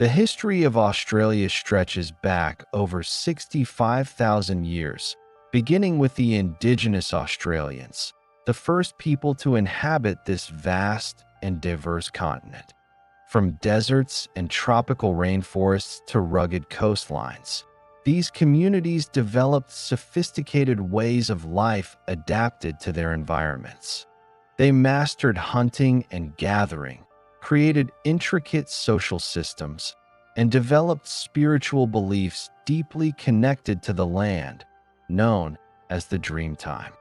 The history of Australia stretches back over 65,000 years, beginning with the Indigenous Australians, the first people to inhabit this vast and diverse continent. From deserts and tropical rainforests to rugged coastlines, these communities developed sophisticated ways of life adapted to their environments. They mastered hunting and gathering, created intricate social systems, and developed spiritual beliefs deeply connected to the land, known as the Dreamtime.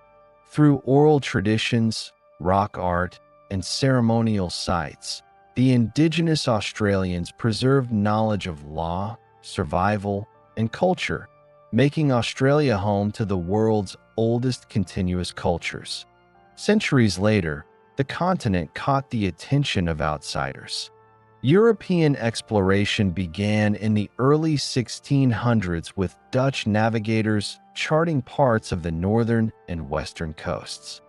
Through oral traditions, rock art, and ceremonial sites, the Indigenous Australians preserved knowledge of law, survival, and culture, making Australia home to the world's oldest continuous cultures. Centuries later, the continent caught the attention of outsiders. European exploration began in the early 1600s with Dutch navigators charting parts of the northern and western coasts.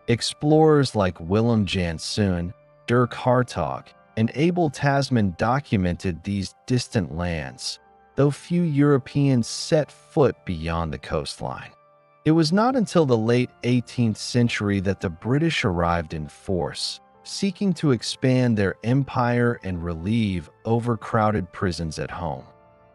Explorers like Willem Janszoon, Dirk Hartog, and Abel Tasman documented these distant lands, though few Europeans set foot beyond the coastline. It was not until the late 18th century that the British arrived in force, seeking to expand their empire and relieve overcrowded prisons at home.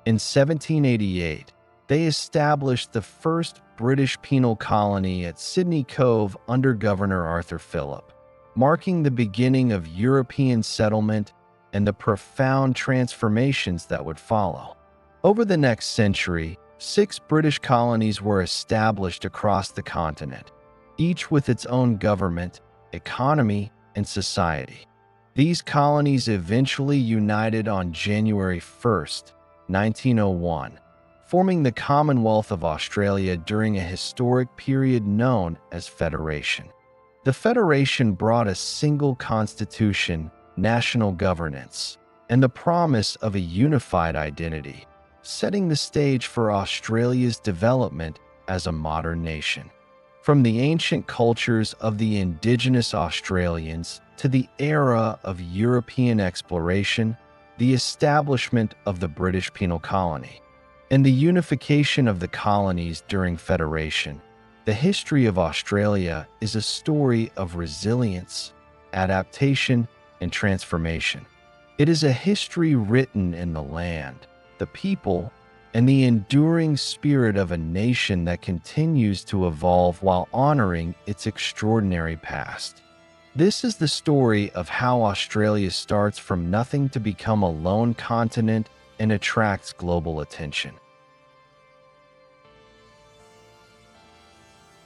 In 1788, they established the first British penal colony at Sydney Cove under Governor Arthur Phillip, marking the beginning of European settlement and the profound transformations that would follow. Over the next century, 6 British colonies were established across the continent, each with its own government, economy, and society. These colonies eventually united on January 1, 1901, forming the Commonwealth of Australia during a historic period known as Federation. The Federation brought a single constitution, national governance, and the promise of a unified identity, setting the stage for Australia's development as a modern nation. From the ancient cultures of the Indigenous Australians to the era of European exploration, the establishment of the British penal colony, and the unification of the colonies during Federation, the history of Australia is a story of resilience, adaptation, and transformation. It is a history written in the land, the people, and the enduring spirit of a nation that continues to evolve while honoring its extraordinary past. This is the story of how Australia starts from nothing to become a lone continent and attracts global attention.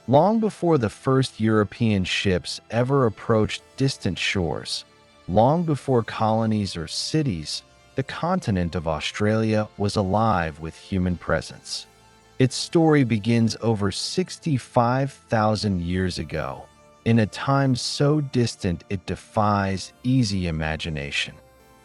Long before the first European ships ever approached distant shores, long before colonies or cities, the continent of Australia was alive with human presence. Its story begins over 65,000 years ago, in a time so distant it defies easy imagination.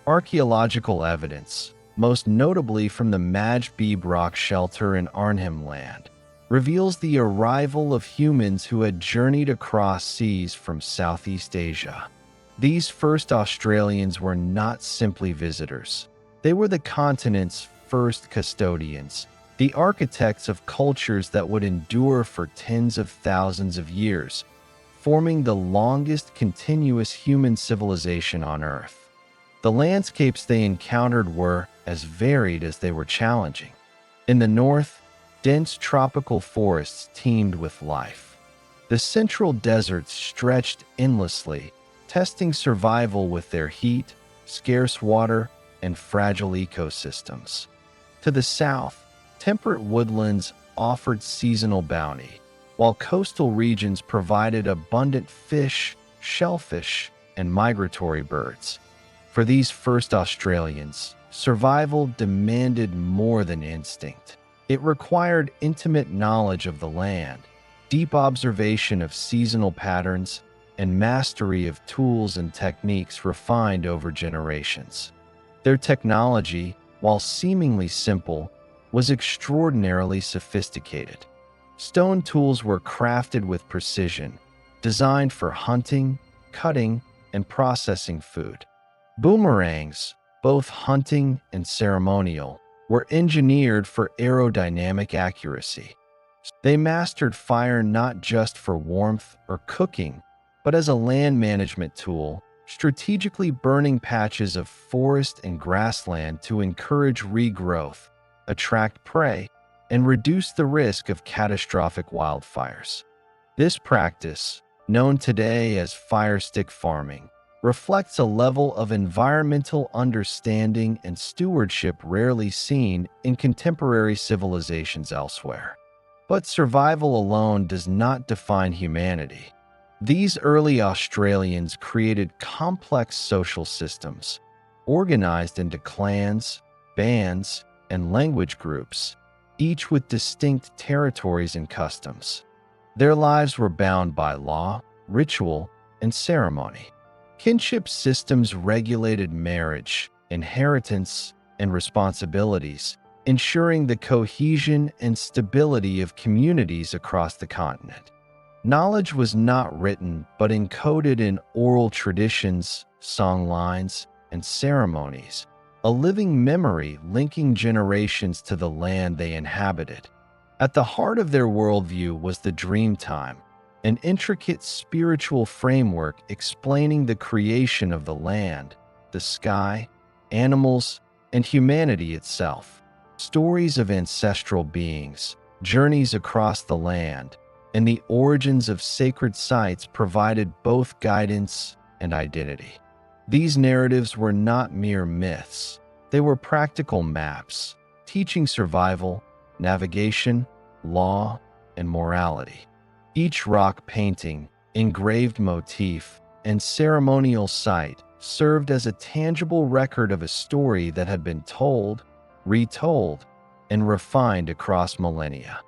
Archaeological evidence, most notably from the Madge Beeb rock shelter in Arnhem Land, reveals the arrival of humans who had journeyed across seas from Southeast Asia. These first Australians were not simply visitors. They were the continent's first custodians, the architects of cultures that would endure for tens of thousands of years, forming the longest continuous human civilization on Earth. The landscapes they encountered were as varied as they were challenging. In the north, dense tropical forests teemed with life. The central deserts stretched endlessly, testing survival with their heat, scarce water, and fragile ecosystems. To the south, temperate woodlands offered seasonal bounty, while coastal regions provided abundant fish, shellfish, and migratory birds. For these first Australians, survival demanded more than instinct. It required intimate knowledge of the land, deep observation of seasonal patterns, and mastery of tools and techniques refined over generations. Their technology, while seemingly simple, was extraordinarily sophisticated. Stone tools were crafted with precision, designed for hunting, cutting, and processing food. Boomerangs, both hunting and ceremonial, were engineered for aerodynamic accuracy. They mastered fire not just for warmth or cooking, but as a land management tool, strategically burning patches of forest and grassland to encourage regrowth, attract prey, and reduce the risk of catastrophic wildfires. This practice, known today as fire stick farming, reflects a level of environmental understanding and stewardship rarely seen in contemporary civilizations elsewhere. But survival alone does not define humanity. These early Australians created complex social systems, organized into clans, bands, and language groups, each with distinct territories and customs. Their lives were bound by law, ritual, and ceremony. Kinship systems regulated marriage, inheritance, and responsibilities, ensuring the cohesion and stability of communities across the continent. Knowledge was not written but encoded in oral traditions, songlines, and ceremonies, a living memory linking generations to the land they inhabited. At the heart of their worldview was the Dreamtime, an intricate spiritual framework explaining the creation of the land, the sky, animals, and humanity itself. Stories of ancestral beings, journeys across the land, and the origins of sacred sites provided both guidance and identity. These narratives were not mere myths. They were practical maps, teaching survival, navigation, law, and morality. Each rock painting, engraved motif, and ceremonial site served as a tangible record of a story that had been told, retold, and refined across millennia.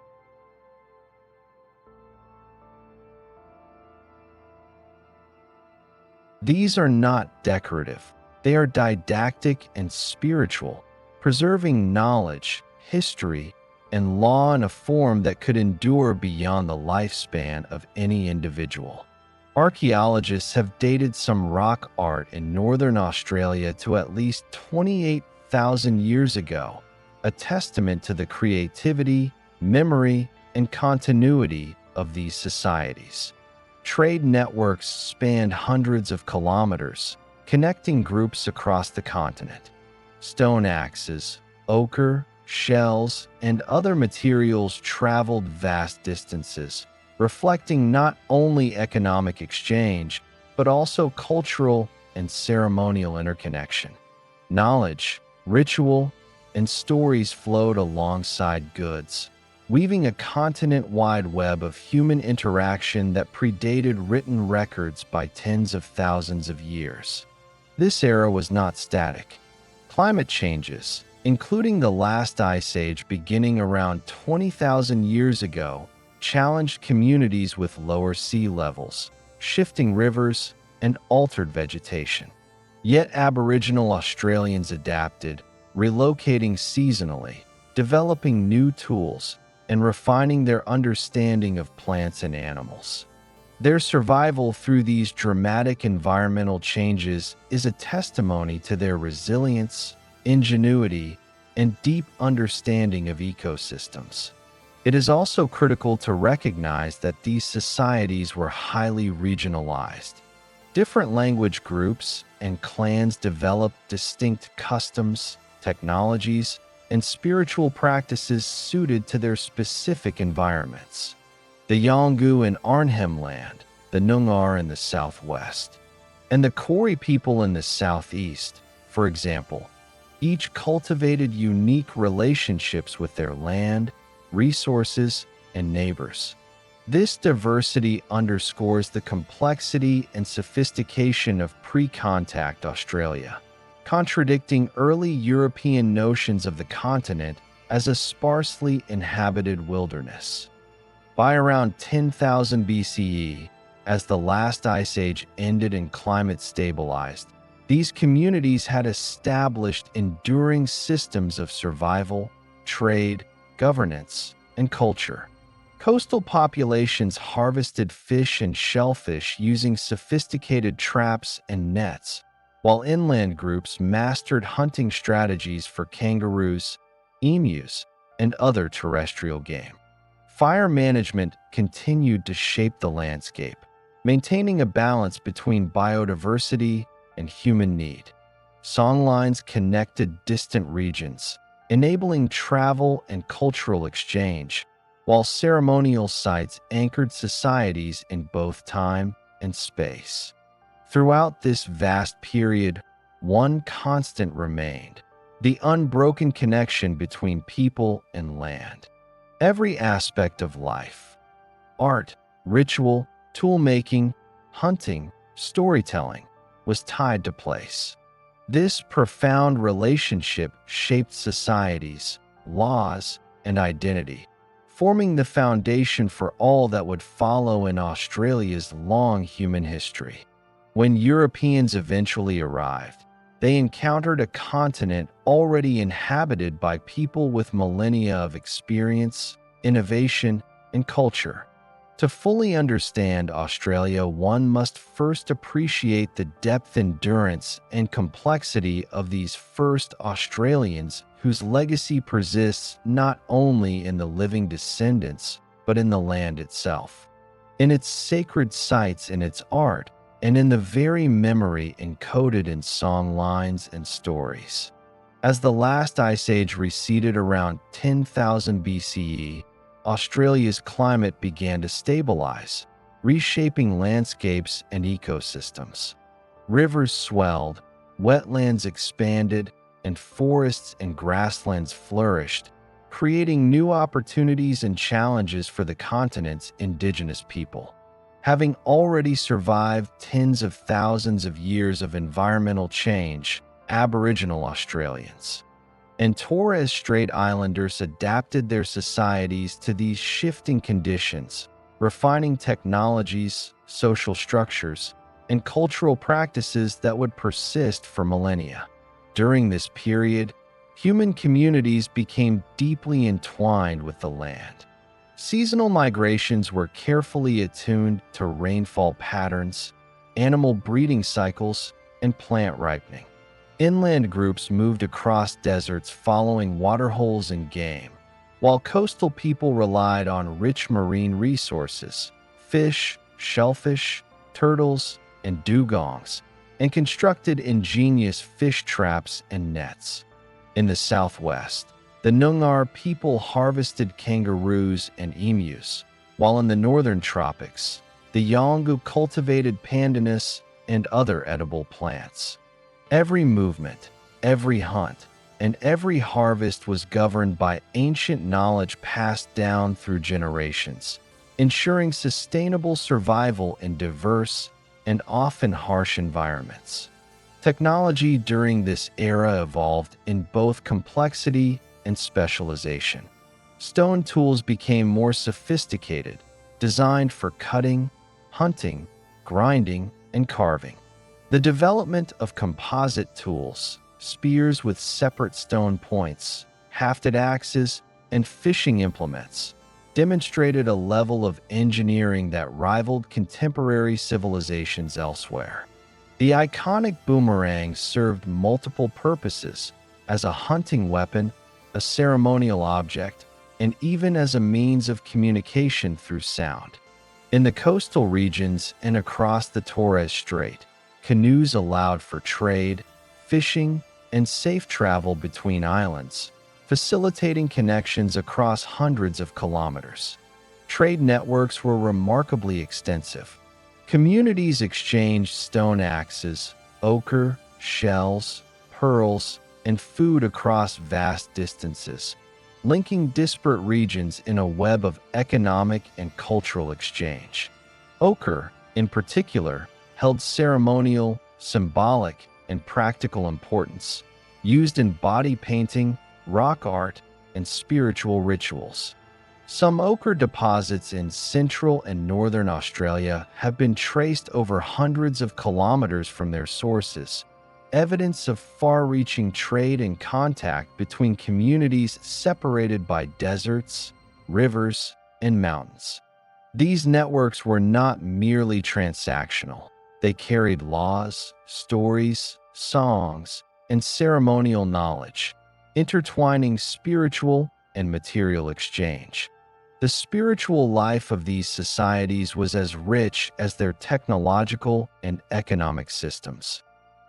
These are not decorative. They are didactic and spiritual, preserving knowledge, history, and law in a form that could endure beyond the lifespan of any individual. Archaeologists have dated some rock art in northern Australia to at least 28,000 years ago, a testament to the creativity, memory, and continuity of these societies. Trade networks spanned hundreds of kilometers, connecting groups across the continent. Stone axes, ochre, shells, and other materials traveled vast distances, reflecting not only economic exchange, but also cultural and ceremonial interconnection. Knowledge, ritual, and stories flowed alongside goods, weaving a continent-wide web of human interaction that predated written records by tens of thousands of years. This era was not static. Climate changes, including the last ice age beginning around 20,000 years ago, challenged communities with lower sea levels, shifting rivers, and altered vegetation. Yet Aboriginal Australians adapted, relocating seasonally, developing new tools, and refining their understanding of plants and animals. Their survival through these dramatic environmental changes is a testimony to their resilience, ingenuity, and deep understanding of ecosystems. It is also critical to recognize that these societies were highly regionalized. Different language groups and clans developed distinct customs, technologies, and spiritual practices suited to their specific environments. The Yolngu in Arnhem Land, the Noongar in the southwest, and the Kori people in the southeast, for example, each cultivated unique relationships with their land, resources, and neighbors. This diversity underscores the complexity and sophistication of pre-contact Australia, contradicting early European notions of the continent as a sparsely inhabited wilderness. By around 10,000 BCE, as the last ice age ended and climate stabilized, these communities had established enduring systems of survival, trade, governance, and culture. Coastal populations harvested fish and shellfish using sophisticated traps and nets, while inland groups mastered hunting strategies for kangaroos, emus, and other terrestrial game. Fire management continued to shape the landscape, maintaining a balance between biodiversity and human need. Songlines connected distant regions, enabling travel and cultural exchange, while ceremonial sites anchored societies in both time and space. Throughout this vast period, one constant remained: the unbroken connection between people and land. Every aspect of life — art, ritual, tool-making, hunting, storytelling — was tied to place. This profound relationship shaped societies, laws, and identity, forming the foundation for all that would follow in Australia's long human history. When Europeans eventually arrived, they encountered a continent already inhabited by people with millennia of experience, innovation, and culture. To fully understand Australia, one must first appreciate the depth, endurance, and complexity of these first Australians, whose legacy persists not only in the living descendants, but in the land itself, in its sacred sites, in its art, and in the very memory encoded in song lines and stories. As the last ice age receded around 10,000 BCE, Australia's climate began to stabilize, reshaping landscapes and ecosystems. Rivers swelled, wetlands expanded, and forests and grasslands flourished, creating new opportunities and challenges for the continent's indigenous people. Having already survived tens of thousands of years of environmental change, Aboriginal Australians and Torres Strait Islanders adapted their societies to these shifting conditions, refining technologies, social structures, and cultural practices that would persist for millennia. During this period, human communities became deeply entwined with the land. Seasonal migrations were carefully attuned to rainfall patterns, animal breeding cycles, and plant ripening. Inland groups moved across deserts following waterholes and game, while coastal people relied on rich marine resources, fish, shellfish, turtles, and dugongs, and constructed ingenious fish traps and nets. In the southwest, the Noongar people harvested kangaroos and emus, while in the northern tropics, the Yolngu cultivated pandanus and other edible plants. Every movement, every hunt, and every harvest was governed by ancient knowledge passed down through generations, ensuring sustainable survival in diverse and often harsh environments. Technology during this era evolved in both complexity and specialization. Stone tools became more sophisticated, designed for cutting, hunting, grinding, and carving. The development of composite tools, spears with separate stone points, hafted axes, and fishing implements, demonstrated a level of engineering that rivaled contemporary civilizations elsewhere. The iconic boomerang served multiple purposes: as a hunting weapon, a ceremonial object, and even as a means of communication through sound. In the coastal regions and across the Torres Strait, canoes allowed for trade, fishing, and safe travel between islands, facilitating connections across hundreds of kilometers. Trade networks were remarkably extensive. Communities exchanged stone axes, ochre, shells, pearls, and food across vast distances, linking disparate regions in a web of economic and cultural exchange. Ochre, in particular, held ceremonial, symbolic, and practical importance, used in body painting, rock art, and spiritual rituals. Some ochre deposits in central and northern Australia have been traced over hundreds of kilometers from their sources, evidence of far-reaching trade and contact between communities separated by deserts, rivers, and mountains. These networks were not merely transactional. They carried laws, stories, songs, and ceremonial knowledge, intertwining spiritual and material exchange. The spiritual life of these societies was as rich as their technological and economic systems.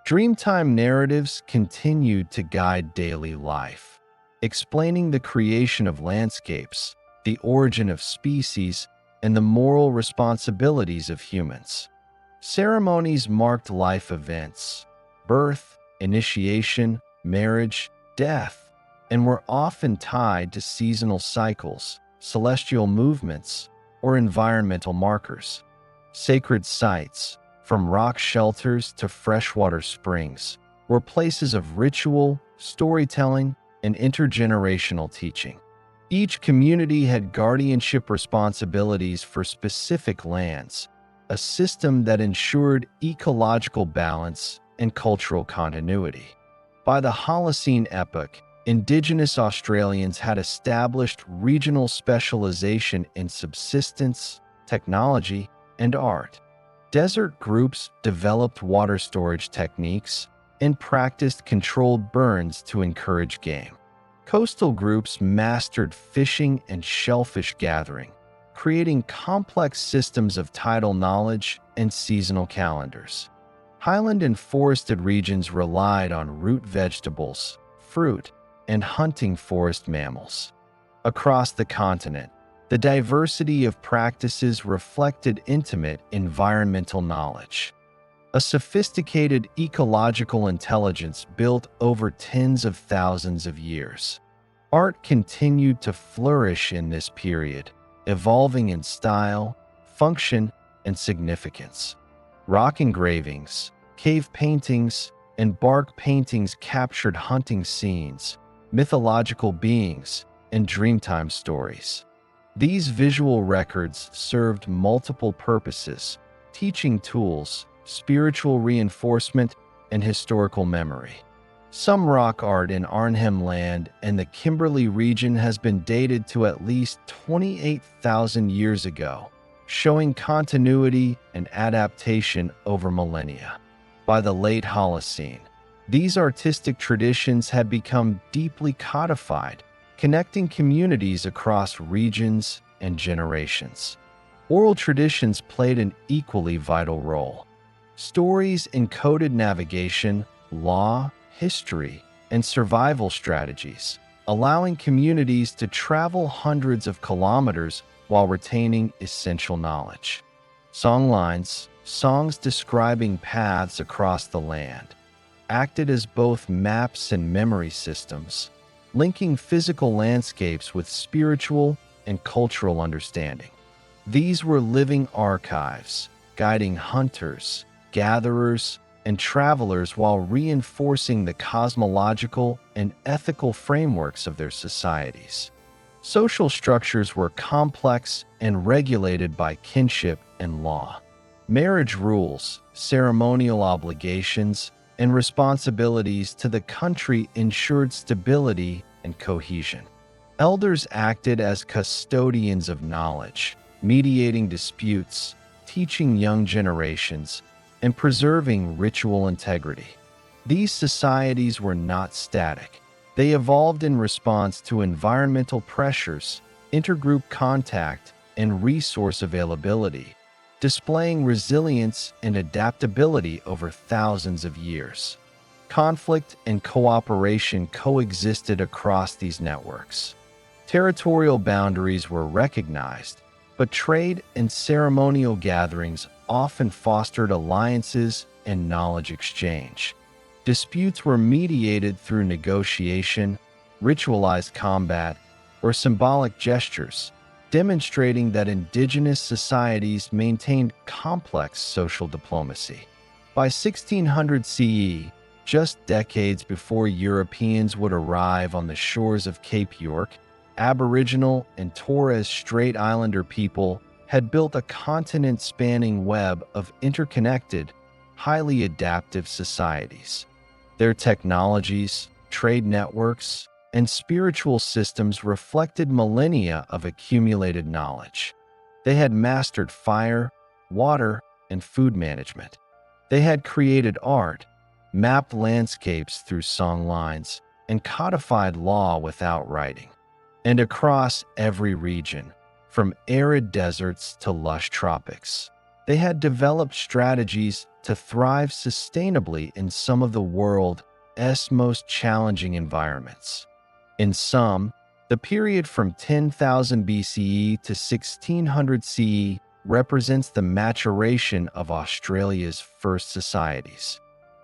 Dreamtime narratives continued to guide daily life, explaining the creation of landscapes, the origin of species, and the moral responsibilities of humans. Ceremonies marked life events, birth, initiation, marriage, death, and were often tied to seasonal cycles, celestial movements, or environmental markers. Sacred sites, from rock shelters to freshwater springs, were places of ritual, storytelling, and intergenerational teaching. Each community had guardianship responsibilities for specific lands, a system that ensured ecological balance and cultural continuity. By the Holocene epoch, Indigenous Australians had established regional specialization in subsistence, technology, and art. Desert groups developed water storage techniques and practiced controlled burns to encourage game. Coastal groups mastered fishing and shellfish gathering, creating complex systems of tidal knowledge and seasonal calendars. Highland and forested regions relied on root vegetables, fruit, and hunting forest mammals. Across the continent, the diversity of practices reflected intimate environmental knowledge. A sophisticated ecological intelligence built over tens of thousands of years. Art continued to flourish in this period, evolving in style, function, and significance. Rock engravings, cave paintings, and bark paintings captured hunting scenes, mythological beings, and Dreamtime stories. These visual records served multiple purposes: teaching tools, spiritual reinforcement, and historical memory. Some rock art in Arnhem Land and the Kimberley region has been dated to at least 28,000 years ago, showing continuity and adaptation over millennia. By the late Holocene, these artistic traditions had become deeply codified, connecting communities across regions and generations. Oral traditions played an equally vital role. Stories encoded navigation, law, history, and survival strategies, allowing communities to travel hundreds of kilometers while retaining essential knowledge. Songlines, songs describing paths across the land, acted as both maps and memory systems, linking physical landscapes with spiritual and cultural understanding. These were living archives, guiding hunters, gatherers, and travelers while reinforcing the cosmological and ethical frameworks of their societies. Social structures were complex and regulated by kinship and law. Marriage rules, ceremonial obligations, and responsibilities to the country ensured stability and cohesion. Elders acted as custodians of knowledge, mediating disputes, teaching young generations, and preserving ritual integrity. These societies were not static. They evolved in response to environmental pressures, intergroup contact, and resource availability, displaying resilience and adaptability over thousands of years. Conflict and cooperation coexisted across these networks. Territorial boundaries were recognized, but trade and ceremonial gatherings often fostered alliances and knowledge exchange. Disputes were mediated through negotiation, ritualized combat, or symbolic gestures, demonstrating that indigenous societies maintained complex social diplomacy. By 1600 CE, just decades before Europeans would arrive on the shores of Cape York, Aboriginal and Torres Strait Islander people had built a continent-spanning web of interconnected, highly adaptive societies. Their technologies, trade networks, and spiritual systems reflected millennia of accumulated knowledge. They had mastered fire, water, and food management. They had created art, mapped landscapes through songlines, and codified law without writing. And across every region, from arid deserts to lush tropics, they had developed strategies to thrive sustainably in some of the world's most challenging environments. In some, the period from 10,000 BCE to 1600 CE represents the maturation of Australia's first societies.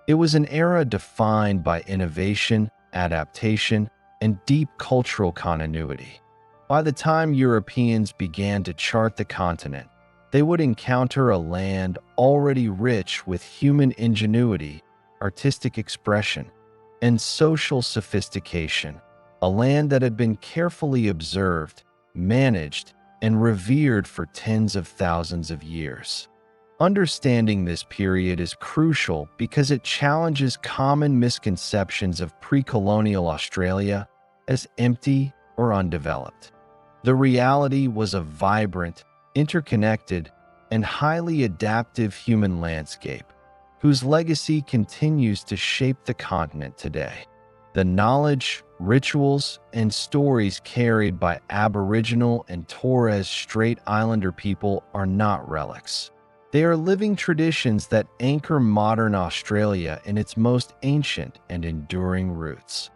It was an era defined by innovation, adaptation, and deep cultural continuity. By the time Europeans began to chart the continent, they would encounter a land already rich with human ingenuity, artistic expression, and social sophistication, a land that had been carefully observed, managed, and revered for tens of thousands of years. Understanding this period is crucial because it challenges common misconceptions of pre-colonial Australia as empty or undeveloped. The reality was a vibrant, interconnected, and highly adaptive human landscape, whose legacy continues to shape the continent today. The knowledge, rituals, and stories carried by Aboriginal and Torres Strait Islander people are not relics. They are living traditions that anchor modern Australia in its most ancient and enduring roots.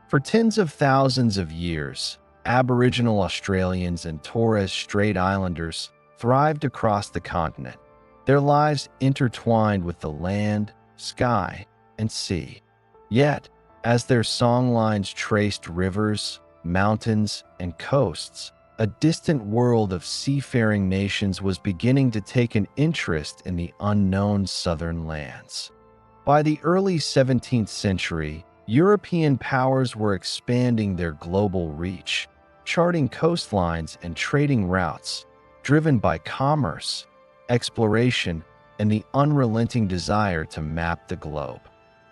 For tens of thousands of years, Aboriginal Australians and Torres Strait Islanders thrived across the continent, their lives intertwined with the land, sky, and sea. Yet, as their songlines traced rivers, mountains, and coasts, a distant world of seafaring nations was beginning to take an interest in the unknown southern lands. By the early 17th century, European powers were expanding their global reach, charting coastlines and trading routes, driven by commerce, exploration, and the unrelenting desire to map the globe.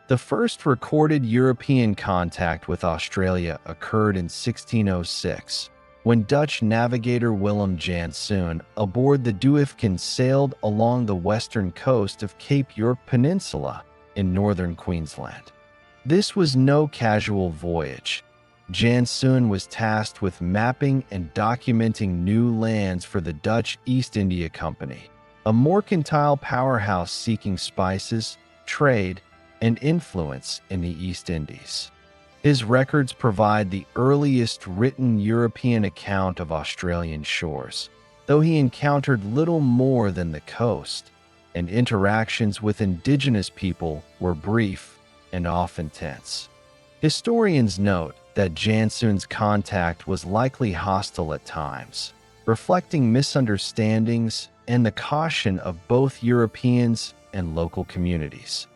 The first recorded European contact with Australia occurred in 1606, when Dutch navigator Willem Janszoon aboard the Duifken sailed along the western coast of Cape York Peninsula in northern Queensland. This was no casual voyage. Janszoon was tasked with mapping and documenting new lands for the Dutch East India Company, a mercantile powerhouse seeking spices, trade, and influence in the East Indies. His records provide the earliest written European account of Australian shores, though he encountered little more than the coast, and interactions with Indigenous people were brief and often tense. Historians note that Janszoon's contact was likely hostile at times, reflecting misunderstandings and the caution of both Europeans and local communities.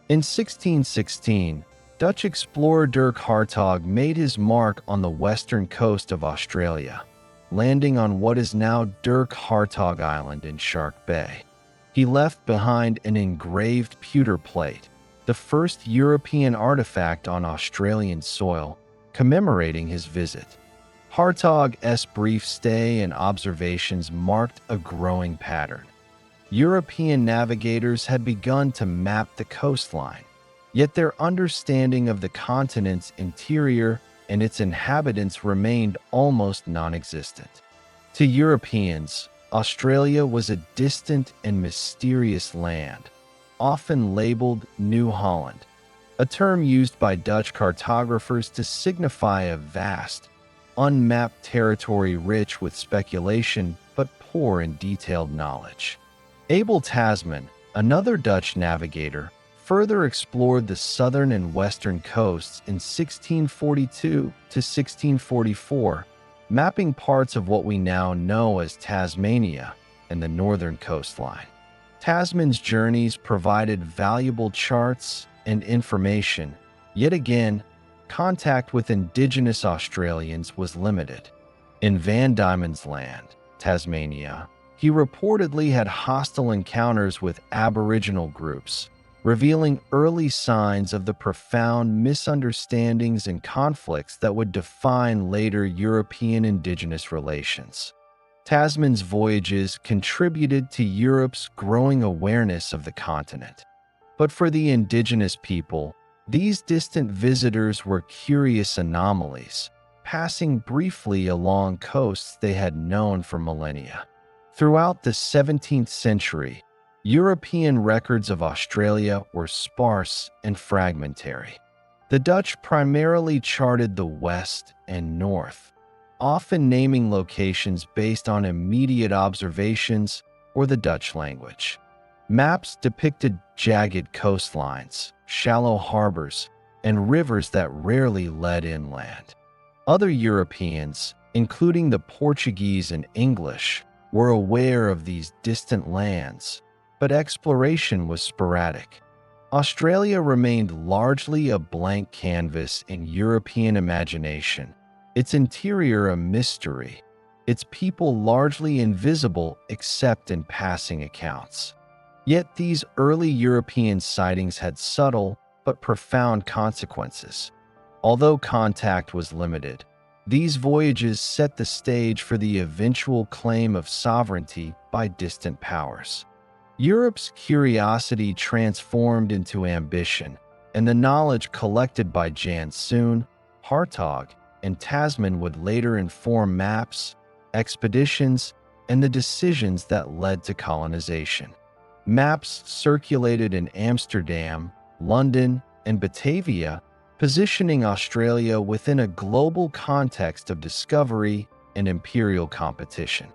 In 1616, Dutch explorer Dirk Hartog made his mark on the western coast of Australia, landing on what is now Dirk Hartog Island in Shark Bay. He left behind an engraved pewter plate, the first European artifact on Australian soil, commemorating his visit. Hartog's brief stay and observations marked a growing pattern. European navigators had begun to map the coastline, yet their understanding of the continent's interior and its inhabitants remained almost non-existent. To Europeans, Australia was a distant and mysterious land, often labeled New Holland, a term used by Dutch cartographers to signify a vast, unmapped territory rich with speculation but poor in detailed knowledge. Abel Tasman, another Dutch navigator, further explored the southern and western coasts in 1642 to 1644, mapping parts of what we now know as Tasmania and the northern coastline. Tasman's journeys provided valuable charts and information, yet again, contact with Indigenous Australians was limited. In Van Diemen's Land, Tasmania, he reportedly had hostile encounters with Aboriginal groups, revealing early signs of the profound misunderstandings and conflicts that would define later European Indigenous relations. Tasman's voyages contributed to Europe's growing awareness of the continent. But for the indigenous people, these distant visitors were curious anomalies, passing briefly along coasts they had known for millennia. Throughout the 17th century, European records of Australia were sparse and fragmentary. The Dutch primarily charted the west and north, often naming locations based on immediate observations or the Dutch language. Maps depicted jagged coastlines, shallow harbors, and rivers that rarely led inland. Other Europeans, including the Portuguese and English, were aware of these distant lands, but exploration was sporadic. Australia remained largely a blank canvas in European imagination, its interior a mystery, its people largely invisible except in passing accounts. Yet these early European sightings had subtle but profound consequences. Although contact was limited, these voyages set the stage for the eventual claim of sovereignty by distant powers. Europe's curiosity transformed into ambition, and the knowledge collected by Janssen, Hartog, and Tasman would later inform maps, expeditions, and the decisions that led to colonization. Maps circulated in Amsterdam, London, and Batavia, positioning Australia within a global context of discovery and imperial competition.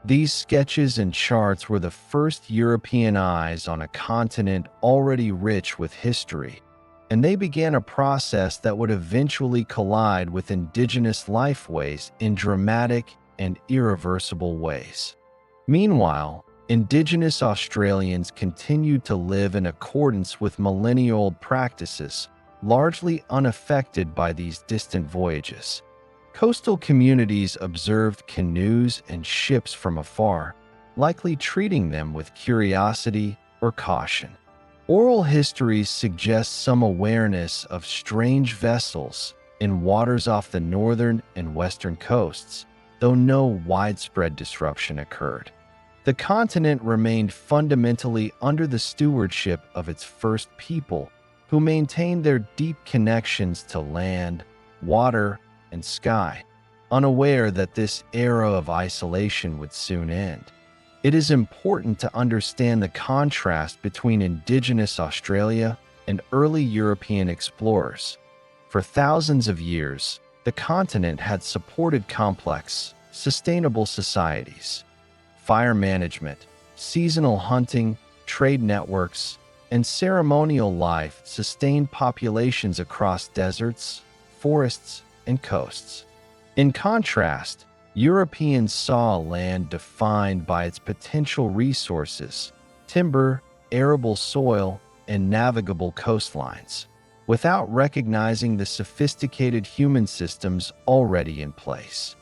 These sketches and charts were the first European eyes on a continent already rich with history, and they began a process that would eventually collide with indigenous lifeways in dramatic and irreversible ways. Meanwhile, Indigenous Australians continued to live in accordance with millennia-old practices, largely unaffected by these distant voyages. Coastal communities observed canoes and ships from afar, likely treating them with curiosity or caution. Oral histories suggest some awareness of strange vessels in waters off the northern and western coasts, though no widespread disruption occurred. The continent remained fundamentally under the stewardship of its first people, who maintained their deep connections to land, water, and sky, unaware that this era of isolation would soon end. It is important to understand the contrast between Indigenous Australia and early European explorers. For thousands of years, the continent had supported complex, sustainable societies. Fire management, seasonal hunting, trade networks, and ceremonial life sustained populations across deserts, forests, and coasts. In contrast, Europeans saw a land defined by its potential resources, timber, arable soil, and navigable coastlines, without recognizing the sophisticated human systems already in place.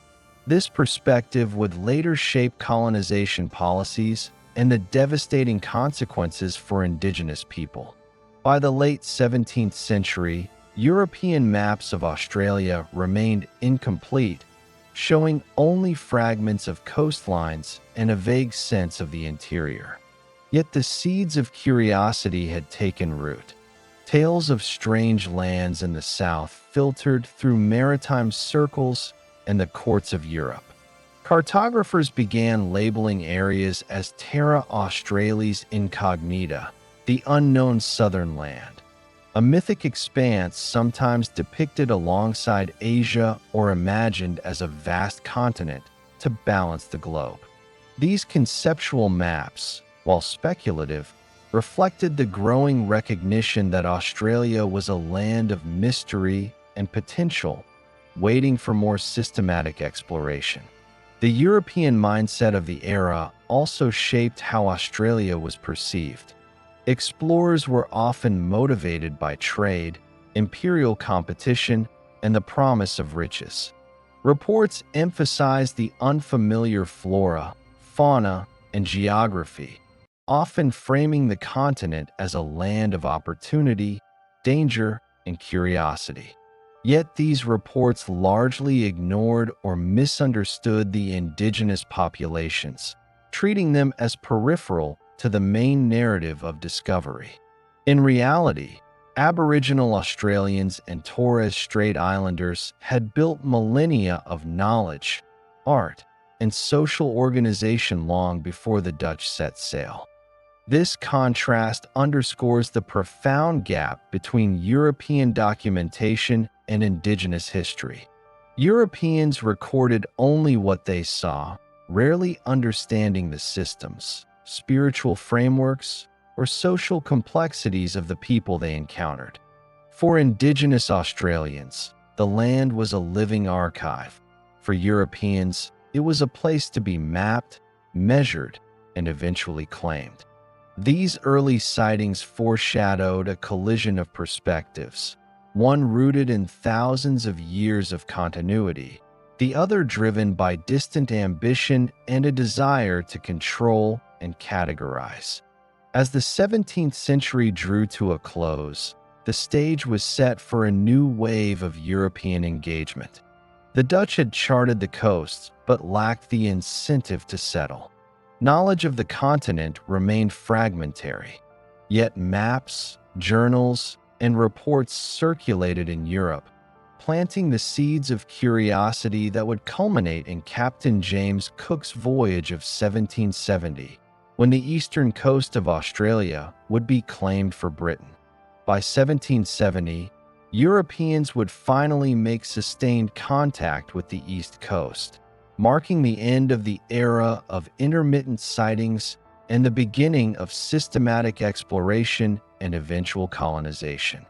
This perspective would later shape colonization policies and the devastating consequences for indigenous people. By the late 17th century, European maps of Australia remained incomplete, showing only fragments of coastlines and a vague sense of the interior. Yet the seeds of curiosity had taken root. Tales of strange lands in the south filtered through maritime circles and the courts of Europe. Cartographers began labeling areas as Terra Australis Incognita, the unknown southern land, a mythic expanse sometimes depicted alongside Asia or imagined as a vast continent to balance the globe. These conceptual maps, while speculative, reflected the growing recognition that Australia was a land of mystery and potential, waiting for more systematic exploration. The European mindset of the era also shaped how Australia was perceived. Explorers were often motivated by trade, imperial competition, and the promise of riches. Reports emphasized the unfamiliar flora, fauna, and geography, often framing the continent as a land of opportunity, danger, and curiosity. Yet these reports largely ignored or misunderstood the indigenous populations, treating them as peripheral to the main narrative of discovery. In reality, Aboriginal Australians and Torres Strait Islanders had built millennia of knowledge, art, and social organization long before the Dutch set sail. This contrast underscores the profound gap between European documentation and Indigenous history. Europeans recorded only what they saw, rarely understanding the systems, spiritual frameworks, or social complexities of the people they encountered. For Indigenous Australians, the land was a living archive. For Europeans, it was a place to be mapped, measured, and eventually claimed. These early sightings foreshadowed a collision of perspectives, one rooted in thousands of years of continuity, the other driven by distant ambition and a desire to control and categorize. As the 17th century drew to a close, the stage was set for a new wave of European engagement. The Dutch had charted the coasts but lacked the incentive to settle. Knowledge of the continent remained fragmentary, yet maps, journals, and reports circulated in Europe, planting the seeds of curiosity that would culminate in Captain James Cook's voyage of 1770, when the eastern coast of Australia would be claimed for Britain. By 1770, Europeans would finally make sustained contact with the East Coast, marking the end of the era of intermittent sightings and the beginning of systematic exploration and eventual colonization.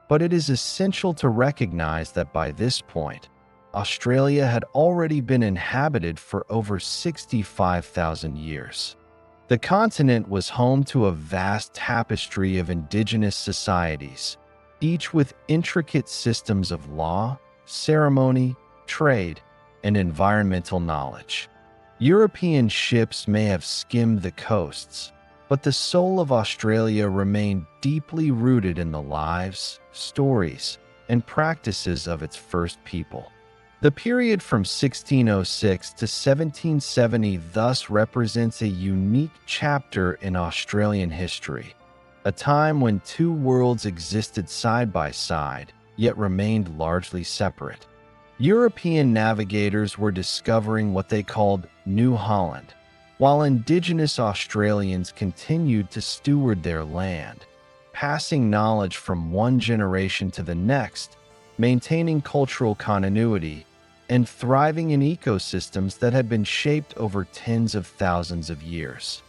But it is essential to recognize that by this point, Australia had already been inhabited for over 65,000 years. The continent was home to a vast tapestry of indigenous societies, each with intricate systems of law, ceremony, trade, and environmental knowledge. European ships may have skimmed the coasts, but the soul of Australia remained deeply rooted in the lives, stories, and practices of its first people. The period from 1606 to 1770 thus represents a unique chapter in Australian history, a time when two worlds existed side by side, yet remained largely separate. European navigators were discovering what they called New Holland, while Indigenous Australians continued to steward their land, passing knowledge from one generation to the next, maintaining cultural continuity, and thriving in ecosystems that had been shaped over tens of thousands of years.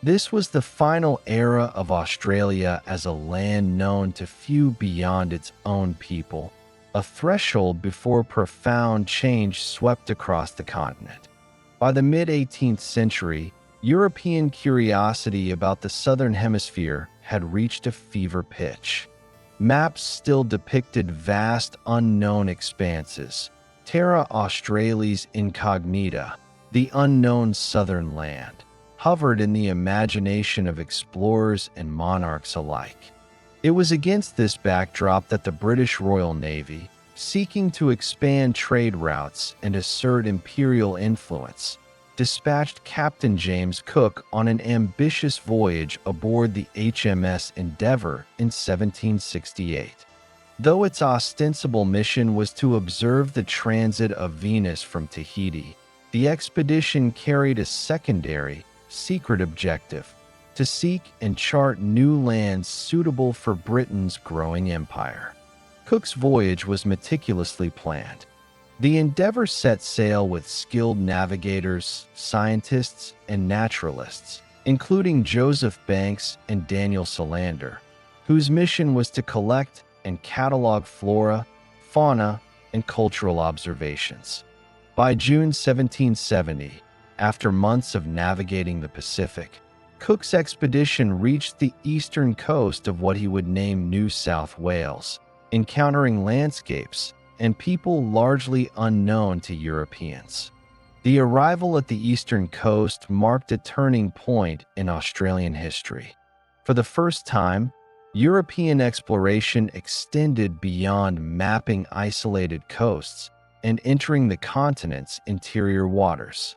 This was the final era of Australia as a land known to few beyond its own people, a threshold before profound change swept across the continent. By the mid-18th century, European curiosity about the Southern Hemisphere had reached a fever pitch. Maps still depicted vast unknown expanses, Terra Australis Incognita, the unknown southern land, hovered in the imagination of explorers and monarchs alike. It was against this backdrop that the British Royal Navy, seeking to expand trade routes and assert imperial influence, dispatched Captain James Cook on an ambitious voyage aboard the HMS Endeavour in 1768. Though its ostensible mission was to observe the transit of Venus from Tahiti, the expedition carried a secondary, secret objective: to seek and chart new lands suitable for Britain's growing empire. Cook's voyage was meticulously planned. The Endeavour set sail with skilled navigators, scientists, and naturalists, including Joseph Banks and Daniel Solander, whose mission was to collect and catalog flora, fauna, and cultural observations. By June 1770, after months of navigating the Pacific, Cook's expedition reached the eastern coast of what he would name New South Wales, encountering landscapes and people largely unknown to Europeans. The arrival at the eastern coast marked a turning point in Australian history. For the first time, European exploration extended beyond mapping isolated coasts and entering the continent's interior waters.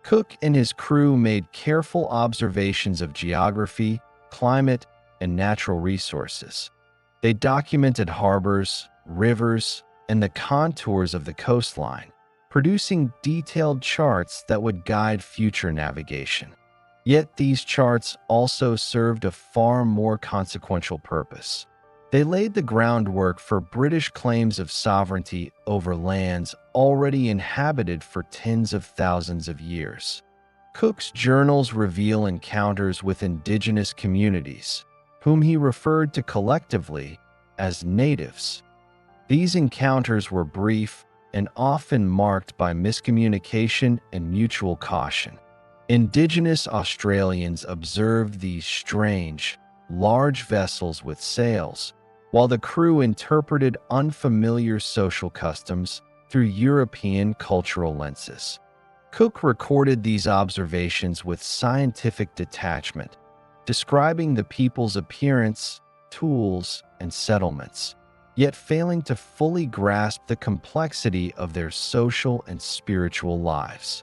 Cook and his crew made careful observations of geography, climate, and natural resources. They documented harbors, rivers, and the contours of the coastline, producing detailed charts that would guide future navigation. Yet these charts also served a far more consequential purpose. They laid the groundwork for British claims of sovereignty over lands already inhabited for tens of thousands of years. Cook's journals reveal encounters with indigenous communities, whom he referred to collectively as natives. These encounters were brief and often marked by miscommunication and mutual caution. Indigenous Australians observed these strange, large vessels with sails, while the crew interpreted unfamiliar social customs through European cultural lenses. Cook recorded these observations with scientific detachment, describing the people's appearance, tools, and settlements, yet failing to fully grasp the complexity of their social and spiritual lives.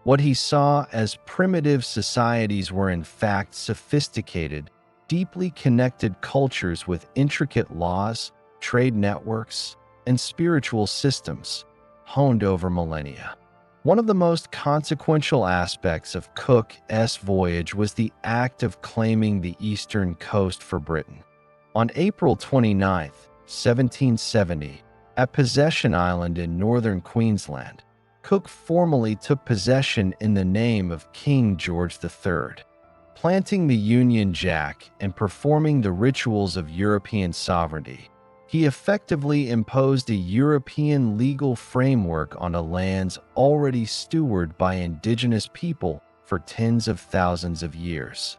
What he saw as primitive societies were in fact sophisticated, deeply connected cultures with intricate laws, trade networks, and spiritual systems, honed over millennia. One of the most consequential aspects of Cook's voyage was the act of claiming the eastern coast for Britain. On April 29, 1770, at Possession Island in northern Queensland, Cook formally took possession in the name of King George III. Planting the Union Jack and performing the rituals of European sovereignty, he effectively imposed a European legal framework on lands already stewarded by indigenous people for tens of thousands of years.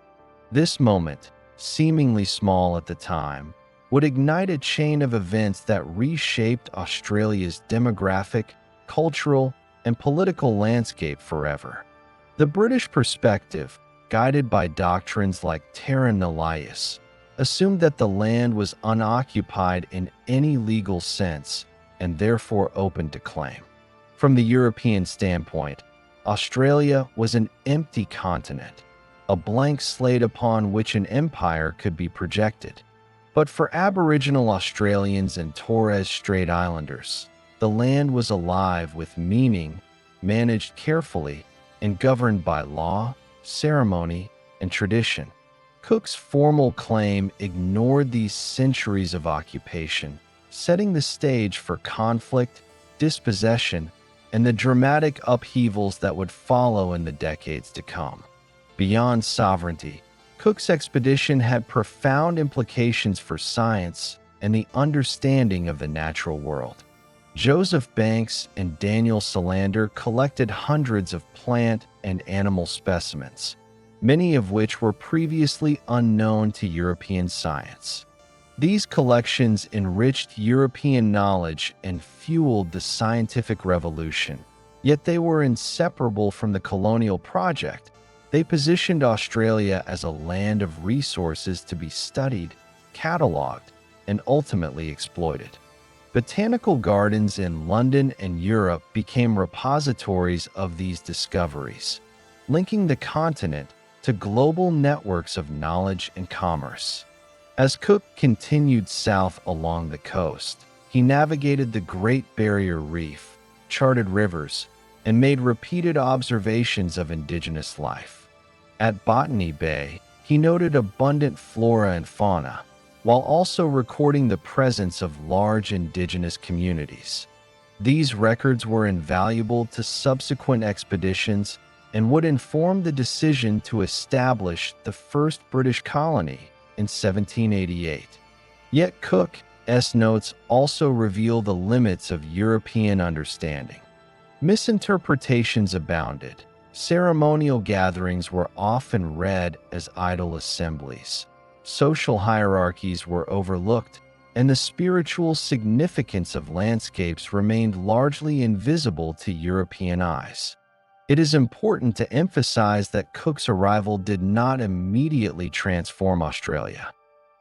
This moment, seemingly small at the time, would ignite a chain of events that reshaped Australia's demographic, cultural, and political landscape forever. The British perspective, guided by doctrines like terra nullius, assumed that the land was unoccupied in any legal sense and therefore open to claim. From the European standpoint, Australia was an empty continent, a blank slate upon which an empire could be projected. But for Aboriginal Australians and Torres Strait Islanders, the land was alive with meaning, managed carefully, and governed by law, ceremony, and tradition. Cook's formal claim ignored these centuries of occupation, setting the stage for conflict, dispossession, and the dramatic upheavals that would follow in the decades to come. Beyond sovereignty, Cook's expedition had profound implications for science and the understanding of the natural world. Joseph Banks and Daniel Solander collected hundreds of plant and animal specimens, many of which were previously unknown to European science. These collections enriched European knowledge and fueled the scientific revolution, yet they were inseparable from the colonial project. They positioned Australia as a land of resources to be studied, catalogued, and ultimately exploited. Botanical gardens in London and Europe became repositories of these discoveries, linking the continent to global networks of knowledge and commerce. As Cook continued south along the coast, he navigated the Great Barrier Reef, charted rivers, and made repeated observations of indigenous life. At Botany Bay, he noted abundant flora and fauna, while also recording the presence of large indigenous communities. These records were invaluable to subsequent expeditions and would inform the decision to establish the first British colony in 1788. Yet Cook's notes also reveal the limits of European understanding. Misinterpretations abounded. Ceremonial gatherings were often read as idle assemblies. Social hierarchies were overlooked, and the spiritual significance of landscapes remained largely invisible to European eyes. It is important to emphasize that Cook's arrival did not immediately transform Australia.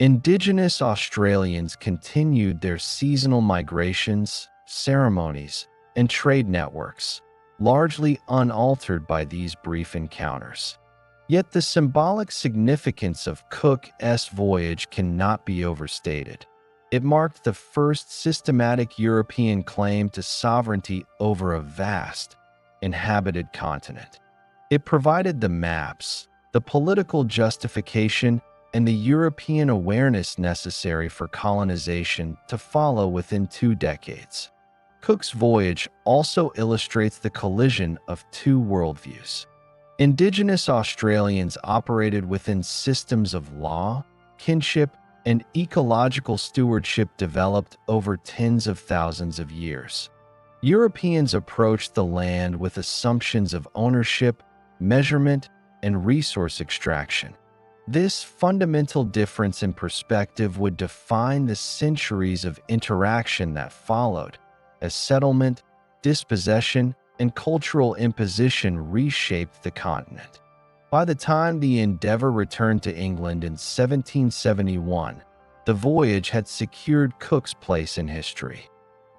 Indigenous Australians continued their seasonal migrations, ceremonies, and trade networks, largely unaltered by these brief encounters. Yet the symbolic significance of Cook's voyage cannot be overstated. It marked the first systematic European claim to sovereignty over a vast, inhabited continent. It provided the maps, the political justification, and the European awareness necessary for colonization to follow within 2 decades. Cook's voyage also illustrates the collision of two worldviews. Indigenous Australians operated within systems of law, kinship, and ecological stewardship developed over tens of thousands of years. Europeans approached the land with assumptions of ownership, measurement, and resource extraction. This fundamental difference in perspective would define the centuries of interaction that followed, as settlement, dispossession, and cultural imposition reshaped the continent. By the time the Endeavour returned to England in 1771, the voyage had secured Cook's place in history.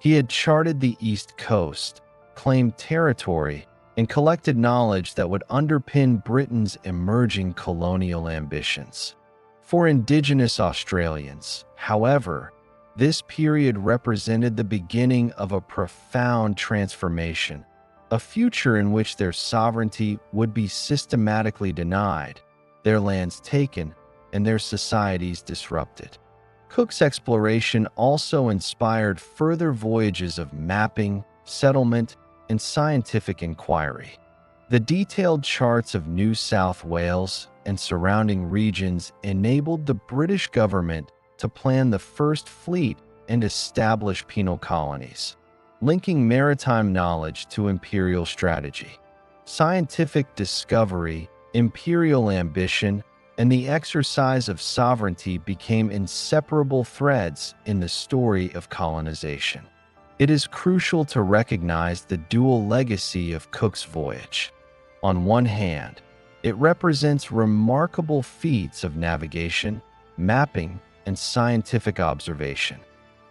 He had charted the East Coast, claimed territory, and collected knowledge that would underpin Britain's emerging colonial ambitions. For Indigenous Australians, however, this period represented the beginning of a profound transformation, a future in which their sovereignty would be systematically denied, their lands taken, and their societies disrupted. Cook's exploration also inspired further voyages of mapping, settlement, and scientific inquiry. The detailed charts of New South Wales and surrounding regions enabled the British government to plan the first fleet and establish penal colonies, linking maritime knowledge to imperial strategy. Scientific discovery, imperial ambition, and the exercise of sovereignty became inseparable threads in the story of colonization. It is crucial to recognize the dual legacy of Cook's voyage. On one hand, it represents remarkable feats of navigation, mapping, and scientific observation.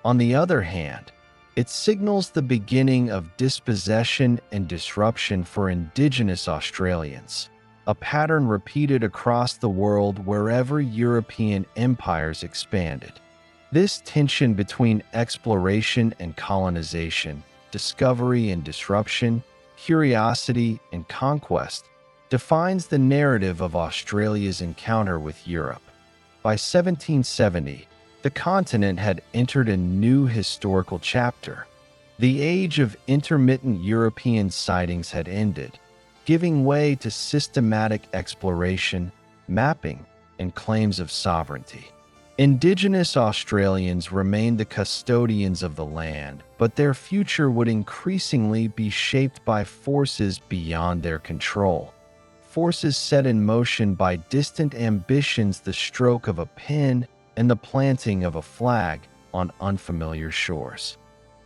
On the other hand, it signals the beginning of dispossession and disruption for Indigenous Australians, a pattern repeated across the world wherever European empires expanded. This tension between exploration and colonization, discovery and disruption, curiosity and conquest, defines the narrative of Australia's encounter with Europe. By 1770, the continent had entered a new historical chapter. The age of intermittent European sightings had ended, giving way to systematic exploration, mapping, and claims of sovereignty. Indigenous Australians remained the custodians of the land, but their future would increasingly be shaped by forces beyond their control. Forces set in motion by distant ambitions, the stroke of a pen, and the planting of a flag on unfamiliar shores.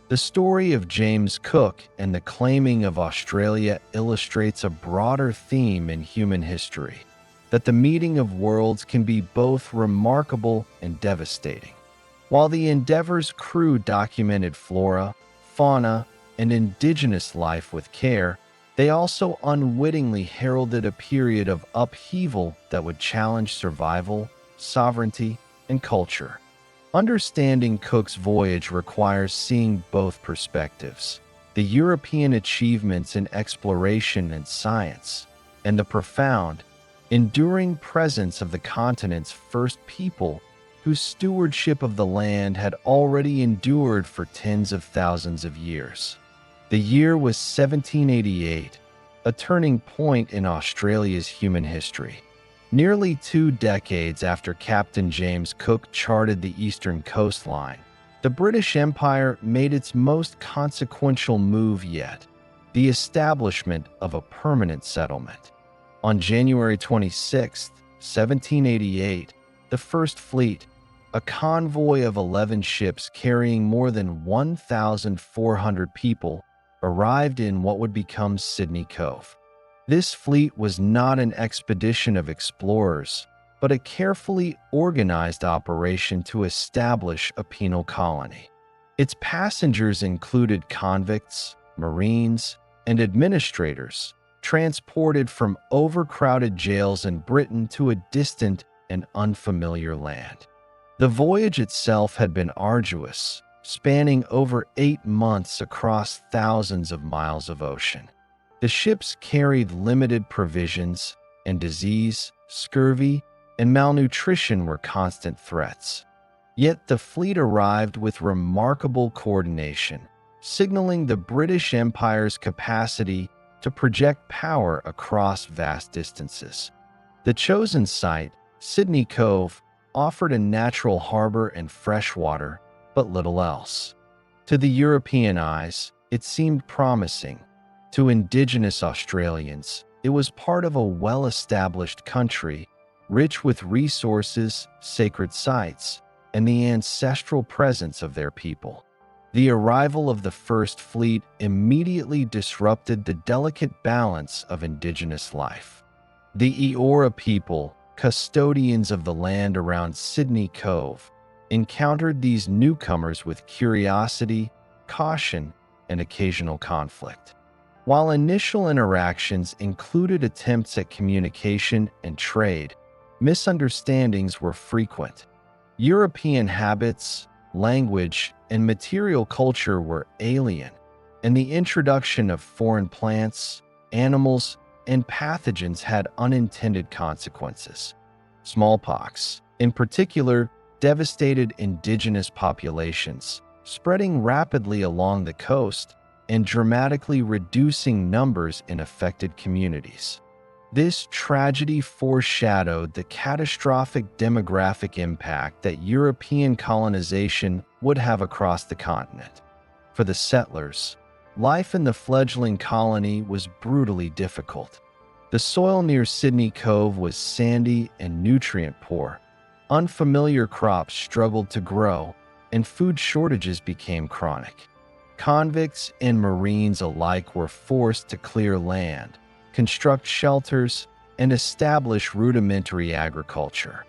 The story of James Cook and the claiming of Australia illustrates a broader theme in human history, that the meeting of worlds can be both remarkable and devastating. While the Endeavour's crew documented flora, fauna, and indigenous life with care, they also unwittingly heralded a period of upheaval that would challenge survival, sovereignty, and culture. Understanding Cook's voyage requires seeing both perspectives: the European achievements in exploration and science, and the profound, enduring presence of the continent's first people whose stewardship of the land had already endured for tens of thousands of years. The year was 1788, a turning point in Australia's human history. Nearly 2 decades after Captain James Cook charted the eastern coastline, the British Empire made its most consequential move yet: the establishment of a permanent settlement. On January 26, 1788, the First Fleet, a convoy of 11 ships carrying more than 1,400 people, arrived in what would become Sydney Cove. This fleet was not an expedition of explorers, but a carefully organized operation to establish a penal colony. Its passengers included convicts, marines, and administrators, transported from overcrowded jails in Britain to a distant and unfamiliar land. The voyage itself had been arduous, spanning over 8 months across thousands of miles of ocean. The ships carried limited provisions, and disease, scurvy, and malnutrition were constant threats. Yet the fleet arrived with remarkable coordination, signaling the British Empire's capacity to project power across vast distances. The chosen site, Sydney Cove, offered a natural harbor and fresh water, but little else. To the European eyes, it seemed promising. To Indigenous Australians, it was part of a well-established country, rich with resources, sacred sites, and the ancestral presence of their people. The arrival of the First Fleet immediately disrupted the delicate balance of Indigenous life. The Eora people, custodians of the land around Sydney Cove, encountered these newcomers with curiosity, caution, and occasional conflict. While initial interactions included attempts at communication and trade, misunderstandings were frequent. European habits, language, and material culture were alien, and the introduction of foreign plants, animals, and pathogens had unintended consequences. Smallpox, in particular, devastated indigenous populations, spreading rapidly along the coast and dramatically reducing numbers in affected communities. This tragedy foreshadowed the catastrophic demographic impact that European colonization would have across the continent. For the settlers, life in the fledgling colony was brutally difficult. The soil near Sydney Cove was sandy and nutrient-poor. Unfamiliar crops struggled to grow, and food shortages became chronic. Convicts and Marines alike were forced to clear land, construct shelters, and establish rudimentary agriculture.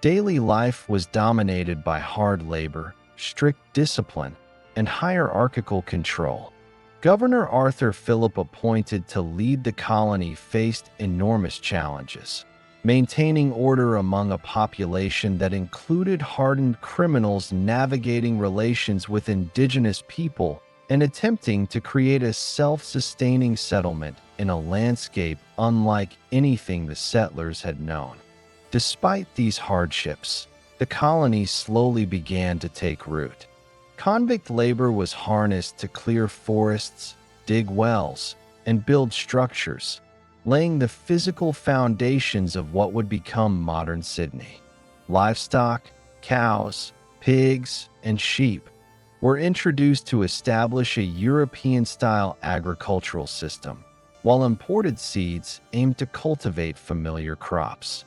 Daily life was dominated by hard labor, strict discipline, and hierarchical control. Governor Arthur Phillip, appointed to lead the colony, faced enormous challenges, maintaining order among a population that included hardened criminals navigating relations with indigenous people and attempting to create a self-sustaining settlement in a landscape unlike anything the settlers had known. Despite these hardships, the colony slowly began to take root. Convict labor was harnessed to clear forests, dig wells, and build structures, laying the physical foundations of what would become modern Sydney. Livestock, cows, pigs, and sheep were introduced to establish a European-style agricultural system, while imported seeds aimed to cultivate familiar crops.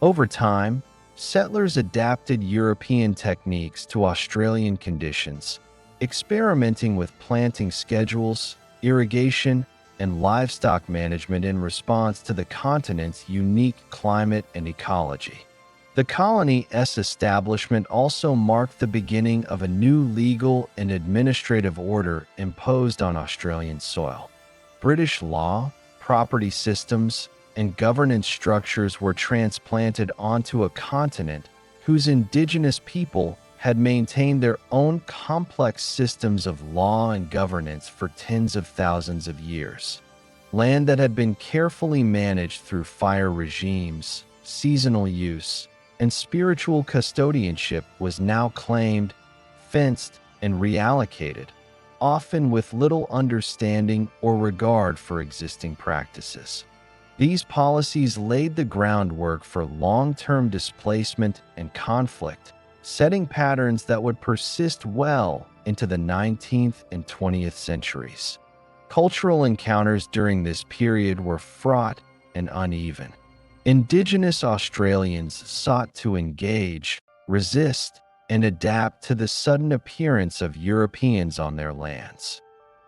Over time, settlers adapted European techniques to Australian conditions, experimenting with planting schedules, irrigation, and livestock management in response to the continent's unique climate and ecology. The colony's establishment also marked the beginning of a new legal and administrative order imposed on Australian soil. British law, property systems, and governance structures were transplanted onto a continent whose indigenous people had maintained their own complex systems of law and governance for tens of thousands of years. Land that had been carefully managed through fire regimes, seasonal use, and spiritual custodianship was now claimed, fenced, and reallocated, often with little understanding or regard for existing practices. These policies laid the groundwork for long-term displacement and conflict, setting patterns that would persist well into the 19th and 20th centuries. Cultural encounters during this period were fraught and uneven. Indigenous Australians sought to engage, resist, and adapt to the sudden appearance of Europeans on their lands.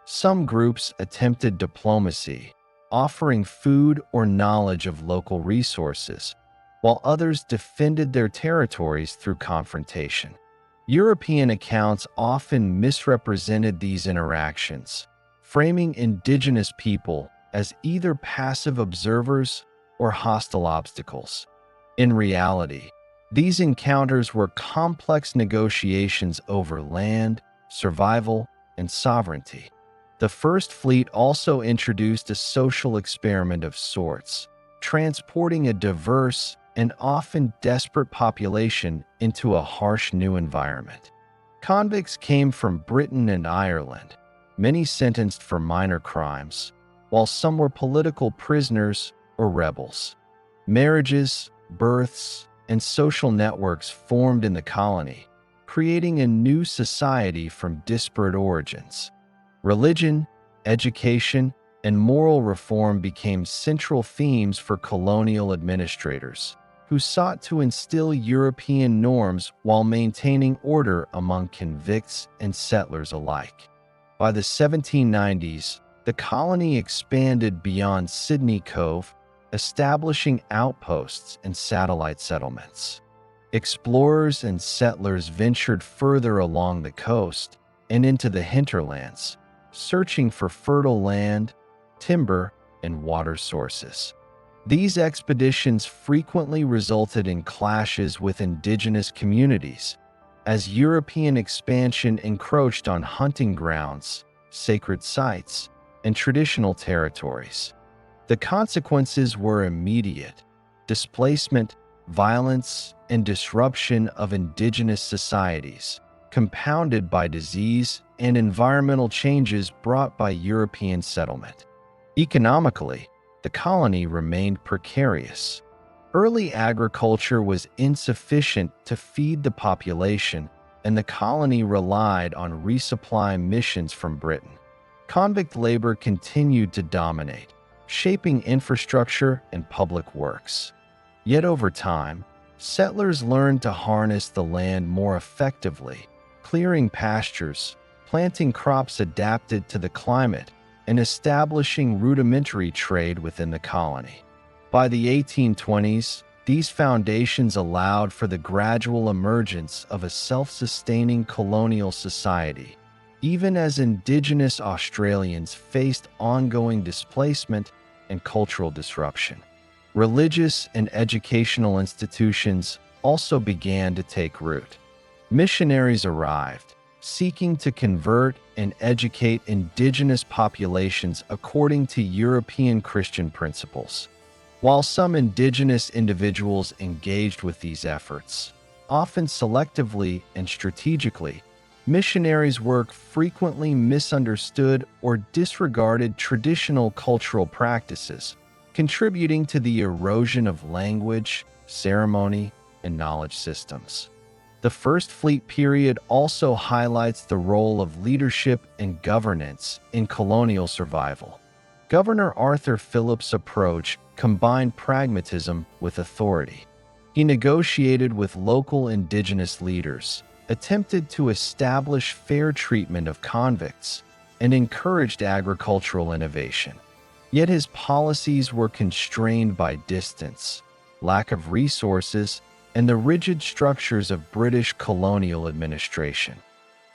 Some groups attempted diplomacy, offering food or knowledge of local resources, while others defended their territories through confrontation. European accounts often misrepresented these interactions, framing indigenous people as either passive observers or hostile obstacles. In reality, these encounters were complex negotiations over land, survival, and sovereignty. The First Fleet also introduced a social experiment of sorts, transporting a diverse and often desperate population into a harsh new environment. Convicts came from Britain and Ireland, many sentenced for minor crimes, while some were political prisoners or rebels. Marriages, births, and social networks formed in the colony, creating a new society from disparate origins. Religion, education, and moral reform became central themes for colonial administrators, who sought to instill European norms while maintaining order among convicts and settlers alike. By the 1790s, the colony expanded beyond Sydney Cove, establishing outposts and satellite settlements. Explorers and settlers ventured further along the coast and into the hinterlands, searching for fertile land, timber, and water sources. These expeditions frequently resulted in clashes with indigenous communities, as European expansion encroached on hunting grounds, sacred sites, and traditional territories. The consequences were immediate: displacement, violence, and disruption of indigenous societies, compounded by disease and environmental changes brought by European settlement. Economically, the colony remained precarious. Early agriculture was insufficient to feed the population, and the colony relied on resupply missions from Britain. Convict labor continued to dominate, shaping infrastructure and public works. Yet over time, settlers learned to harness the land more effectively, clearing pastures, planting crops adapted to the climate, and establishing rudimentary trade within the colony. By the 1820s, these foundations allowed for the gradual emergence of a self-sustaining colonial society, even as Indigenous Australians faced ongoing displacement and cultural disruption. Religious and educational institutions also began to take root. Missionaries arrived, seeking to convert and educate indigenous populations according to European Christian principles. While some indigenous individuals engaged with these efforts, often selectively and strategically, missionaries' work frequently misunderstood or disregarded traditional cultural practices, contributing to the erosion of language, ceremony, and knowledge systems. The First Fleet period also highlights the role of leadership and governance in colonial survival. Governor Arthur Phillip's approach combined pragmatism with authority. He negotiated with local indigenous leaders, attempted to establish fair treatment of convicts, and encouraged agricultural innovation. Yet his policies were constrained by distance, lack of resources, and the rigid structures of British colonial administration.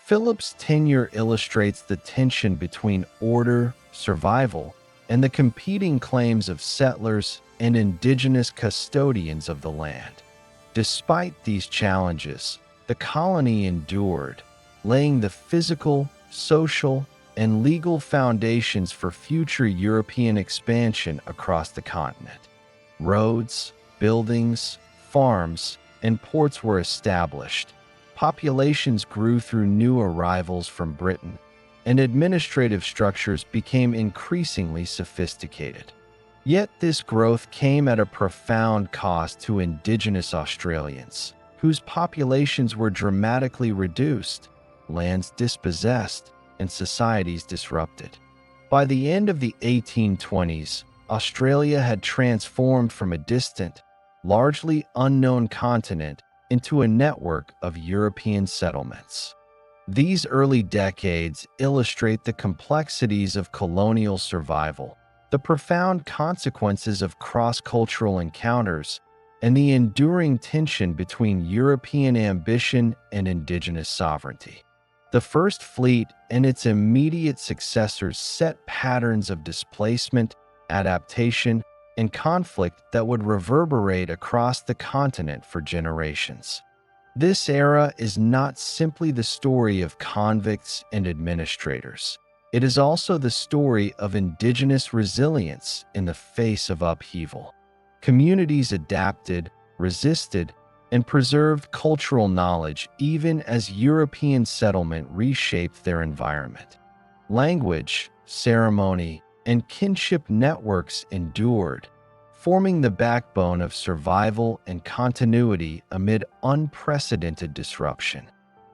Phillip's tenure illustrates the tension between order, survival, and the competing claims of settlers and indigenous custodians of the land. Despite these challenges, the colony endured, laying the physical, social, and legal foundations for future European expansion across the continent. Roads, buildings, farms, and ports were established. Populations grew through new arrivals from Britain, and administrative structures became increasingly sophisticated. Yet this growth came at a profound cost to Indigenous Australians, whose populations were dramatically reduced, lands dispossessed, and societies disrupted. By the end of the 1820s, Australia had transformed from a distant, largely unknown continent into a network of European settlements. These early decades illustrate the complexities of colonial survival, the profound consequences of cross-cultural encounters, and the enduring tension between European ambition and indigenous sovereignty. The First Fleet and its immediate successors set patterns of displacement adaptation, and conflict that would reverberate across the continent for generations. This era is not simply the story of convicts and administrators. It is also the story of indigenous resilience in the face of upheaval. Communities adapted, resisted, and preserved cultural knowledge even as European settlement reshaped their environment. Language, ceremony, and kinship networks endured, forming the backbone of survival and continuity amid unprecedented disruption.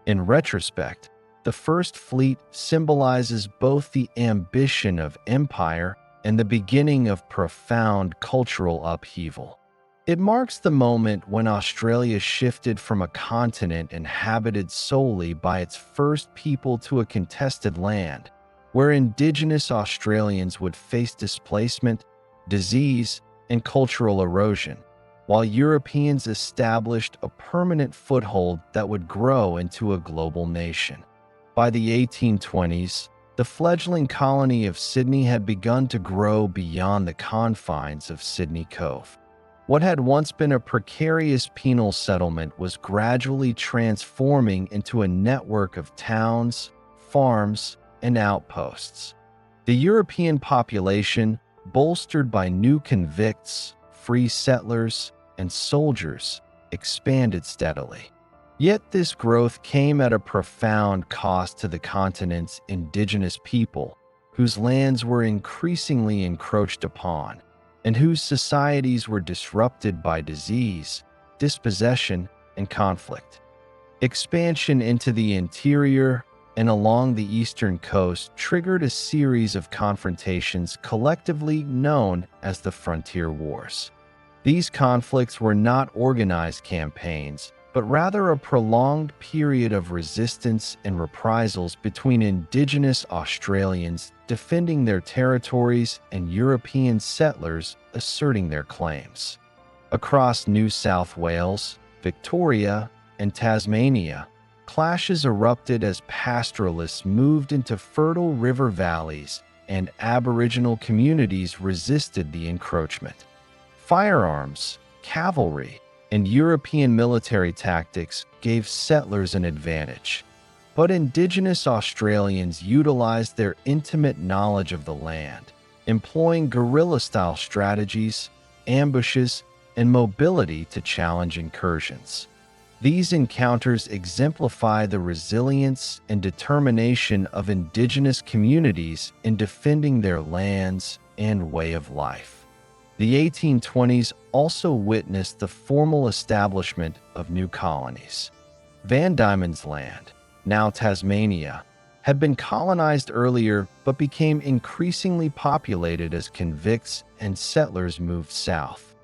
In retrospect, the First Fleet symbolizes both the ambition of empire and the beginning of profound cultural upheaval. It marks the moment when Australia shifted from a continent inhabited solely by its first people to a contested land, where Indigenous Australians would face displacement, disease, and cultural erosion, while Europeans established a permanent foothold that would grow into a global nation. By the 1820s, the fledgling colony of Sydney had begun to grow beyond the confines of Sydney Cove. What had once been a precarious penal settlement was gradually transforming into a network of towns, farms, and outposts. The European population, bolstered by new convicts, free settlers, and soldiers, expanded steadily. Yet this growth came at a profound cost to the continent's indigenous people, whose lands were increasingly encroached upon, and whose societies were disrupted by disease, dispossession, and conflict. Expansion into the interior and along the eastern coast triggered a series of confrontations collectively known as the Frontier Wars. These conflicts were not organized campaigns, but rather a prolonged period of resistance and reprisals between Indigenous Australians defending their territories and European settlers asserting their claims. Across New South Wales, Victoria, and Tasmania, clashes erupted as pastoralists moved into fertile river valleys and Aboriginal communities resisted the encroachment. Firearms, cavalry, and European military tactics gave settlers an advantage, but Indigenous Australians utilized their intimate knowledge of the land, employing guerrilla-style strategies, ambushes, and mobility to challenge incursions. These encounters exemplify the resilience and determination of Indigenous communities in defending their lands and way of life. The 1820s also witnessed the formal establishment of new colonies. Van Diemen's Land, now Tasmania, had been colonized earlier but became increasingly populated as convicts and settlers moved south.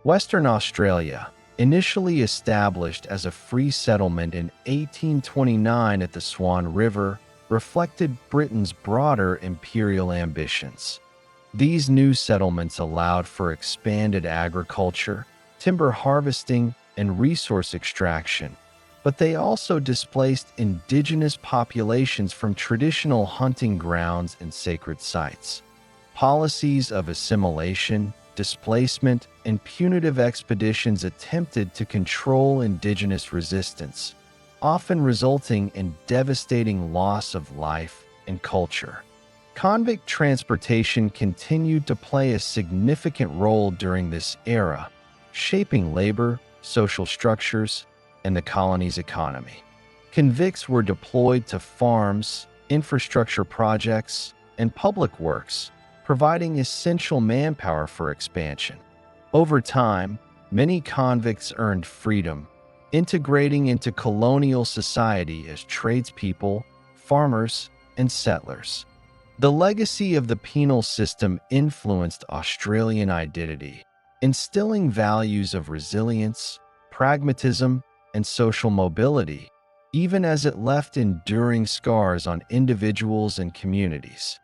Western Australia, initially established as a free settlement in 1829 at the Swan River, reflected Britain's broader imperial ambitions. These new settlements allowed for expanded agriculture, timber harvesting, and resource extraction, but they also displaced Indigenous populations from traditional hunting grounds and sacred sites. Policies of assimilation, displacement, and punitive expeditions attempted to control Indigenous resistance, often resulting in devastating loss of life and culture. Convict transportation continued to play a significant role during this era, shaping labor, social structures, and the colony's economy. Convicts were deployed to farms, infrastructure projects, and public works, providing essential manpower for expansion. Over time, many convicts earned freedom, integrating into colonial society as tradespeople, farmers, and settlers. The legacy of the penal system influenced Australian identity, instilling values of resilience, pragmatism, and social mobility, even as it left enduring scars on individuals and communities.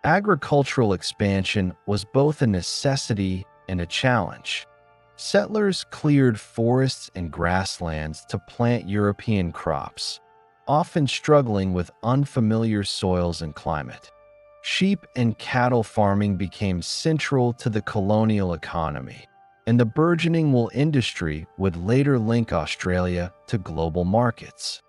Agricultural expansion was both a necessity and a challenge. Settlers cleared forests and grasslands to plant European crops, often struggling with unfamiliar soils and climate. Sheep and cattle farming became central to the colonial economy, and the burgeoning wool industry would later link Australia to global markets.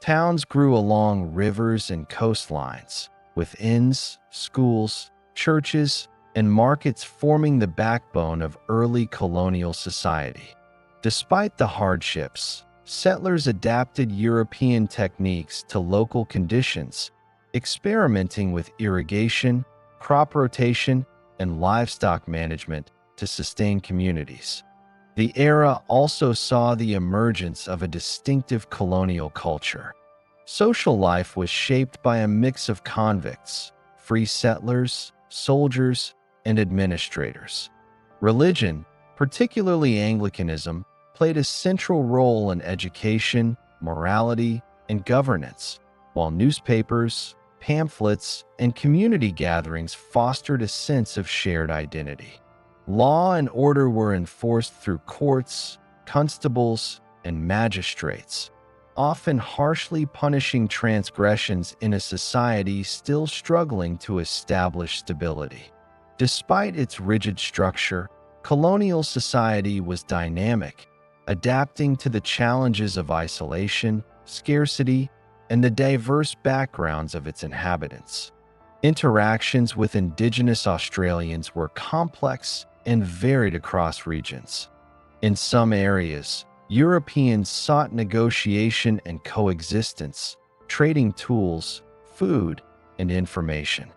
Towns grew along rivers and coastlines, with inns, schools, churches, and markets forming the backbone of early colonial society. Despite the hardships, settlers adapted European techniques to local conditions, experimenting with irrigation, crop rotation, and livestock management to sustain communities. The era also saw the emergence of a distinctive colonial culture. Social life was shaped by a mix of convicts, free settlers, soldiers, and administrators. Religion, particularly Anglicanism, played a central role in education, morality, and governance, while newspapers, pamphlets, and community gatherings fostered a sense of shared identity. Law and order were enforced through courts, constables, and magistrates, often harshly punishing transgressions in a society still struggling to establish stability. Despite its rigid structure, colonial society was dynamic, adapting to the challenges of isolation, scarcity, and the diverse backgrounds of its inhabitants. Interactions with Indigenous Australians were complex and varied across regions. In some areas, Europeans sought negotiation and coexistence, trading tools, food, and information.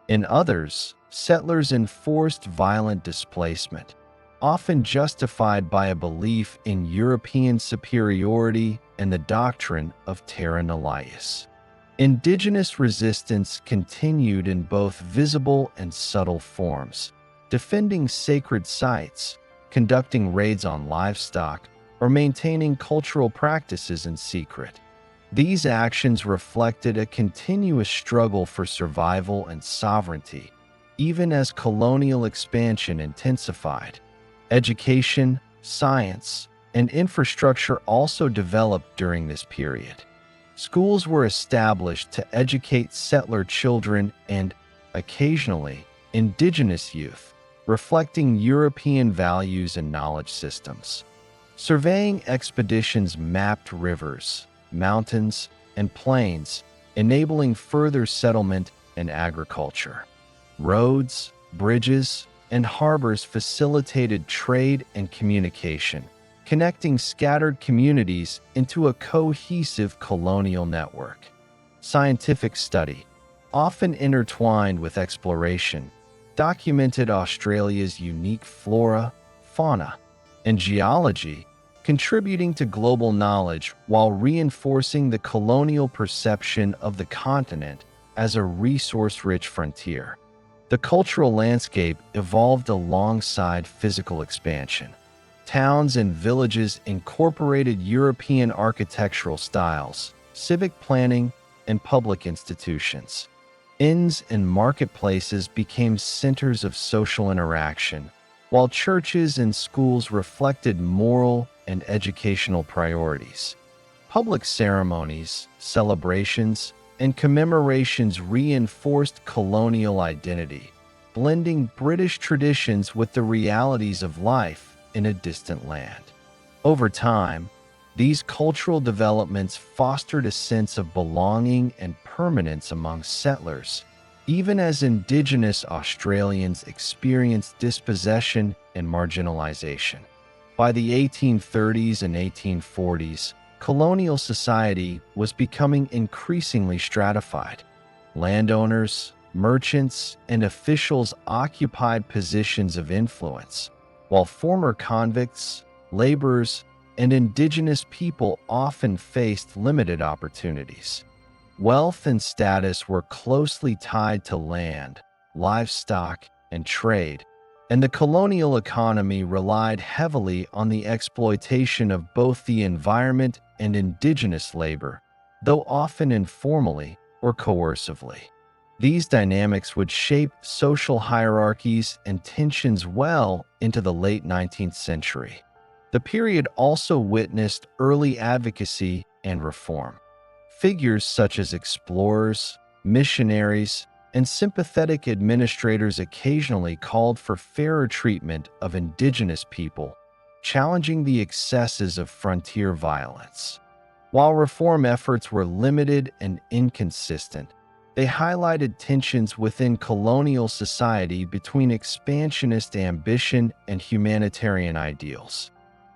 In others, settlers enforced violent displacement, often justified by a belief in European superiority and the doctrine of terra nullius. Indigenous resistance continued in both visible and subtle forms, defending sacred sites, conducting raids on livestock, or maintaining cultural practices in secret. These actions reflected a continuous struggle for survival and sovereignty, even as colonial expansion intensified. Education, science, and infrastructure also developed during this period. Schools were established to educate settler children and, occasionally, Indigenous youth, reflecting European values and knowledge systems. Surveying expeditions mapped rivers, mountains, and plains, enabling further settlement and agriculture. Roads, bridges, and harbors facilitated trade and communication, connecting scattered communities into a cohesive colonial network. Scientific study, often intertwined with exploration, documented Australia's unique flora, fauna, and geology, contributing to global knowledge while reinforcing the colonial perception of the continent as a resource-rich frontier. The cultural landscape evolved alongside physical expansion. Towns and villages incorporated European architectural styles, civic planning, and public institutions. Inns and marketplaces became centers of social interaction, while churches and schools reflected moral and educational priorities. Public ceremonies, celebrations, and commemorations reinforced colonial identity, blending British traditions with the realities of life in a distant land. Over time, these cultural developments fostered a sense of belonging and permanence among settlers, even as Indigenous Australians experienced dispossession and marginalization. By the 1830s and 1840s, colonial society was becoming increasingly stratified. Landowners, merchants, and officials occupied positions of influence, while former convicts, laborers, and Indigenous people often faced limited opportunities. Wealth and status were closely tied to land, livestock, and trade, and the colonial economy relied heavily on the exploitation of both the environment and Indigenous labor, though often informally or coercively. These dynamics would shape social hierarchies and tensions well into the late 19th century. The period also witnessed early advocacy and reform. Figures such as explorers, missionaries, and sympathetic administrators occasionally called for fairer treatment of indigenous people, challenging the excesses of frontier violence. While reform efforts were limited and inconsistent, they highlighted tensions within colonial society between expansionist ambition and humanitarian ideals.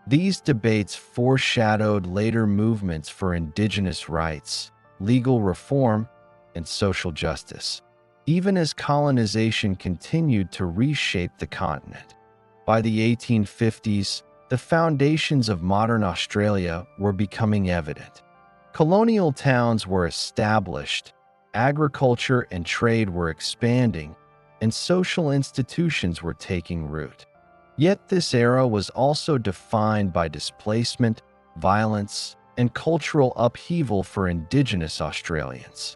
These debates foreshadowed later movements for indigenous rights, legal reform, and social justice, even as colonization continued to reshape the continent. By the 1850s, the foundations of modern Australia were becoming evident. Colonial towns were established, agriculture and trade were expanding, and social institutions were taking root. Yet this era was also defined by displacement, violence, and cultural upheaval for Indigenous Australians.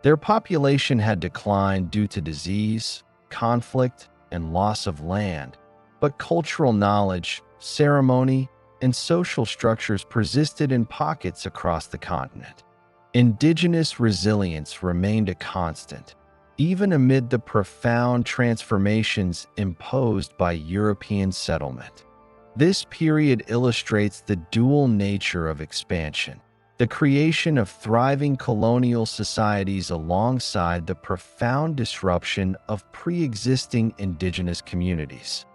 Their population had declined due to disease, conflict, and loss of land, but cultural knowledge, ceremony, and social structures persisted in pockets across the continent. Indigenous resilience remained a constant, even amid the profound transformations imposed by European settlement. This period illustrates the dual nature of expansion, the creation of thriving colonial societies alongside the profound disruption of pre-existing indigenous communities.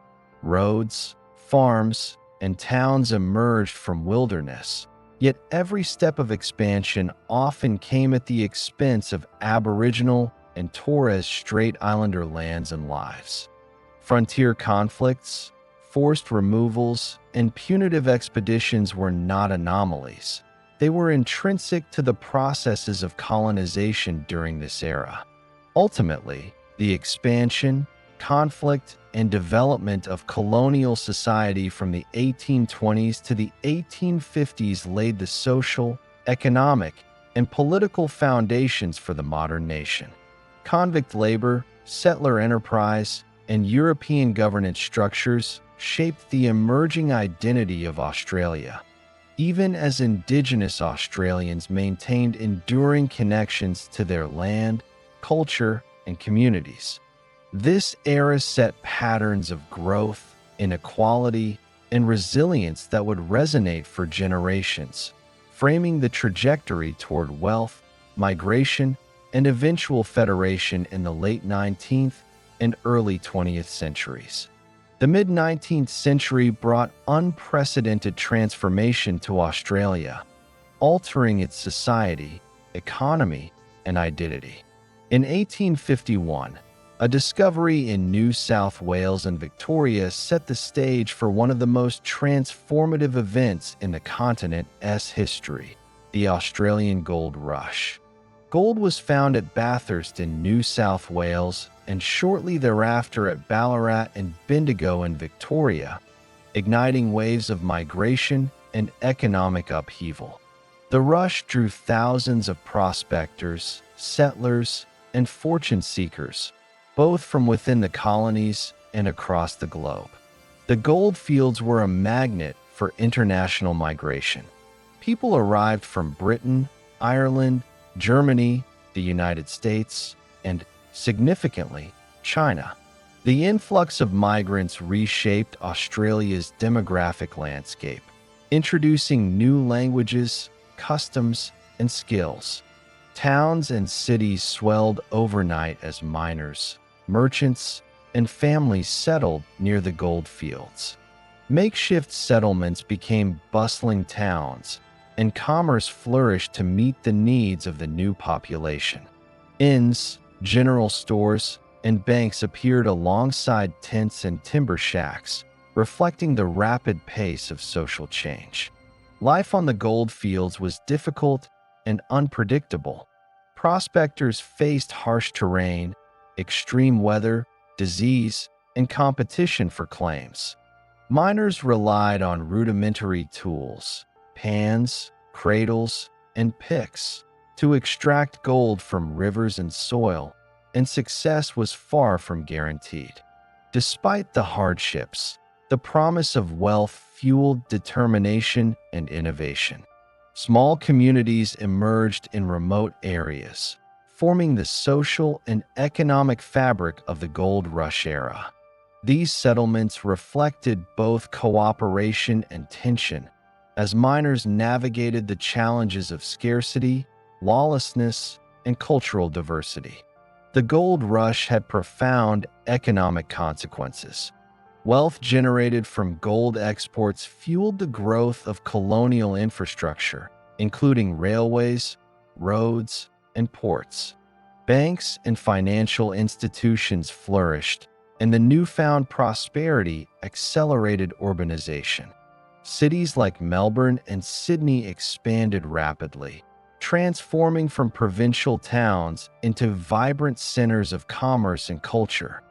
Roads, farms, and towns emerged from wilderness, yet every step of expansion often came at the expense of Aboriginal and Torres Strait Islander lands and lives. Frontier conflicts, forced removals, and punitive expeditions were not anomalies. They were intrinsic to the processes of colonization during this era. Ultimately, the expansion, conflict, and development of colonial society from the 1820s to the 1850s laid the social, economic, and political foundations for the modern nation. Convict labor, settler enterprise, and European governance structures shaped the emerging identity of Australia, even as Indigenous Australians maintained enduring connections to their land, culture, and communities. This era set patterns of growth, inequality, and resilience that would resonate for generations, framing the trajectory toward wealth, migration, and eventual federation in the late 19th and early 20th centuries. The mid-19th century brought unprecedented transformation to Australia, altering its society, economy, and identity. In 1851, a discovery in New South Wales and Victoria set the stage for one of the most transformative events in the continent's history, the Australian Gold Rush. Gold was found at Bathurst in New South Wales and shortly thereafter at Ballarat and Bendigo in Victoria, igniting waves of migration and economic upheaval. The rush drew thousands of prospectors, settlers, and fortune seekers, both from within the colonies and across the globe. The gold fields were a magnet for international migration. People arrived from Britain, Ireland, Germany, the United States, and, significantly, China. The influx of migrants reshaped Australia's demographic landscape, introducing new languages, customs, and skills. Towns and cities swelled overnight as miners, merchants, and families settled near the gold fields. Makeshift settlements became bustling towns, and commerce flourished to meet the needs of the new population. Inns, general stores, and banks appeared alongside tents and timber shacks, reflecting the rapid pace of social change. Life on the gold fields was difficult and unpredictable. Prospectors faced harsh terrain, extreme weather, disease, and competition for claims. Miners relied on rudimentary tools, pans, cradles, and picks, to extract gold from rivers and soil, and success was far from guaranteed. Despite the hardships, the promise of wealth fueled determination and innovation. Small communities emerged in remote areas, forming the social and economic fabric of the Gold Rush era. These settlements reflected both cooperation and tension as miners navigated the challenges of scarcity, lawlessness, and cultural diversity. The gold rush had profound economic consequences. Wealth generated from gold exports fueled the growth of colonial infrastructure, including railways, roads, and ports. Banks and financial institutions flourished, and the newfound prosperity accelerated urbanization. Cities like Melbourne and Sydney expanded rapidly, transforming from provincial towns into vibrant centers of commerce and culture.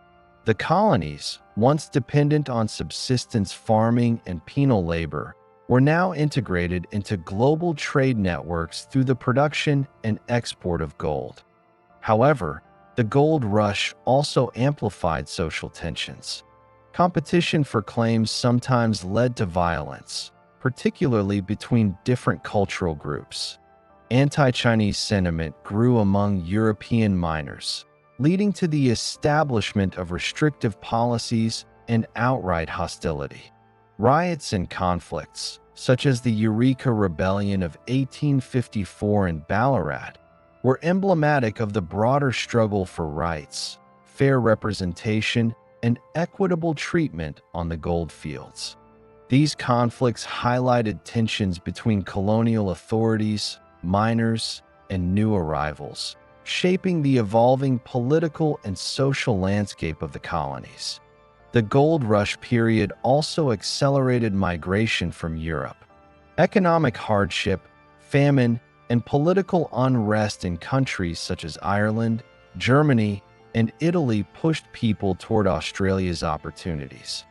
The colonies, once dependent on subsistence farming and penal labor, were now integrated into global trade networks through the production and export of gold. However, the gold rush also amplified social tensions. Competition for claims sometimes led to violence, particularly between different cultural groups. Anti-Chinese sentiment grew among European miners, leading to the establishment of restrictive policies and outright hostility. Riots and conflicts, such as the Eureka Rebellion of 1854 in Ballarat, were emblematic of the broader struggle for rights, fair representation, and equitable treatment on the gold fields. These conflicts highlighted tensions between colonial authorities, miners, and new arrivals, shaping the evolving political and social landscape of the colonies. The gold rush period also accelerated migration from Europe. Economic hardship, famine, and political unrest in countries such as Ireland, Germany, and Italy pushed people toward Australia's opportunities.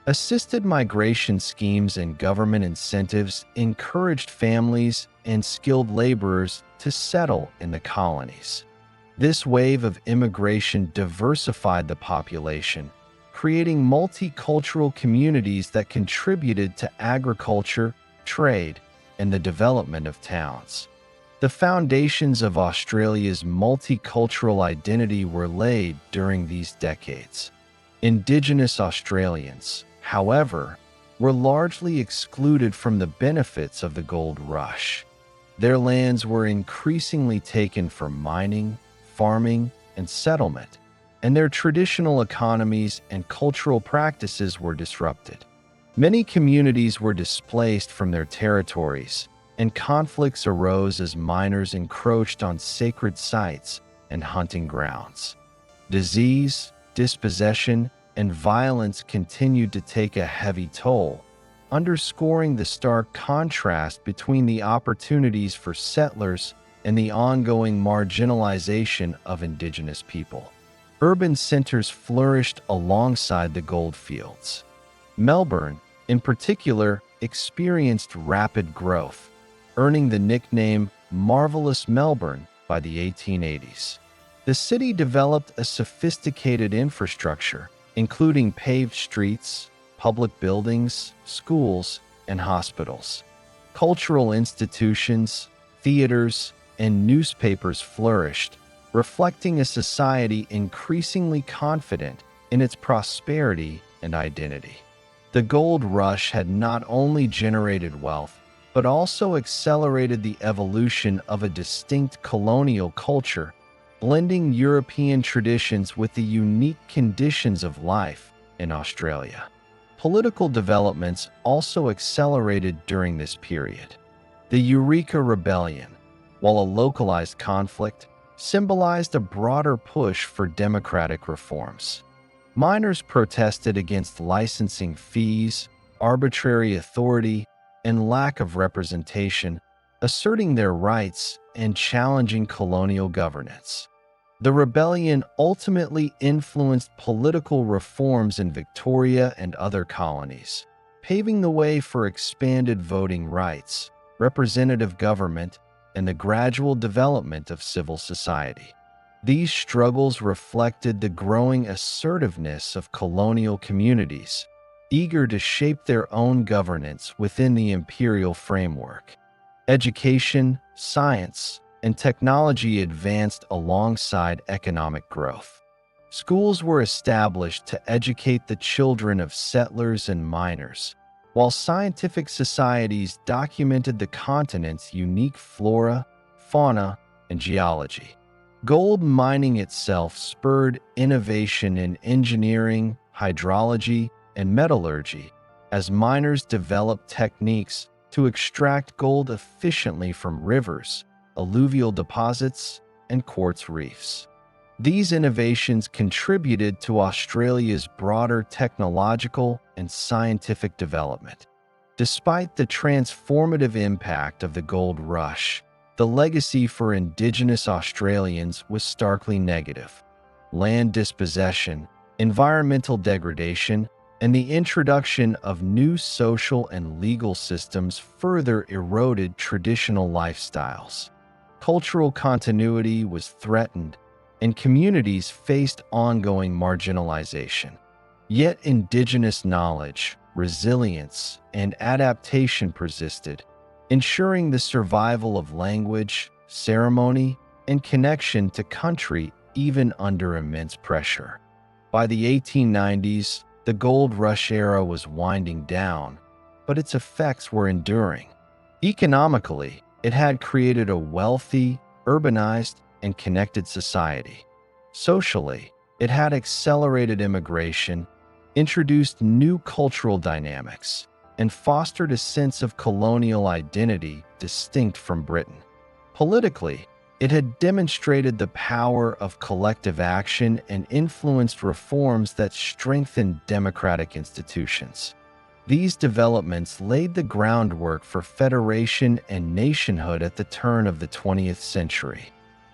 Assisted migration schemes and government incentives encouraged families and skilled laborers to settle in the colonies. This wave of immigration diversified the population, creating multicultural communities that contributed to agriculture, trade, and the development of towns. The foundations of Australia's multicultural identity were laid during these decades. Indigenous Australians, however, were largely excluded from the benefits of the gold rush. Their lands were increasingly taken for mining, farming, and settlement, and their traditional economies and cultural practices were disrupted. Many communities were displaced from their territories, and conflicts arose as miners encroached on sacred sites and hunting grounds. Disease, dispossession, and violence continued to take a heavy toll, underscoring the stark contrast between the opportunities for settlers and the ongoing marginalization of Indigenous people. Urban centers flourished alongside the gold fields. Melbourne, in particular, experienced rapid growth, earning the nickname Marvelous Melbourne by the 1880s. The city developed a sophisticated infrastructure, including paved streets, public buildings, schools, and hospitals. Cultural institutions, theaters, and newspapers flourished, reflecting a society increasingly confident in its prosperity and identity. The gold rush had not only generated wealth, but also accelerated the evolution of a distinct colonial culture, blending European traditions with the unique conditions of life in Australia. Political developments also accelerated during this period. The Eureka Rebellion, while a localized conflict, symbolized a broader push for democratic reforms. Miners protested against licensing fees, arbitrary authority, and lack of representation, asserting their rights and challenging colonial governance. The rebellion ultimately influenced political reforms in Victoria and other colonies, paving the way for expanded voting rights, representative government, and the gradual development of civil society. These struggles reflected the growing assertiveness of colonial communities, eager to shape their own governance within the imperial framework. Education, science, and technology advanced alongside economic growth. Schools were established to educate the children of settlers and miners, while scientific societies documented the continent's unique flora, fauna, and geology. Gold mining itself spurred innovation in engineering, hydrology, and metallurgy, as miners developed techniques to extract gold efficiently from rivers, alluvial deposits, and quartz reefs. These innovations contributed to Australia's broader technological and scientific development. Despite the transformative impact of the gold rush, the legacy for Indigenous Australians was starkly negative. Land dispossession, environmental degradation, and the introduction of new social and legal systems further eroded traditional lifestyles. Cultural continuity was threatened, and communities faced ongoing marginalization. Yet Indigenous knowledge, resilience, and adaptation persisted, ensuring the survival of language, ceremony, and connection to country even under immense pressure. By the 1890s, the gold rush era was winding down, but its effects were enduring. Economically, it had created a wealthy, urbanized, and connected society. Socially, it had accelerated immigration, introduced new cultural dynamics, and fostered a sense of colonial identity distinct from Britain. Politically, it had demonstrated the power of collective action and influenced reforms that strengthened democratic institutions. These developments laid the groundwork for federation and nationhood at the turn of the 20th century.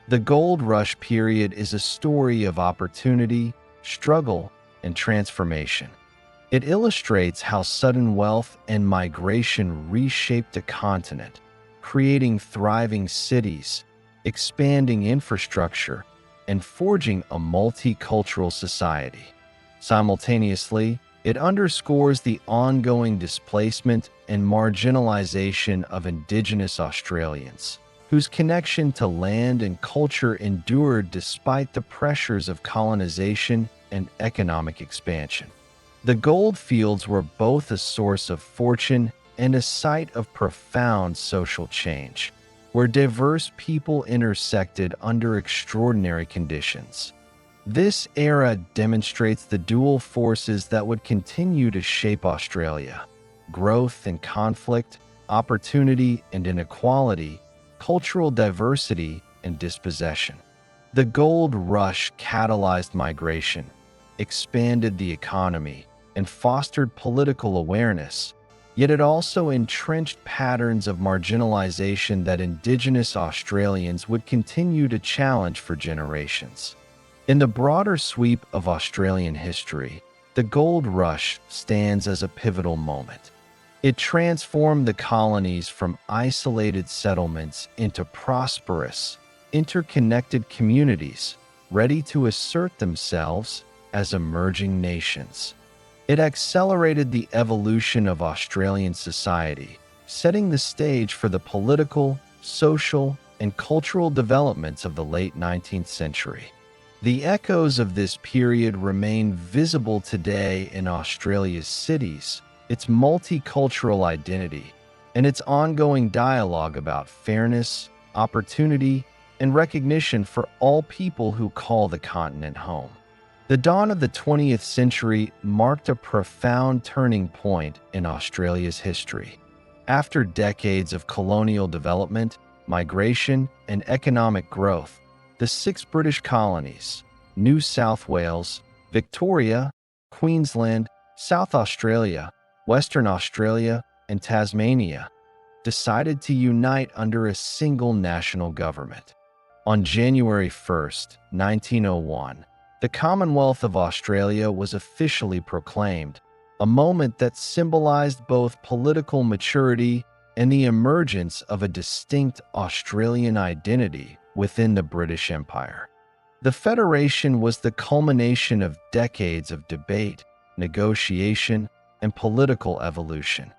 The Gold Rush period is a story of opportunity, struggle, and transformation. It illustrates how sudden wealth and migration reshaped a continent, creating thriving cities, expanding infrastructure, and forging a multicultural society. Simultaneously, it underscores the ongoing displacement and marginalization of Indigenous Australians, whose connection to land and culture endured despite the pressures of colonization and economic expansion. The gold fields were both a source of fortune and a site of profound social change, where diverse people intersected under extraordinary conditions. This era demonstrates the dual forces that would continue to shape Australia: growth and conflict, opportunity and inequality, cultural diversity and dispossession. The gold rush catalyzed migration, expanded the economy, and fostered political awareness, yet it also entrenched patterns of marginalization that Indigenous Australians would continue to challenge for generations. In the broader sweep of Australian history, the gold rush stands as a pivotal moment. It transformed the colonies from isolated settlements into prosperous, interconnected communities ready to assert themselves as emerging nations. It accelerated the evolution of Australian society, setting the stage for the political, social, and cultural developments of the late 19th century. The echoes of this period remain visible today in Australia's cities, its multicultural identity, and its ongoing dialogue about fairness, opportunity, and recognition for all people who call the continent home. The dawn of the 20th century marked a profound turning point in Australia's history. After decades of colonial development, migration, and economic growth, the 6 British colonies, New South Wales, Victoria, Queensland, South Australia, Western Australia, and Tasmania, decided to unite under a single national government. On January 1, 1901, the Commonwealth of Australia was officially proclaimed, a moment that symbolized both political maturity and the emergence of a distinct Australian identity within the British Empire. The Federation was the culmination of decades of debate, negotiation, and political evolution.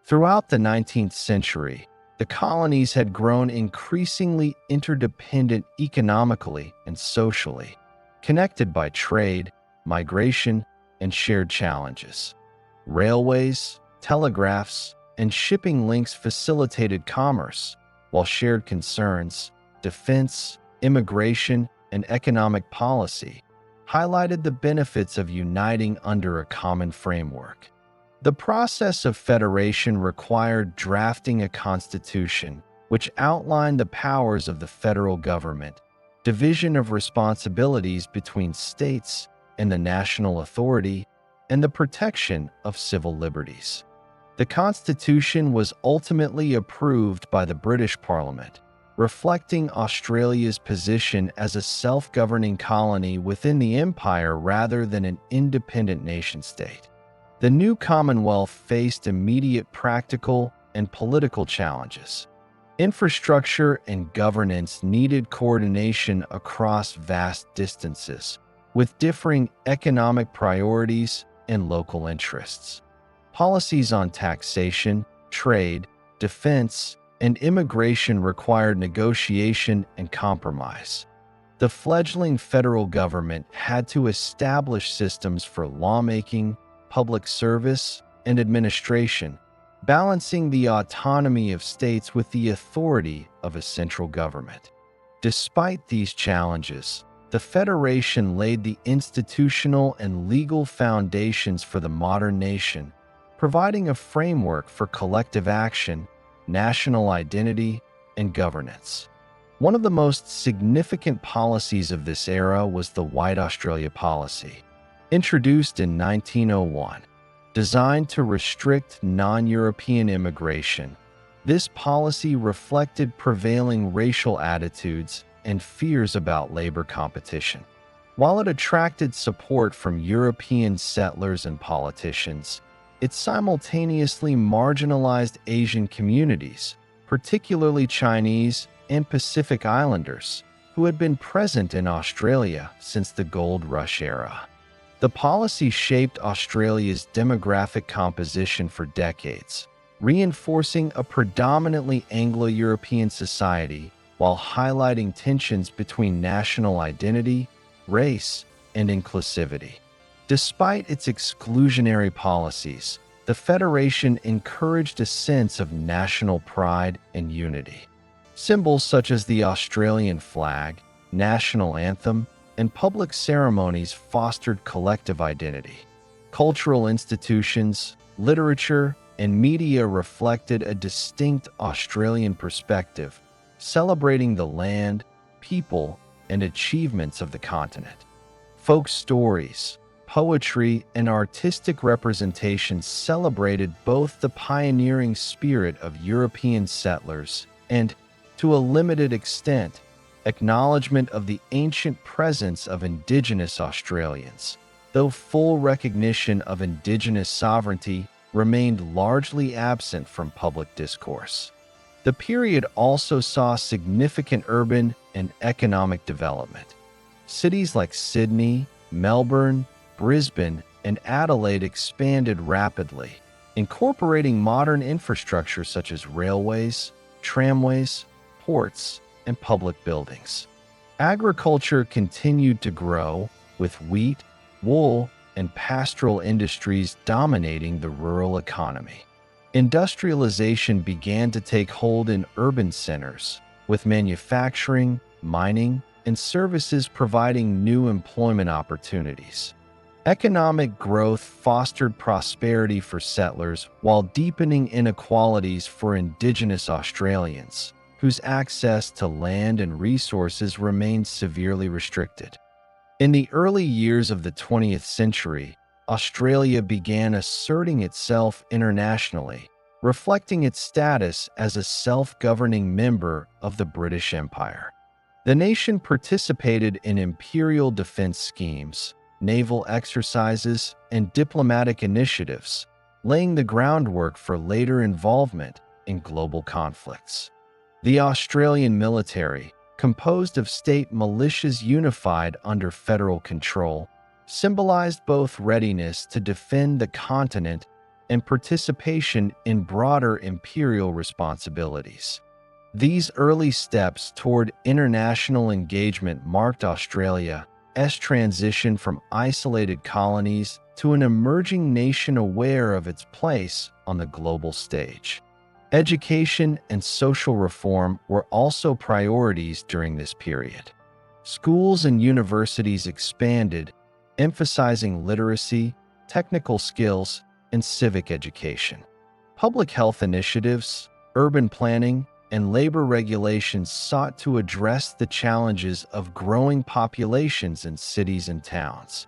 Throughout the 19th century, The colonies had grown increasingly interdependent economically and socially, connected by trade, migration, and shared challenges. Railways, telegraphs, and shipping links facilitated commerce, while shared concerns, defense, immigration, and economic policy highlighted the benefits of uniting under a common framework. The process of federation required drafting a constitution, which outlined the powers of the federal government, division of responsibilities between states and the national authority, and the protection of civil liberties. The Constitution was ultimately approved by the British Parliament, reflecting Australia's position as a self-governing colony within the empire rather than an independent nation-state. The new Commonwealth faced immediate practical and political challenges. Infrastructure and governance needed coordination across vast distances, with differing economic priorities and local interests. Policies on taxation, trade, defense, and immigration required negotiation and compromise. The fledgling federal government had to establish systems for lawmaking, public service, and administration, balancing the autonomy of states with the authority of a central government. Despite these challenges, the Federation laid the institutional and legal foundations for the modern nation, providing a framework for collective action, national identity, and governance. One of the most significant policies of this era was the White Australia policy, introduced in 1901. Designed to restrict non-European immigration, this policy reflected prevailing racial attitudes and fears about labor competition. While it attracted support from European settlers and politicians, it simultaneously marginalized Asian communities, particularly Chinese and Pacific Islanders, who had been present in Australia since the Gold Rush era. The policy shaped Australia's demographic composition for decades, reinforcing a predominantly Anglo-European society while highlighting tensions between national identity, race, and inclusivity. Despite its exclusionary policies, the Federation encouraged a sense of national pride and unity. Symbols such as the Australian flag, national anthem, and public ceremonies fostered collective identity. Cultural institutions, literature, and media reflected a distinct Australian perspective, celebrating the land, people, and achievements of the continent. Folk stories, poetry, and artistic representations celebrated both the pioneering spirit of European settlers and, to a limited extent, acknowledgement of the ancient presence of Indigenous Australians, though full recognition of Indigenous sovereignty remained largely absent from public discourse. The period also saw significant urban and economic development. Cities like Sydney, Melbourne, Brisbane, and Adelaide expanded rapidly, incorporating modern infrastructure such as railways, tramways, ports, and public buildings. Agriculture continued to grow, with wheat, wool, and pastoral industries dominating the rural economy. Industrialization began to take hold in urban centers, with manufacturing, mining, and services providing new employment opportunities. Economic growth fostered prosperity for settlers while deepening inequalities for Indigenous Australians, whose access to land and resources remained severely restricted. In the early years of the 20th century, Australia began asserting itself internationally, reflecting its status as a self-governing member of the British Empire. The nation participated in imperial defense schemes, naval exercises, and diplomatic initiatives, laying the groundwork for later involvement in global conflicts. The Australian military, composed of state militias unified under federal control, symbolized both readiness to defend the continent and participation in broader imperial responsibilities. These early steps toward international engagement marked Australia's transition from isolated colonies to an emerging nation aware of its place on the global stage. Education and social reform were also priorities during this period. Schools and universities expanded, emphasizing literacy, technical skills, and civic education. Public health initiatives, urban planning, and labor regulations sought to address the challenges of growing populations in cities and towns.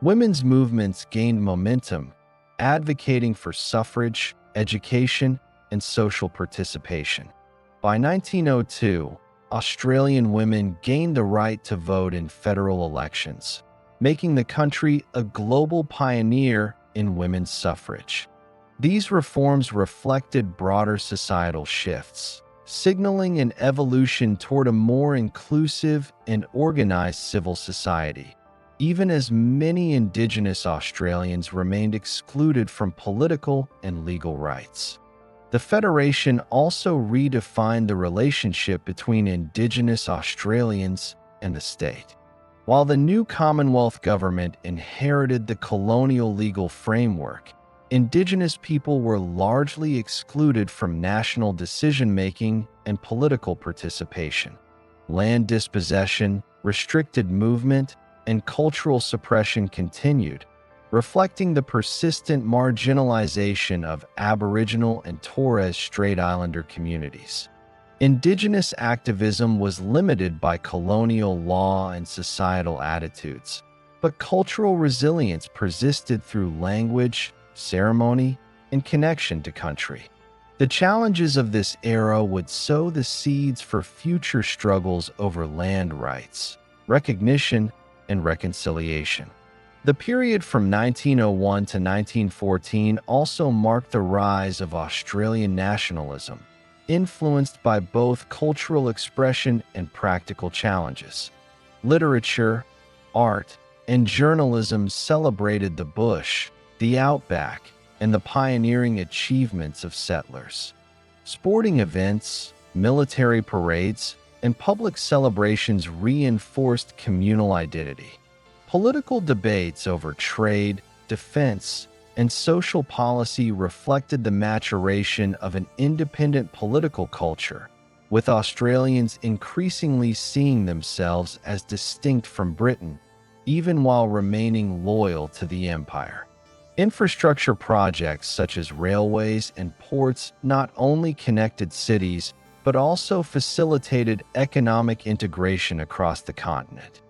Women's movements gained momentum, advocating for suffrage, education, and social participation. By 1902, Australian women gained the right to vote in federal elections, making the country a global pioneer in women's suffrage. These reforms reflected broader societal shifts, signaling an evolution toward a more inclusive and organized civil society, even as many Indigenous Australians remained excluded from political and legal rights. The Federation also redefined the relationship between Indigenous Australians and the state. While the new Commonwealth government inherited the colonial legal framework, Indigenous people were largely excluded from national decision-making and political participation. Land dispossession, restricted movement, and cultural suppression continued, reflecting the persistent marginalization of Aboriginal and Torres Strait Islander communities. Indigenous activism was limited by colonial law and societal attitudes, but cultural resilience persisted through language, ceremony, and connection to country. The challenges of this era would sow the seeds for future struggles over land rights, recognition, and reconciliation. The period from 1901 to 1914 also marked the rise of Australian nationalism, influenced by both cultural expression and practical challenges. Literature, art, and journalism celebrated the bush, the outback, and the pioneering achievements of settlers. Sporting events, military parades, and public celebrations reinforced communal identity. Political debates over trade, defense, and social policy reflected the maturation of an independent political culture, with Australians increasingly seeing themselves as distinct from Britain, even while remaining loyal to the empire. Infrastructure projects such as railways and ports not only connected cities, but also facilitated economic integration across the continent.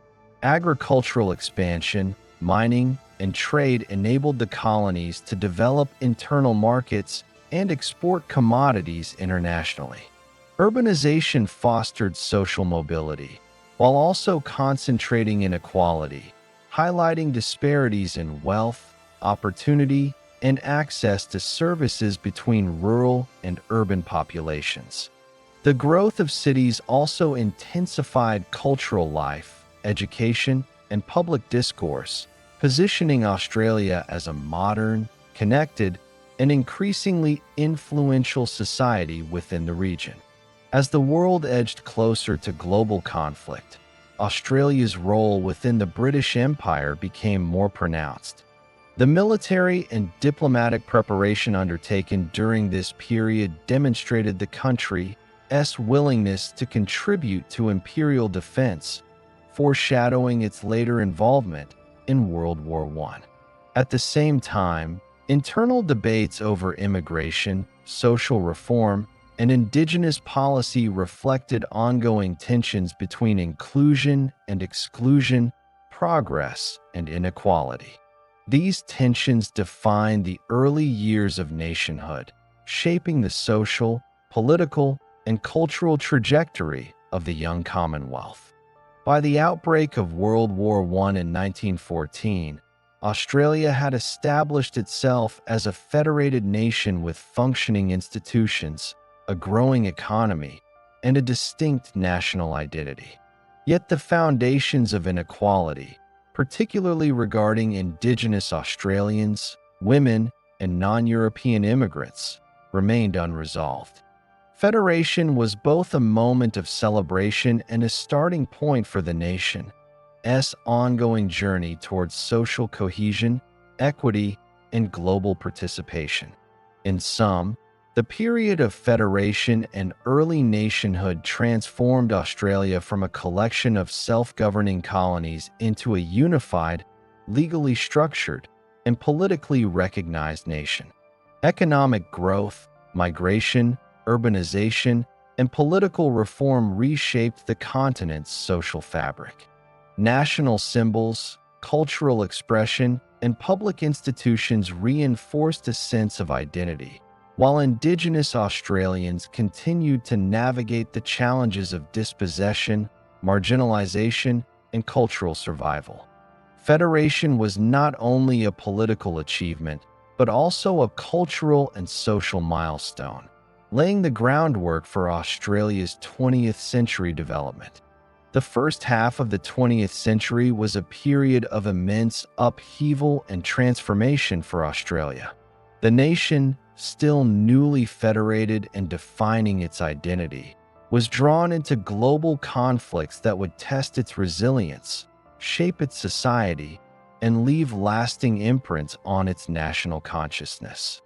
Agricultural expansion, mining, and trade enabled the colonies to develop internal markets and export commodities internationally. Urbanization fostered social mobility, while also concentrating inequality, highlighting disparities in wealth, opportunity, and access to services between rural and urban populations. The growth of cities also intensified cultural life, education, and public discourse, positioning Australia as a modern, connected, and increasingly influential society within the region. As the world edged closer to global conflict, Australia's role within the British Empire became more pronounced. The military and diplomatic preparation undertaken during this period demonstrated the country's willingness to contribute to imperial defense, foreshadowing its later involvement in World War I. At the same time, internal debates over immigration, social reform, and Indigenous policy reflected ongoing tensions between inclusion and exclusion, progress and inequality. These tensions defined the early years of nationhood, shaping the social, political, and cultural trajectory of the young Commonwealth. By the outbreak of World War I in 1914, Australia had established itself as a federated nation with functioning institutions, a growing economy, and a distinct national identity. Yet the foundations of inequality, particularly regarding Indigenous Australians, women, and non-European immigrants, remained unresolved. Federation was both a moment of celebration and a starting point for the nation's ongoing journey towards social cohesion, equity, and global participation. In sum, the period of federation and early nationhood transformed Australia from a collection of self-governing colonies into a unified, legally structured, and politically recognized nation. Economic growth, migration, urbanization, and political reform reshaped the continent's social fabric. National symbols, cultural expression, and public institutions reinforced a sense of identity, while Indigenous Australians continued to navigate the challenges of dispossession, marginalization, and cultural survival. Federation was not only a political achievement, but also a cultural and social milestone, laying the groundwork for Australia's 20th century development. The first half of the 20th century was a period of immense upheaval and transformation for Australia. The nation, still newly federated and defining its identity, was drawn into global conflicts that would test its resilience, shape its society, and leave lasting imprints on its national consciousness.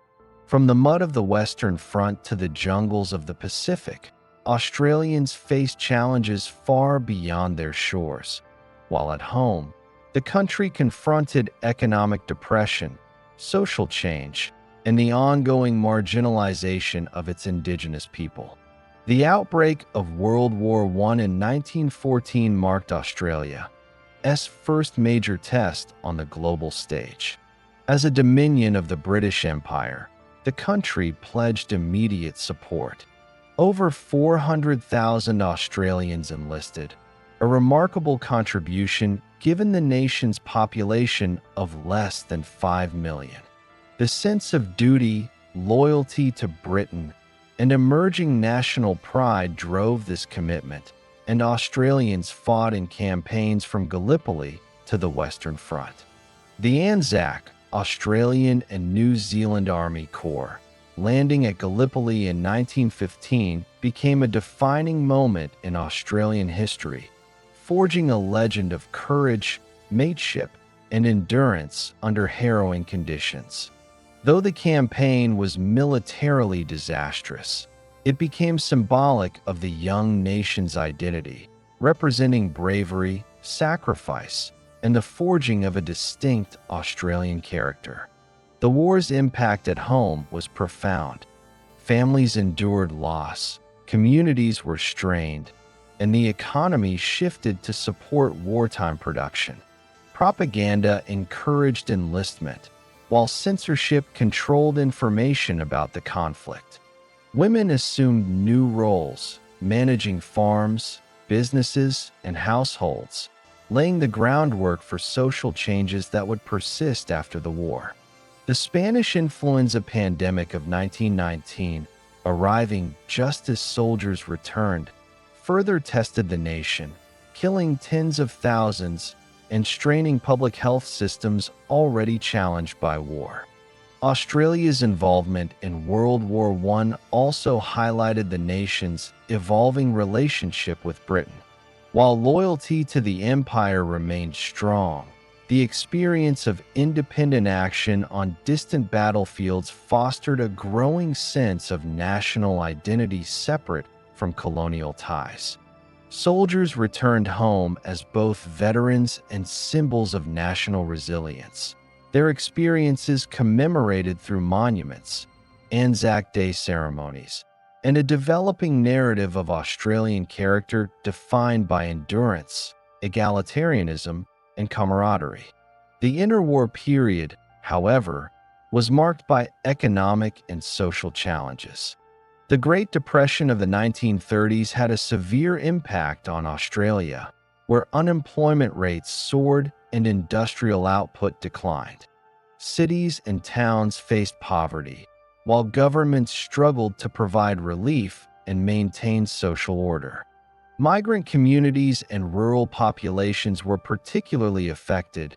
From the mud of the Western Front to the jungles of the Pacific, Australians faced challenges far beyond their shores. While at home, the country confronted economic depression, social change, and the ongoing marginalization of its Indigenous people. The outbreak of World War I in 1914 marked Australia's first major test on the global stage. As a dominion of the British Empire, the country pledged immediate support. Over 400,000 Australians enlisted, a remarkable contribution given the nation's population of less than 5 million. The sense of duty, loyalty to Britain, and emerging national pride drove this commitment, and Australians fought in campaigns from Gallipoli to the Western Front. The Anzac, Australian and New Zealand Army Corps, landing at Gallipoli in 1915, became a defining moment in Australian history, forging a legend of courage, mateship, and endurance under harrowing conditions. Though the campaign was militarily disastrous, it became symbolic of the young nation's identity, representing bravery, sacrifice, and the forging of a distinct Australian character. The war's impact at home was profound. Families endured loss, communities were strained, and the economy shifted to support wartime production. Propaganda encouraged enlistment, while censorship controlled information about the conflict. Women assumed new roles, managing farms, businesses, and households, laying the groundwork for social changes that would persist after the war. The Spanish influenza pandemic of 1919, arriving just as soldiers returned, further tested the nation, killing tens of thousands and straining public health systems already challenged by war. Australia's involvement in World War I also highlighted the nation's evolving relationship with Britain. While loyalty to the empire remained strong, the experience of independent action on distant battlefields fostered a growing sense of national identity separate from colonial ties. Soldiers returned home as both veterans and symbols of national resilience, their experiences commemorated through monuments, Anzac Day ceremonies, and a developing narrative of Australian character defined by endurance, egalitarianism, and camaraderie. The interwar period, however, was marked by economic and social challenges. The Great Depression of the 1930s had a severe impact on Australia, where unemployment rates soared and industrial output declined. Cities and towns faced poverty, while governments struggled to provide relief and maintain social order. Migrant communities and rural populations were particularly affected,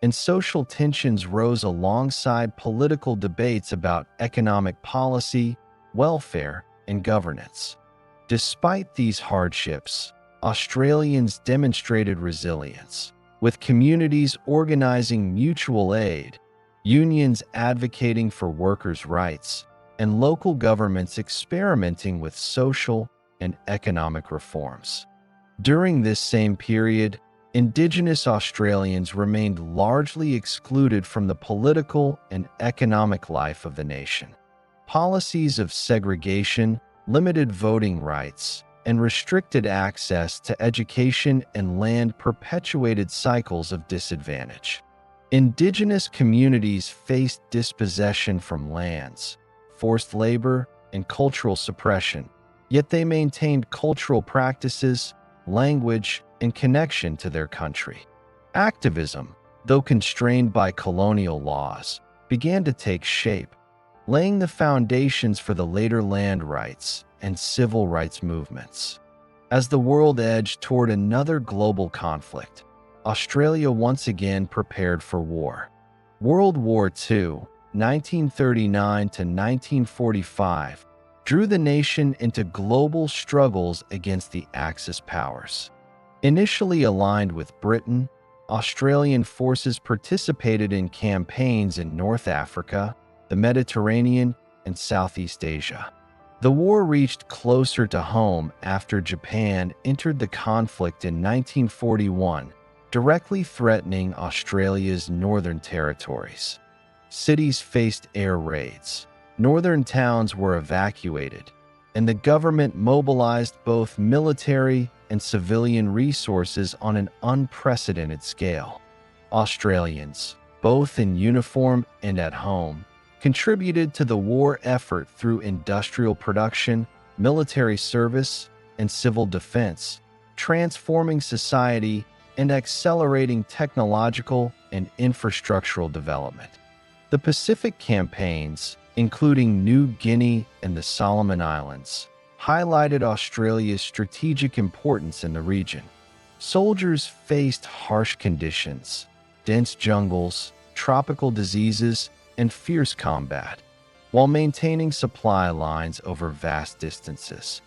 and social tensions rose alongside political debates about economic policy, welfare, and governance. Despite these hardships, Australians demonstrated resilience, with communities organizing mutual aid, unions advocating for workers' rights, and local governments experimenting with social and economic reforms. During this same period, Indigenous Australians remained largely excluded from the political and economic life of the nation. Policies of segregation, limited voting rights, and restricted access to education and land perpetuated cycles of disadvantage. Indigenous communities faced dispossession from lands, forced labor, and cultural suppression, yet they maintained cultural practices, language, and connection to their country. Activism, though constrained by colonial laws, began to take shape, laying the foundations for the later land rights and civil rights movements. As the world edged toward another global conflict, Australia once again prepared for war. World War II, 1939 to 1945, drew the nation into global struggles against the Axis powers. Initially aligned with Britain, Australian forces participated in campaigns in North Africa, the Mediterranean, and Southeast Asia. The war reached closer to home after Japan entered the conflict in 1941, directly threatening Australia's northern territories. Cities faced air raids, northern towns were evacuated, and the government mobilized both military and civilian resources on an unprecedented scale. Australians, both in uniform and at home, contributed to the war effort through industrial production, military service, and civil defense, transforming society and accelerating technological and infrastructural development. The Pacific campaigns, including New Guinea and the Solomon Islands, highlighted Australia's strategic importance in the region. Soldiers faced harsh conditions, dense jungles, tropical diseases, and fierce combat, while maintaining supply lines over vast distances.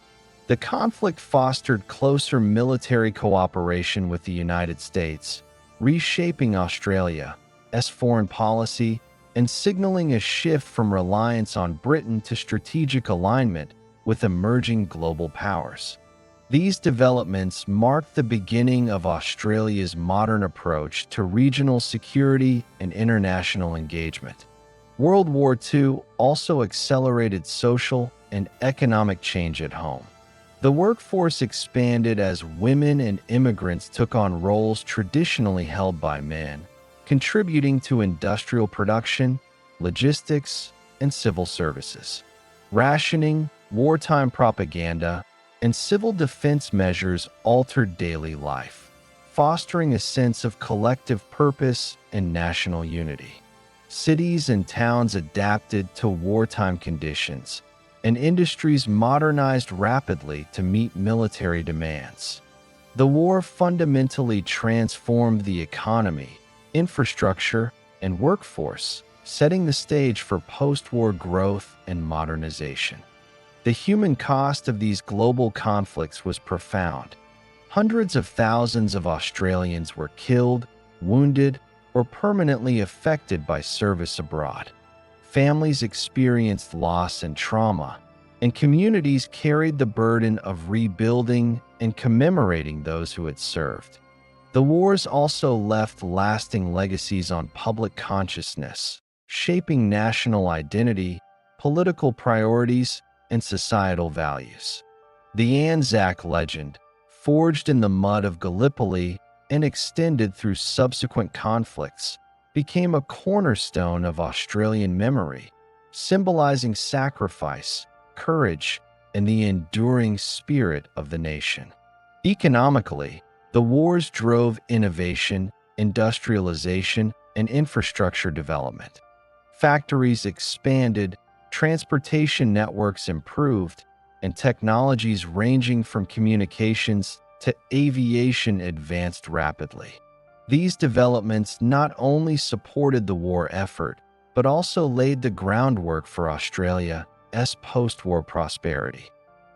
The conflict fostered closer military cooperation with the United States, reshaping Australia's foreign policy and signaling a shift from reliance on Britain to strategic alignment with emerging global powers. These developments marked the beginning of Australia's modern approach to regional security and international engagement. World War II also accelerated social and economic change at home. The workforce expanded as women and immigrants took on roles traditionally held by men, contributing to industrial production, logistics, and civil services. Rationing, wartime propaganda, and civil defense measures altered daily life, fostering a sense of collective purpose and national unity. Cities and towns adapted to wartime conditions, and industries modernized rapidly to meet military demands. The war fundamentally transformed the economy, infrastructure, and workforce, setting the stage for post-war growth and modernization. The human cost of these global conflicts was profound. Hundreds of thousands of Australians were killed, wounded, or permanently affected by service abroad. Families experienced loss and trauma, and communities carried the burden of rebuilding and commemorating those who had served. The wars also left lasting legacies on public consciousness, shaping national identity, political priorities, and societal values. The Anzac legend, forged in the mud of Gallipoli and extended through subsequent conflicts, became a cornerstone of Australian memory, symbolizing sacrifice, courage, and the enduring spirit of the nation. Economically, the wars drove innovation, industrialization, and infrastructure development. Factories expanded, transportation networks improved, and technologies ranging from communications to aviation advanced rapidly. These developments not only supported the war effort, but also laid the groundwork for Australia's post-war prosperity.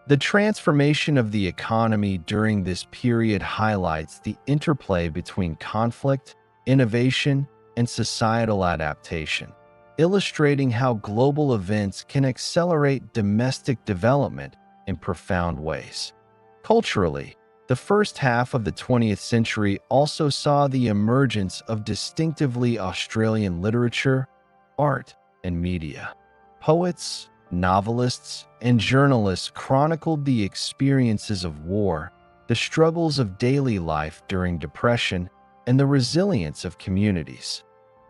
The transformation of the economy during this period highlights the interplay between conflict, innovation, and societal adaptation, illustrating how global events can accelerate domestic development in profound ways. Culturally, the first half of the 20th century also saw the emergence of distinctively Australian literature, art, and media. Poets, novelists, and journalists chronicled the experiences of war, the struggles of daily life during depression, and the resilience of communities.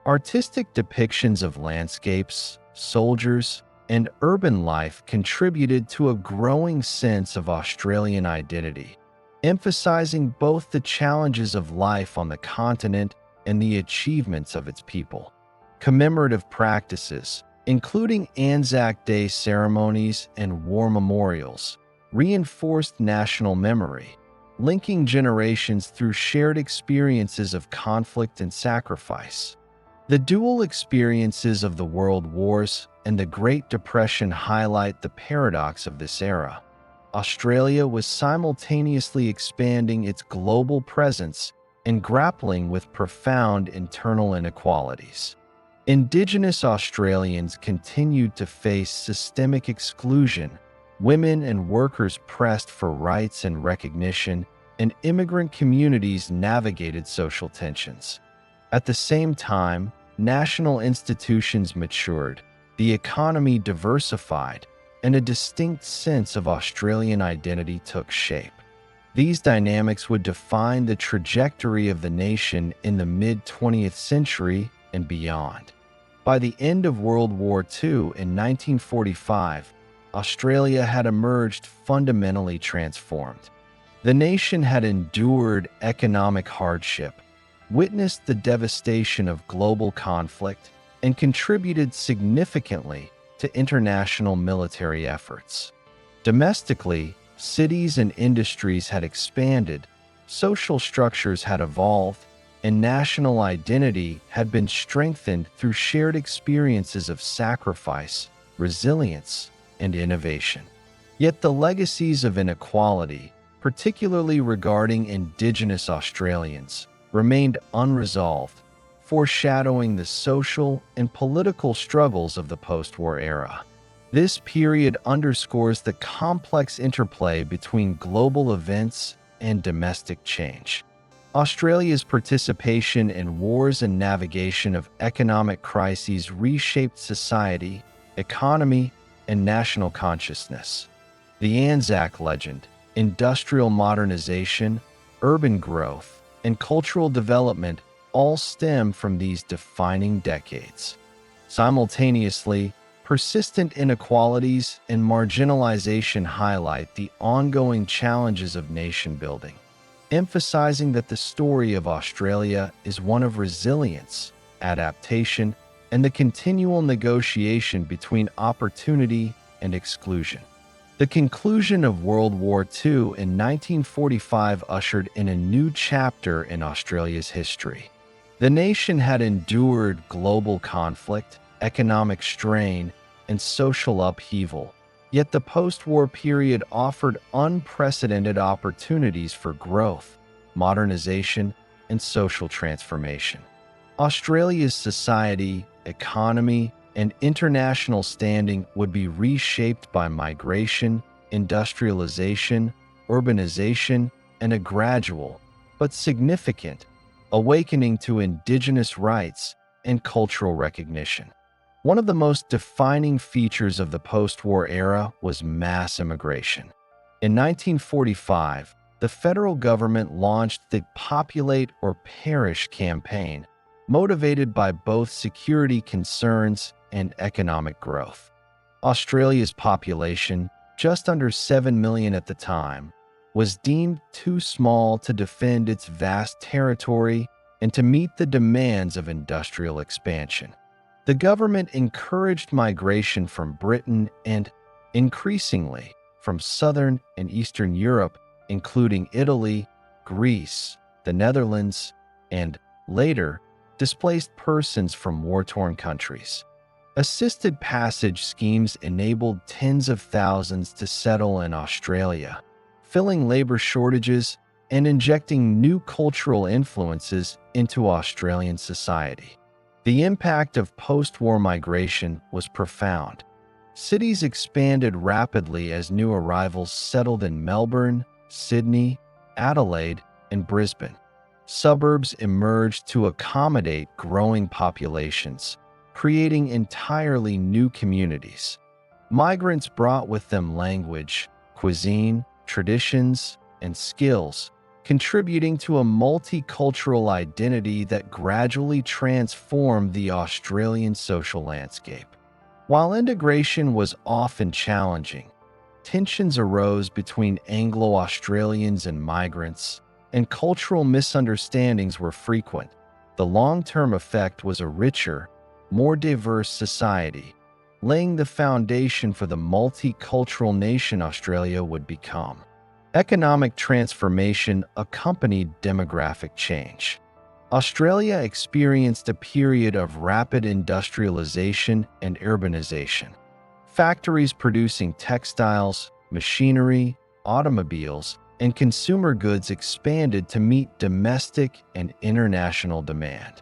Artistic depictions of landscapes, soldiers, and urban life contributed to a growing sense of Australian identity, emphasizing both the challenges of life on the continent and the achievements of its people. Commemorative practices, including Anzac Day ceremonies and war memorials, reinforced national memory, linking generations through shared experiences of conflict and sacrifice. The dual experiences of the World Wars and the Great Depression highlight the paradox of this era. Australia was simultaneously expanding its global presence and grappling with profound internal inequalities. Indigenous Australians continued to face systemic exclusion, women and workers pressed for rights and recognition, and immigrant communities navigated social tensions. At the same time, national institutions matured, the economy diversified, and a distinct sense of Australian identity took shape. These dynamics would define the trajectory of the nation in the mid-20th century and beyond. By the end of World War II in 1945, Australia had emerged fundamentally transformed. The nation had endured economic hardship, witnessed the devastation of global conflict, and contributed significantly to international military efforts. Domestically, cities and industries had expanded, social structures had evolved, and national identity had been strengthened through shared experiences of sacrifice, resilience, and innovation. Yet the legacies of inequality, particularly regarding Indigenous Australians, remained unresolved, foreshadowing the social and political struggles of the post-war era. This period underscores the complex interplay between global events and domestic change. Australia's participation in wars and navigation of economic crises reshaped society, economy, and national consciousness. The Anzac legend, industrial modernization, urban growth, and cultural development all stem from these defining decades. Simultaneously, persistent inequalities and marginalization highlight the ongoing challenges of nation building, emphasizing that the story of Australia is one of resilience, adaptation, and the continual negotiation between opportunity and exclusion. The conclusion of World War II in 1945 ushered in a new chapter in Australia's history. The nation had endured global conflict, economic strain, and social upheaval, yet the post-war period offered unprecedented opportunities for growth, modernization, and social transformation. Australia's society, economy, and international standing would be reshaped by migration, industrialization, urbanization, and a gradual, but significant, awakening to Indigenous rights and cultural recognition. One of the most defining features of the post-war era was mass immigration. In 1945, the federal government launched the Populate or Perish campaign, motivated by both security concerns and economic growth. Australia's population, just under 7 million at the time, was deemed too small to defend its vast territory and to meet the demands of industrial expansion. The government encouraged migration from Britain and, increasingly, from Southern and Eastern Europe, including Italy, Greece, the Netherlands, and later, displaced persons from war-torn countries. Assisted passage schemes enabled tens of thousands to settle in Australia, filling labor shortages and injecting new cultural influences into Australian society. The impact of post-war migration was profound. Cities expanded rapidly as new arrivals settled in Melbourne, Sydney, Adelaide, and Brisbane. Suburbs emerged to accommodate growing populations, creating entirely new communities. Migrants brought with them language, cuisine, traditions, and skills, contributing to a multicultural identity that gradually transformed the Australian social landscape. While integration was often challenging, tensions arose between Anglo-Australians and migrants, and cultural misunderstandings were frequent. The long-term effect was a richer, more diverse society, laying the foundation for the multicultural nation Australia would become. Economic transformation accompanied demographic change. Australia experienced a period of rapid industrialization and urbanization. Factories producing textiles, machinery, automobiles, and consumer goods expanded to meet domestic and international demand.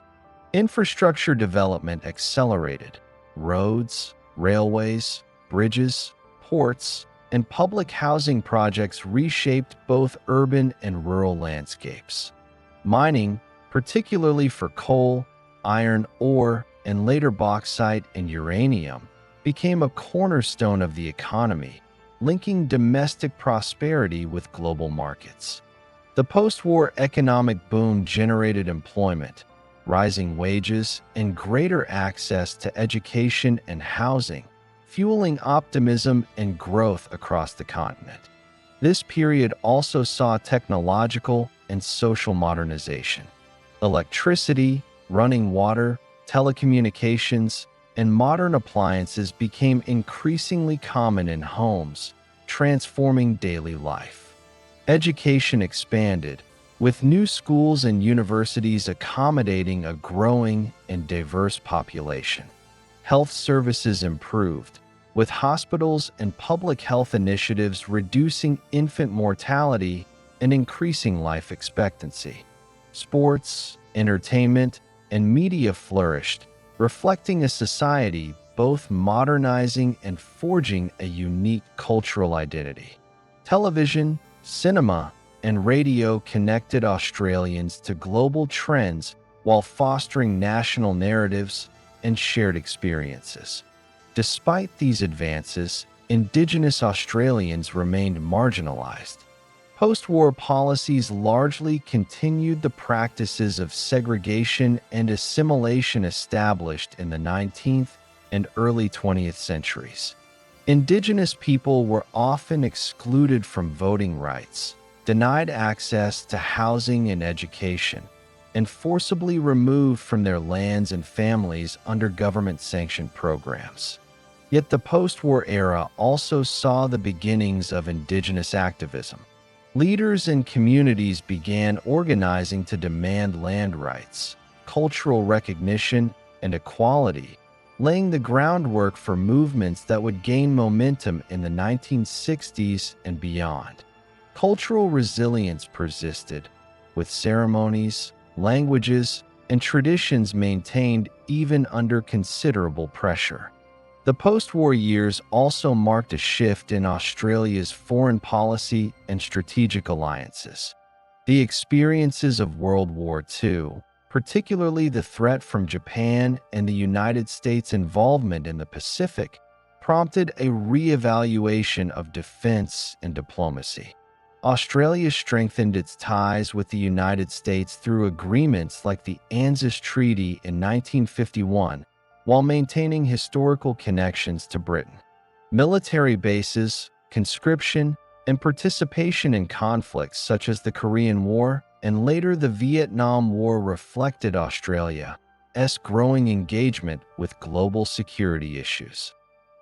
Infrastructure development accelerated. Roads, railways, bridges, ports, and public housing projects reshaped both urban and rural landscapes. Mining, particularly for coal, iron ore, and later bauxite and uranium, became a cornerstone of the economy, linking domestic prosperity with global markets. The post-war economic boom generated employment, rising wages, and greater access to education and housing, fueling optimism and growth across the continent. This period also saw technological and social modernization. Electricity, running water, telecommunications, and modern appliances became increasingly common in homes, transforming daily life. Education expanded, with new schools and universities accommodating a growing and diverse population. Health services improved, with hospitals and public health initiatives reducing infant mortality and increasing life expectancy. Sports, entertainment, and media flourished, reflecting a society both modernizing and forging a unique cultural identity. Television, cinema, and radio connected Australians to global trends while fostering national narratives and shared experiences. Despite these advances, Indigenous Australians remained marginalized. Post-war policies largely continued the practices of segregation and assimilation established in the 19th and early 20th centuries. Indigenous people were often excluded from voting rights, denied access to housing and education, and forcibly removed from their lands and families under government-sanctioned programs. Yet the post-war era also saw the beginnings of Indigenous activism. Leaders and communities began organizing to demand land rights, cultural recognition, and equality, laying the groundwork for movements that would gain momentum in the 1960s and beyond. Cultural resilience persisted, with ceremonies, languages, and traditions maintained even under considerable pressure. The post-war years also marked a shift in Australia's foreign policy and strategic alliances. The experiences of World War II, particularly the threat from Japan and the United States' involvement in the Pacific, prompted a re-evaluation of defense and diplomacy. Australia strengthened its ties with the United States through agreements like the ANZUS Treaty in 1951, while maintaining historical connections to Britain. Military bases, conscription, and participation in conflicts such as the Korean War and later the Vietnam War reflected Australia's growing engagement with global security issues.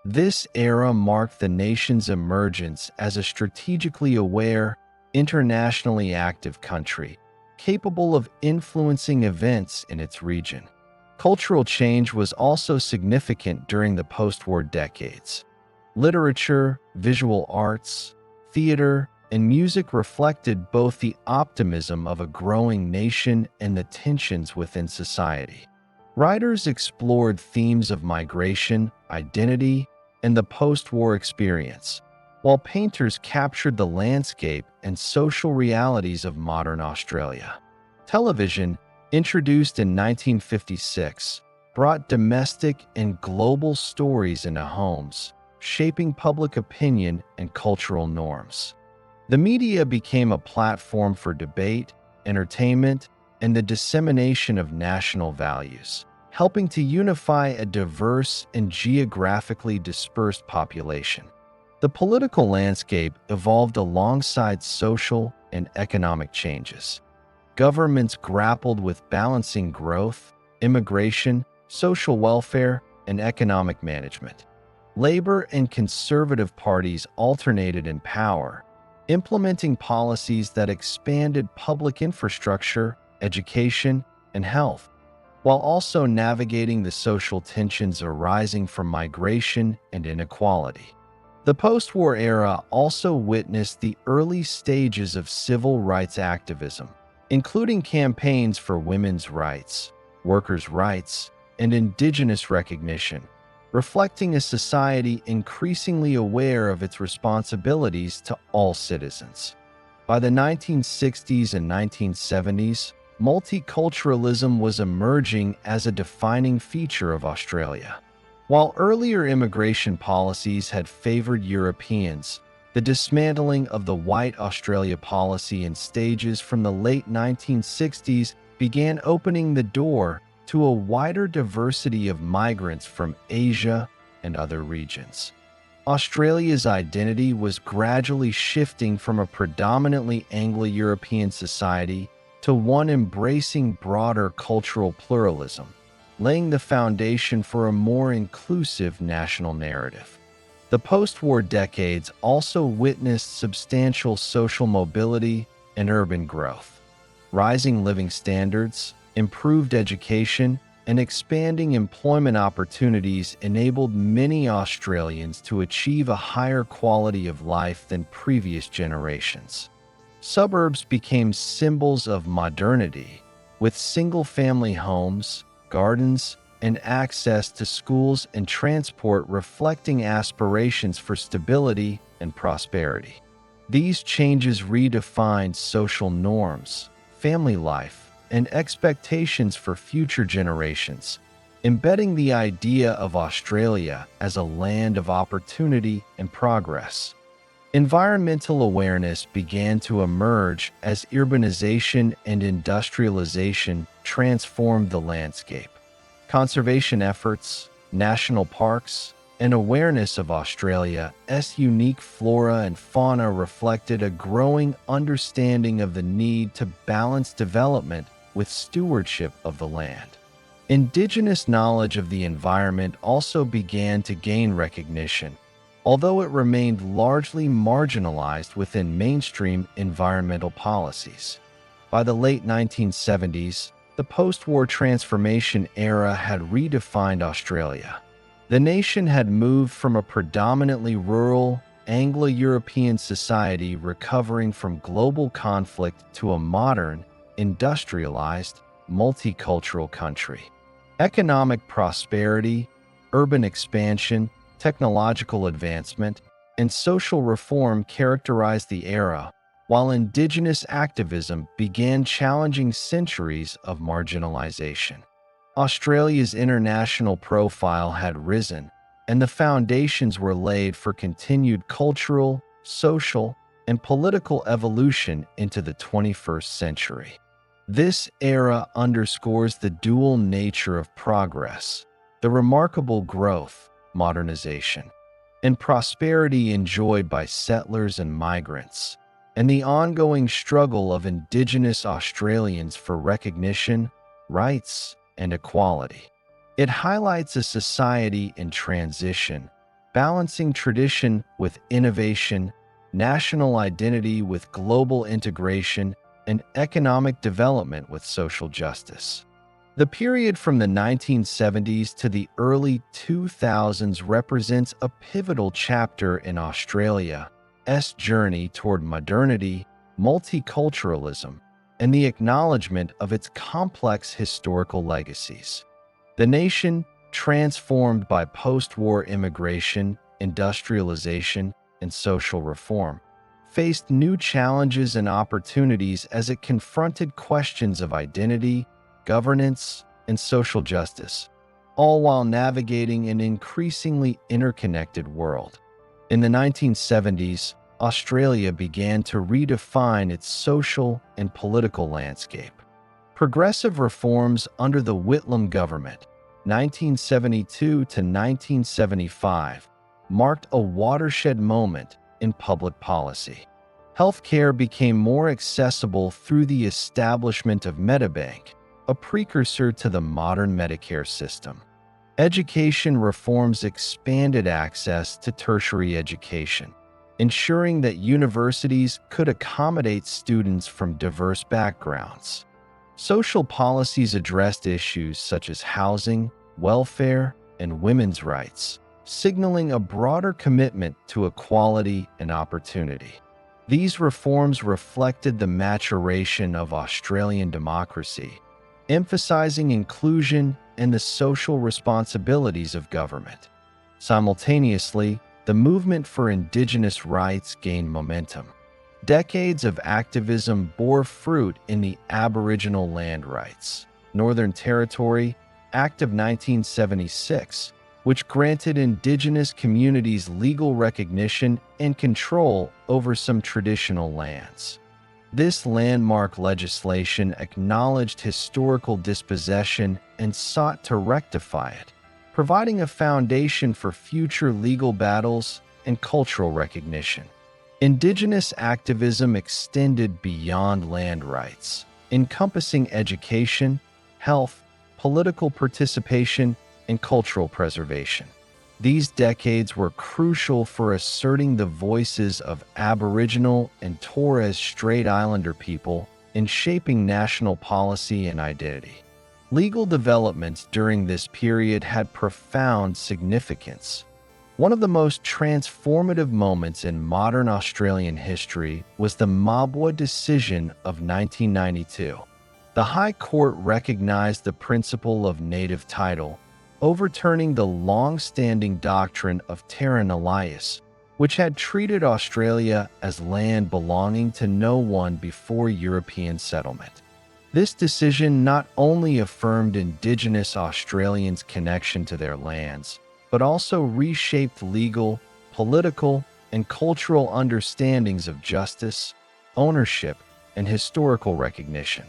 This era marked the nation's emergence as a strategically aware, internationally active country, capable of influencing events in its region. Cultural change was also significant during the post-war decades. Literature, visual arts, theater, and music reflected both the optimism of a growing nation and the tensions within society. Writers explored themes of migration, identity, and the post-war experience, while painters captured the landscape and social realities of modern Australia. Television, introduced in 1956, brought domestic and global stories into homes, shaping public opinion and cultural norms. The media became a platform for debate, entertainment, and the dissemination of national values, helping to unify a diverse and geographically dispersed population. The political landscape evolved alongside social and economic changes. Governments grappled with balancing growth, immigration, social welfare, and economic management. Labor and conservative parties alternated in power, implementing policies that expanded public infrastructure, education, and health, while also navigating the social tensions arising from migration and inequality. The post-war era also witnessed the early stages of civil rights activism, including campaigns for women's rights, workers' rights, and Indigenous recognition, reflecting a society increasingly aware of its responsibilities to all citizens. By the 1960s and 1970s, multiculturalism was emerging as a defining feature of Australia. While earlier immigration policies had favored Europeans, the dismantling of the White Australia policy in stages from the late 1960s began opening the door to a wider diversity of migrants from Asia and other regions. Australia's identity was gradually shifting from a predominantly Anglo-European society to one embracing broader cultural pluralism, laying the foundation for a more inclusive national narrative. The post-war decades also witnessed substantial social mobility and urban growth. Rising living standards, improved education, and expanding employment opportunities enabled many Australians to achieve a higher quality of life than previous generations. Suburbs became symbols of modernity, with single-family homes, gardens, and access to schools and transport reflecting aspirations for stability and prosperity. These changes redefined social norms, family life, and expectations for future generations, embedding the idea of Australia as a land of opportunity and progress. Environmental awareness began to emerge as urbanization and industrialization transformed the landscape. Conservation efforts, national parks, and awareness of Australia's unique flora and fauna reflected a growing understanding of the need to balance development with stewardship of the land. Indigenous knowledge of the environment also began to gain recognition, although it remained largely marginalized within mainstream environmental policies. By the late 1970s, the post-war transformation era had redefined Australia. The nation had moved from a predominantly rural, Anglo-European society recovering from global conflict to a modern, industrialized, multicultural country. Economic prosperity, urban expansion, technological advancement, and social reform characterized the era, while Indigenous activism began challenging centuries of marginalization. Australia's international profile had risen, and the foundations were laid for continued cultural, social, and political evolution into the 21st century. This era underscores the dual nature of progress, the remarkable growth, modernization, and prosperity enjoyed by settlers and migrants, and the ongoing struggle of Indigenous Australians for recognition, rights, and equality. It highlights a society in transition, balancing tradition with innovation, national identity with global integration, and economic development with social justice. The period from the 1970s to the early 2000s represents a pivotal chapter in Australia's journey toward modernity, multiculturalism, and the acknowledgement of its complex historical legacies. The nation, transformed by post-war immigration, industrialization, and social reform, faced new challenges and opportunities as it confronted questions of identity, governance, and social justice, all while navigating an increasingly interconnected world. In the 1970s, Australia began to redefine its social and political landscape. Progressive reforms under the Whitlam government, 1972 to 1975, marked a watershed moment in public policy. Healthcare became more accessible through the establishment of Medibank, a precursor to the modern Medicare system. Education reforms expanded access to tertiary education, ensuring that universities could accommodate students from diverse backgrounds. Social policies addressed issues such as housing, welfare, and women's rights, signaling a broader commitment to equality and opportunity. These reforms reflected the maturation of Australian democracy, emphasizing inclusion and the social responsibilities of government. Simultaneously, the movement for Indigenous rights gained momentum. Decades of activism bore fruit in the Aboriginal Land Rights Northern Territory Act of 1976, which granted Indigenous communities legal recognition and control over some traditional lands. This landmark legislation acknowledged historical dispossession and sought to rectify it, providing a foundation for future legal battles and cultural recognition. Indigenous activism extended beyond land rights, encompassing education, health, political participation, and cultural preservation. These decades were crucial for asserting the voices of Aboriginal and Torres Strait Islander people in shaping national policy and identity. Legal developments during this period had profound significance. One of the most transformative moments in modern Australian history was the Mabwa decision of 1992. The High Court recognized the principle of native title, overturning the long-standing doctrine of terra nullius, which had treated Australia as land belonging to no one before European settlement. This decision not only affirmed Indigenous Australians' connection to their lands, but also reshaped legal, political, and cultural understandings of justice, ownership, and historical recognition.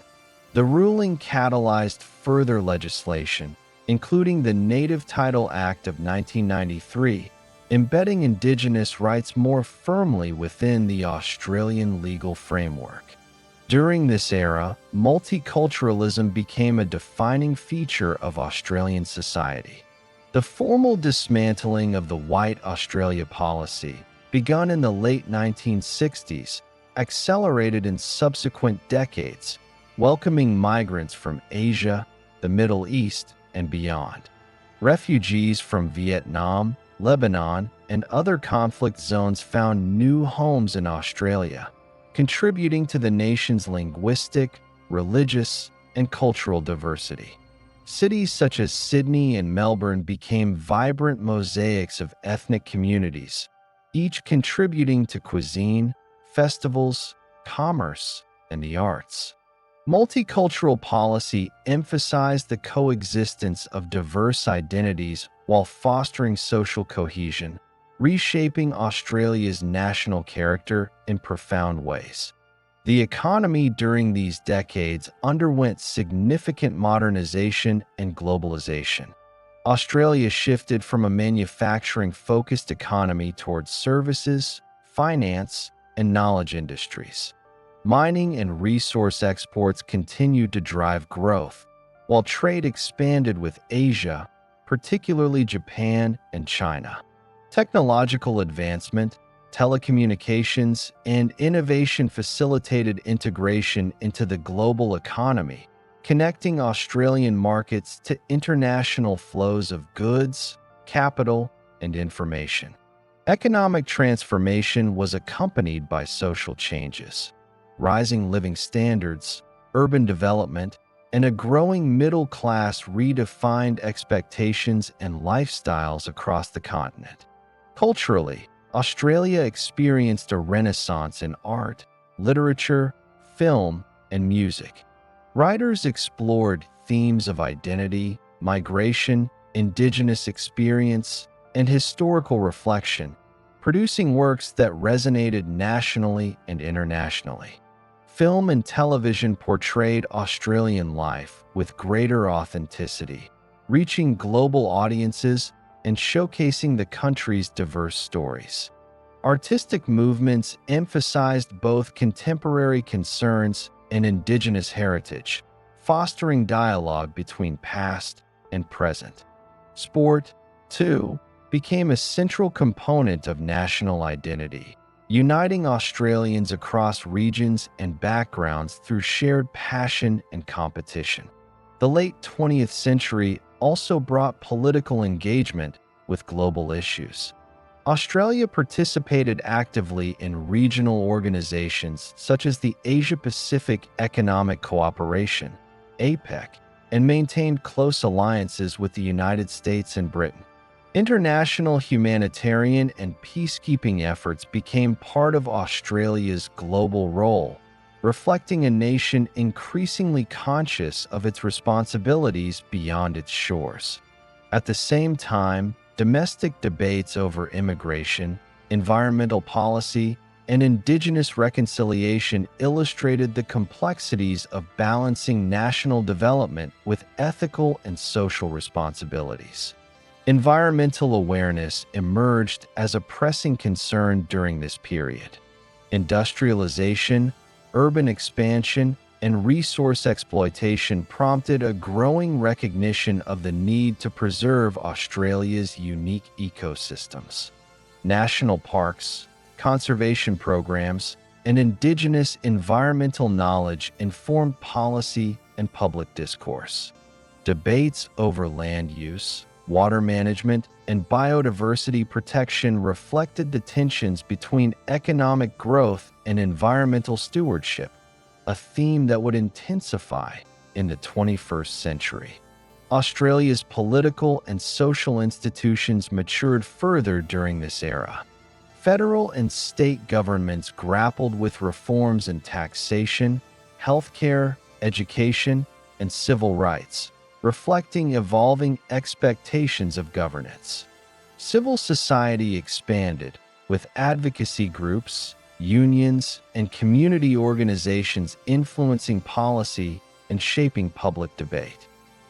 The ruling catalyzed further legislation, including the Native Title Act of 1993, embedding Indigenous rights more firmly within the Australian legal framework. During this era, multiculturalism became a defining feature of Australian society. The formal dismantling of the White Australia policy, begun in the late 1960s, accelerated in subsequent decades, welcoming migrants from Asia, the Middle East, and beyond. Refugees from Vietnam, Lebanon, and other conflict zones found new homes in Australia, contributing to the nation's linguistic, religious, and cultural diversity. Cities such as Sydney and Melbourne became vibrant mosaics of ethnic communities, each contributing to cuisine, festivals, commerce, and the arts. Multicultural policy emphasized the coexistence of diverse identities while fostering social cohesion, reshaping Australia's national character in profound ways. The economy during these decades underwent significant modernization and globalization. Australia shifted from a manufacturing-focused economy towards services, finance, and knowledge industries. Mining and resource exports continued to drive growth, while trade expanded with Asia, particularly Japan and China. Technological advancement, telecommunications, and innovation facilitated integration into the global economy, connecting Australian markets to international flows of goods, capital, and information. Economic transformation was accompanied by social changes. Rising living standards, urban development, and a growing middle class redefined expectations and lifestyles across the continent. Culturally, Australia experienced a renaissance in art, literature, film, and music. Writers explored themes of identity, migration, Indigenous experience, and historical reflection, producing works that resonated nationally and internationally. Film and television portrayed Australian life with greater authenticity, reaching global audiences and showcasing the country's diverse stories. Artistic movements emphasized both contemporary concerns and Indigenous heritage, fostering dialogue between past and present. Sport, too, became a central component of national identity, uniting Australians across regions and backgrounds through shared passion and competition. The late 20th century also brought political engagement with global issues. Australia participated actively in regional organizations such as the Asia-Pacific Economic Cooperation, APEC, and maintained close alliances with the United States and Britain. International humanitarian and peacekeeping efforts became part of Australia's global role, reflecting a nation increasingly conscious of its responsibilities beyond its shores. At the same time, domestic debates over immigration, environmental policy, and Indigenous reconciliation illustrated the complexities of balancing national development with ethical and social responsibilities. Environmental awareness emerged as a pressing concern during this period. Industrialization, urban expansion, and resource exploitation prompted a growing recognition of the need to preserve Australia's unique ecosystems. National parks, conservation programs, and Indigenous environmental knowledge informed policy and public discourse. Debates over land use, water management, and biodiversity protection reflected the tensions between economic growth and environmental stewardship, a theme that would intensify in the 21st century. Australia's political and social institutions matured further during this era. Federal and state governments grappled with reforms in taxation, healthcare, education, and civil rights, reflecting evolving expectations of governance. Civil society expanded, with advocacy groups, unions, and community organizations influencing policy and shaping public debate.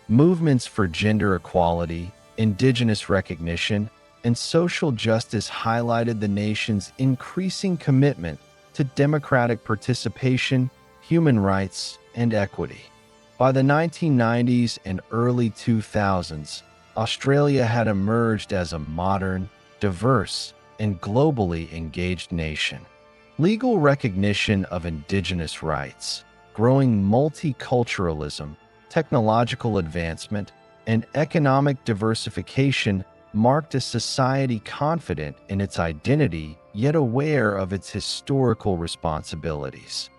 Movements for gender equality, Indigenous recognition, and social justice highlighted the nation's increasing commitment to democratic participation, human rights, and equity. By the 1990s and early 2000s, Australia had emerged as a modern, diverse, and globally engaged nation. Legal recognition of Indigenous rights, growing multiculturalism, technological advancement, and economic diversification marked a society confident in its identity yet aware of its historical responsibilities.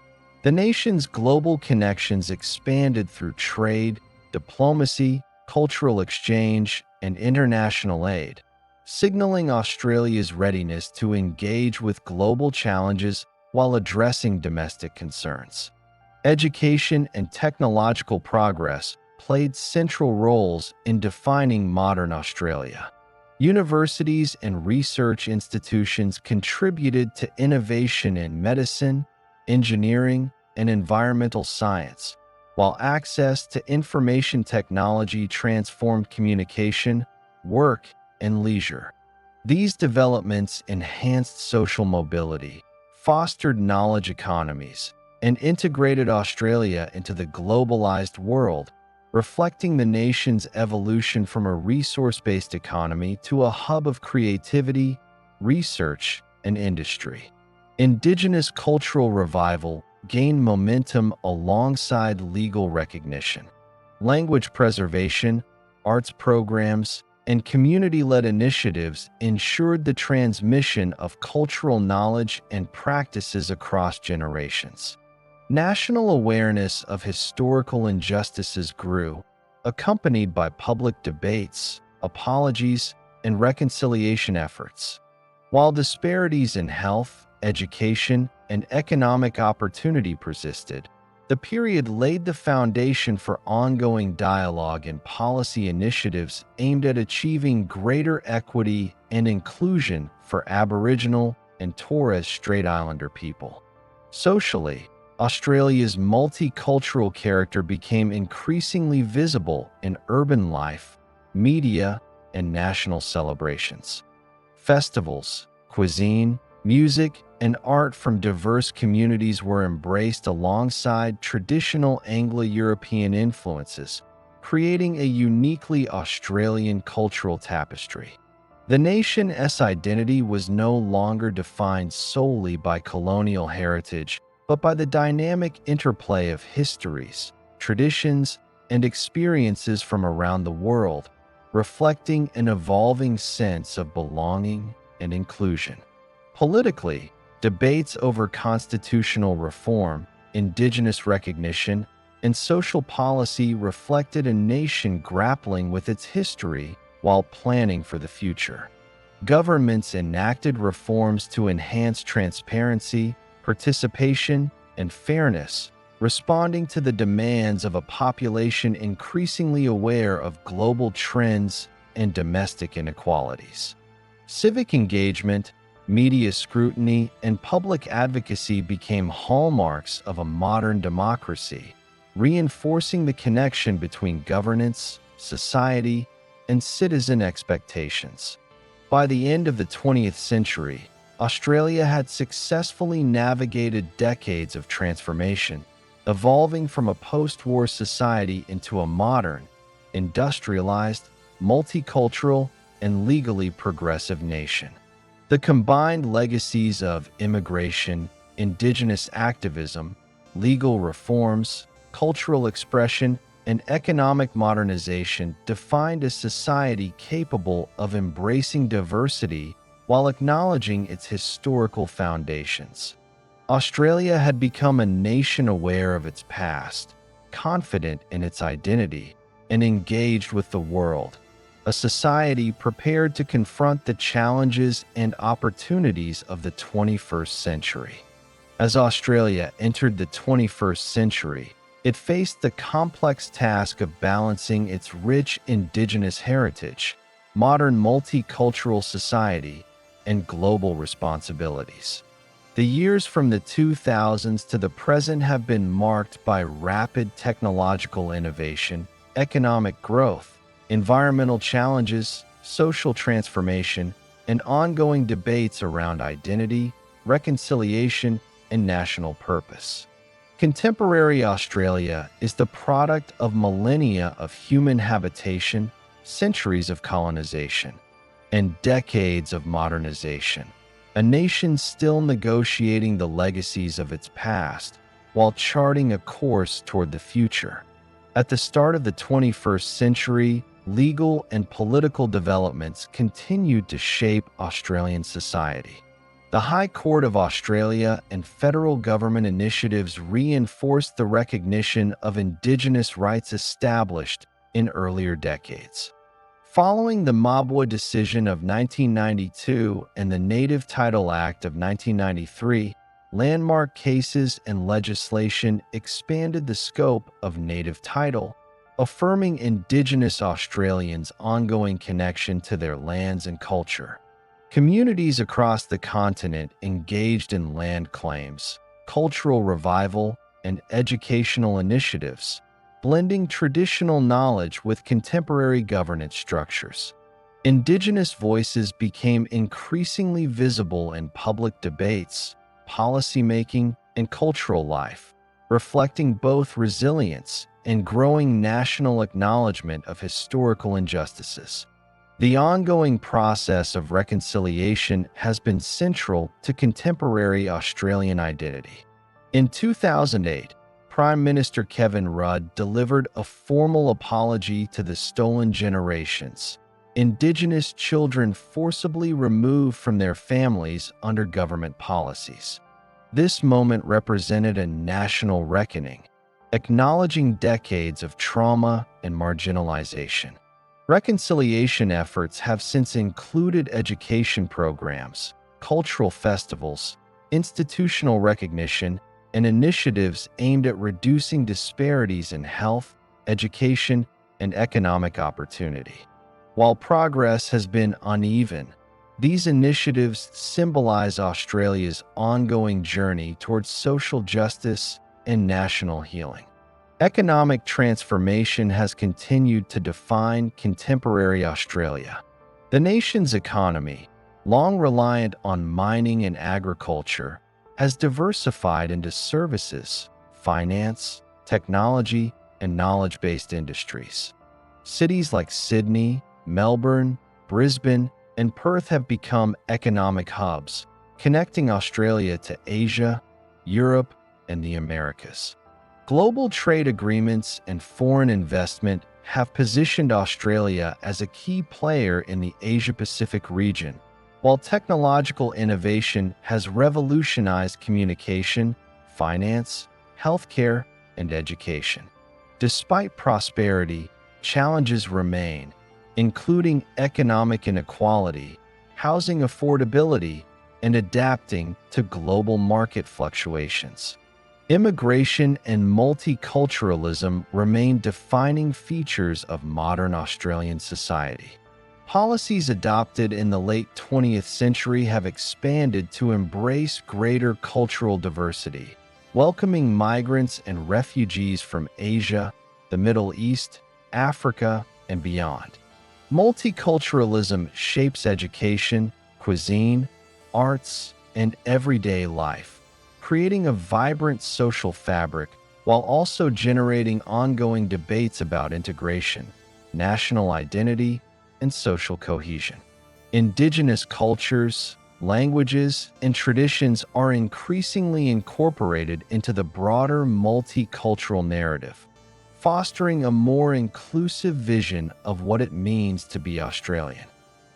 The nation's global connections expanded through trade, diplomacy, cultural exchange, and international aid, signaling Australia's readiness to engage with global challenges while addressing domestic concerns. Education and technological progress played central roles in defining modern Australia. Universities and research institutions contributed to innovation in medicine, engineering, and environmental science, while access to information technology transformed communication, work, and leisure. These developments enhanced social mobility, fostered knowledge economies, and integrated Australia into the globalized world, reflecting the nation's evolution from a resource-based economy to a hub of creativity, research, and industry. Indigenous cultural revival gained momentum alongside legal recognition. Language preservation, arts programs, and community-led initiatives ensured the transmission of cultural knowledge and practices across generations. National awareness of historical injustices grew, accompanied by public debates, apologies, and reconciliation efforts. While disparities in health, education, and economic opportunity persisted, the period laid the foundation for ongoing dialogue and policy initiatives aimed at achieving greater equity and inclusion for Aboriginal and Torres Strait Islander people. Socially, Australia's multicultural character became increasingly visible in urban life, media, and national celebrations. Festivals, cuisine, music, and art from diverse communities were embraced alongside traditional Anglo-European influences, creating a uniquely Australian cultural tapestry. The nation's identity was no longer defined solely by colonial heritage, but by the dynamic interplay of histories, traditions, and experiences from around the world, reflecting an evolving sense of belonging and inclusion. Politically, debates over constitutional reform, Indigenous recognition, and social policy reflected a nation grappling with its history while planning for the future. Governments enacted reforms to enhance transparency, participation, and fairness, responding to the demands of a population increasingly aware of global trends and domestic inequalities. Civic engagement, media scrutiny, and public advocacy became hallmarks of a modern democracy, reinforcing the connection between governance, society, and citizen expectations. By the end of the 20th century, Australia had successfully navigated decades of transformation, evolving from a post-war society into a modern, industrialized, multicultural, and legally progressive nation. The combined legacies of immigration, Indigenous activism, legal reforms, cultural expression, and economic modernization defined a society capable of embracing diversity while acknowledging its historical foundations. Australia had become a nation aware of its past, confident in its identity, and engaged with the world, a society prepared to confront the challenges and opportunities of the 21st century. As Australia entered the 21st century, it faced the complex task of balancing its rich Indigenous heritage, modern multicultural society, and global responsibilities. The years from the 2000s to the present have been marked by rapid technological innovation, economic growth, environmental challenges, social transformation, and ongoing debates around identity, reconciliation, and national purpose. Contemporary Australia is the product of millennia of human habitation, centuries of colonization, and decades of modernization. A nation still negotiating the legacies of its past while charting a course toward the future. At the start of the 21st century, legal and political developments continued to shape Australian society. The High Court of Australia and federal government initiatives reinforced the recognition of Indigenous rights established in earlier decades. Following the Mabwa decision of 1992 and the Native Title Act of 1993, landmark cases and legislation expanded the scope of native title, affirming Indigenous Australians' ongoing connection to their lands and culture. Communities across the continent engaged in land claims, cultural revival, and educational initiatives, blending traditional knowledge with contemporary governance structures. Indigenous voices became increasingly visible in public debates, policymaking, and cultural life, reflecting both resilience and growing national acknowledgement of historical injustices. The ongoing process of reconciliation has been central to contemporary Australian identity. In 2008, Prime Minister Kevin Rudd delivered a formal apology to the stolen generations, Indigenous children forcibly removed from their families under government policies. This moment represented a national reckoning, acknowledging decades of trauma and marginalization. Reconciliation efforts have since included education programs, cultural festivals, institutional recognition, and initiatives aimed at reducing disparities in health, education, and economic opportunity. While progress has been uneven, these initiatives symbolize Australia's ongoing journey towards social justice and national healing. Economic transformation has continued to define contemporary Australia. The nation's economy, long reliant on mining and agriculture, has diversified into services, finance, technology, and knowledge-based industries. Cities like Sydney, Melbourne, Brisbane, and Perth have become economic hubs, connecting Australia to Asia, Europe, and the Americas. Global trade agreements and foreign investment have positioned Australia as a key player in the Asia-Pacific region, while technological innovation has revolutionized communication, finance, healthcare, and education. Despite prosperity, challenges remain, including economic inequality, housing affordability, and adapting to global market fluctuations. Immigration and multiculturalism remain defining features of modern Australian society. Policies adopted in the late 20th century have expanded to embrace greater cultural diversity, welcoming migrants and refugees from Asia, the Middle East, Africa, and beyond. Multiculturalism shapes education, cuisine, arts, and everyday life, creating a vibrant social fabric while also generating ongoing debates about integration, national identity, and social cohesion. Indigenous cultures, languages, and traditions are increasingly incorporated into the broader multicultural narrative, fostering a more inclusive vision of what it means to be Australian.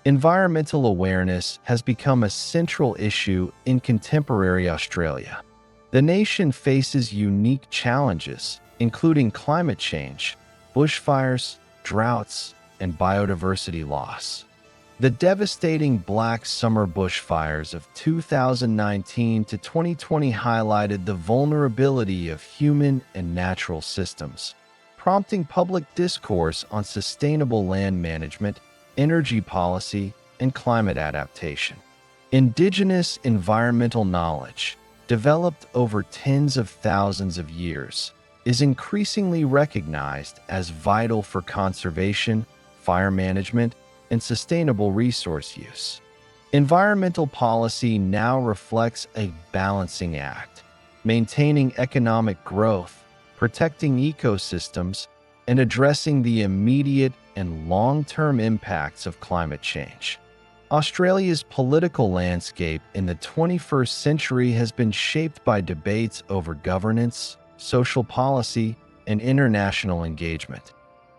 Environmental awareness has become a central issue in contemporary Australia. The nation faces unique challenges, including climate change, bushfires, droughts, and biodiversity loss. The devastating Black Summer bushfires of 2019 to 2020 highlighted the vulnerability of human and natural systems, prompting public discourse on sustainable land management, energy policy, and climate adaptation. Indigenous environmental knowledge, developed over tens of thousands of years, is increasingly recognized as vital for conservation, fire management, and sustainable resource use. Environmental policy now reflects a balancing act, maintaining economic growth, protecting ecosystems, and addressing the immediate and long-term impacts of climate change. Australia's political landscape in the 21st century has been shaped by debates over governance, social policy, and international engagement.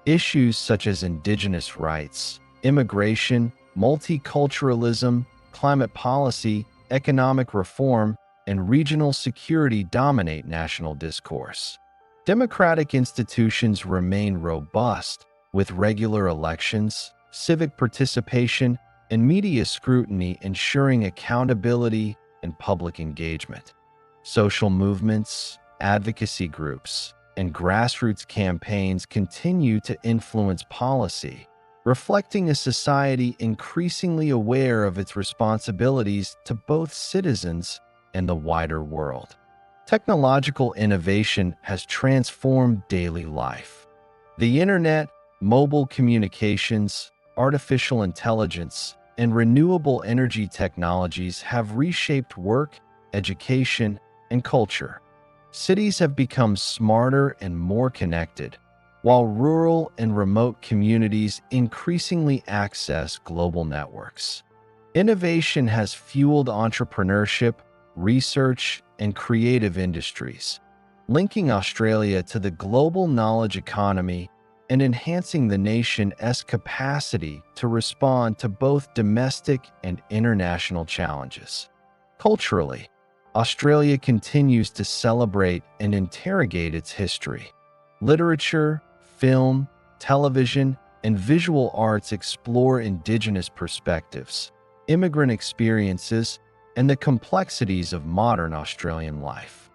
Issues such as Indigenous rights, immigration, multiculturalism, climate policy, economic reform, and regional security dominate national discourse. Democratic institutions remain robust, with regular elections, civic participation, and media scrutiny ensuring accountability and public engagement. Social movements, advocacy groups, and grassroots campaigns continue to influence policy, reflecting a society increasingly aware of its responsibilities to both citizens and the wider world. Technological innovation has transformed daily life. The internet, mobile communications, artificial intelligence, and renewable energy technologies have reshaped work, education, and culture. Cities have become smarter and more connected, while rural and remote communities increasingly access global networks. Innovation has fueled entrepreneurship, research, and creative industries, linking Australia to the global knowledge economy and enhancing the nation's capacity to respond to both domestic and international challenges. Culturally, Australia continues to celebrate and interrogate its history. Literature, film, television, and visual arts explore Indigenous perspectives, immigrant experiences, and the complexities of modern Australian life.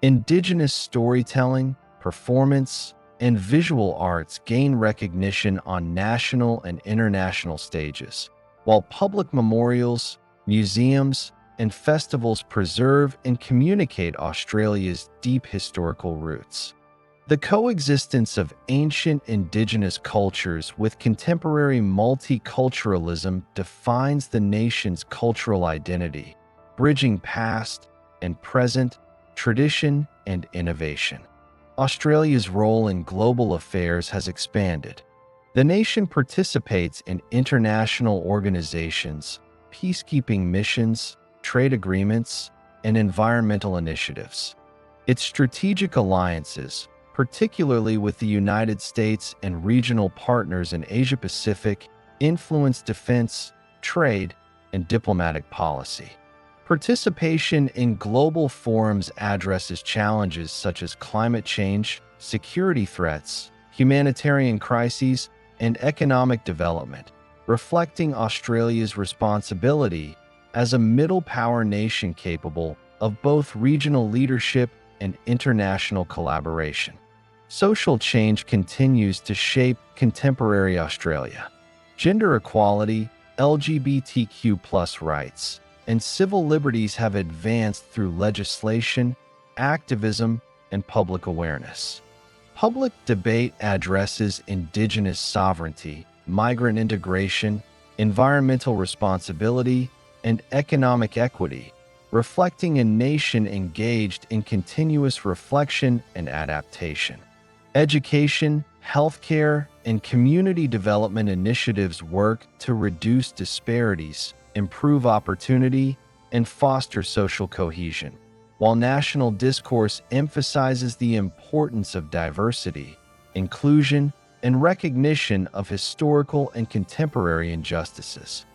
Indigenous storytelling, performance, and visual arts gain recognition on national and international stages, while public memorials, museums, and festivals preserve and communicate Australia's deep historical roots. The coexistence of ancient Indigenous cultures with contemporary multiculturalism defines the nation's cultural identity, bridging past and present, tradition and innovation. Australia's role in global affairs has expanded. The nation participates in international organizations, peacekeeping missions, trade agreements, and environmental initiatives. Its strategic alliances, particularly with the United States and regional partners in Asia-Pacific, influence defense, trade, and diplomatic policy. Participation in global forums addresses challenges such as climate change, security threats, humanitarian crises, and economic development, reflecting Australia's responsibility as a middle power nation capable of both regional leadership and international collaboration. Social change continues to shape contemporary Australia. Gender equality, LGBTQ+ rights, and civil liberties have advanced through legislation, activism, and public awareness. Public debate addresses Indigenous sovereignty, migrant integration, environmental responsibility, and economic equity, reflecting a nation engaged in continuous reflection and adaptation. Education, healthcare, and community development initiatives work to reduce disparities, improve opportunity, and foster social cohesion, while national discourse emphasizes the importance of diversity, inclusion, and recognition of historical and contemporary injustices.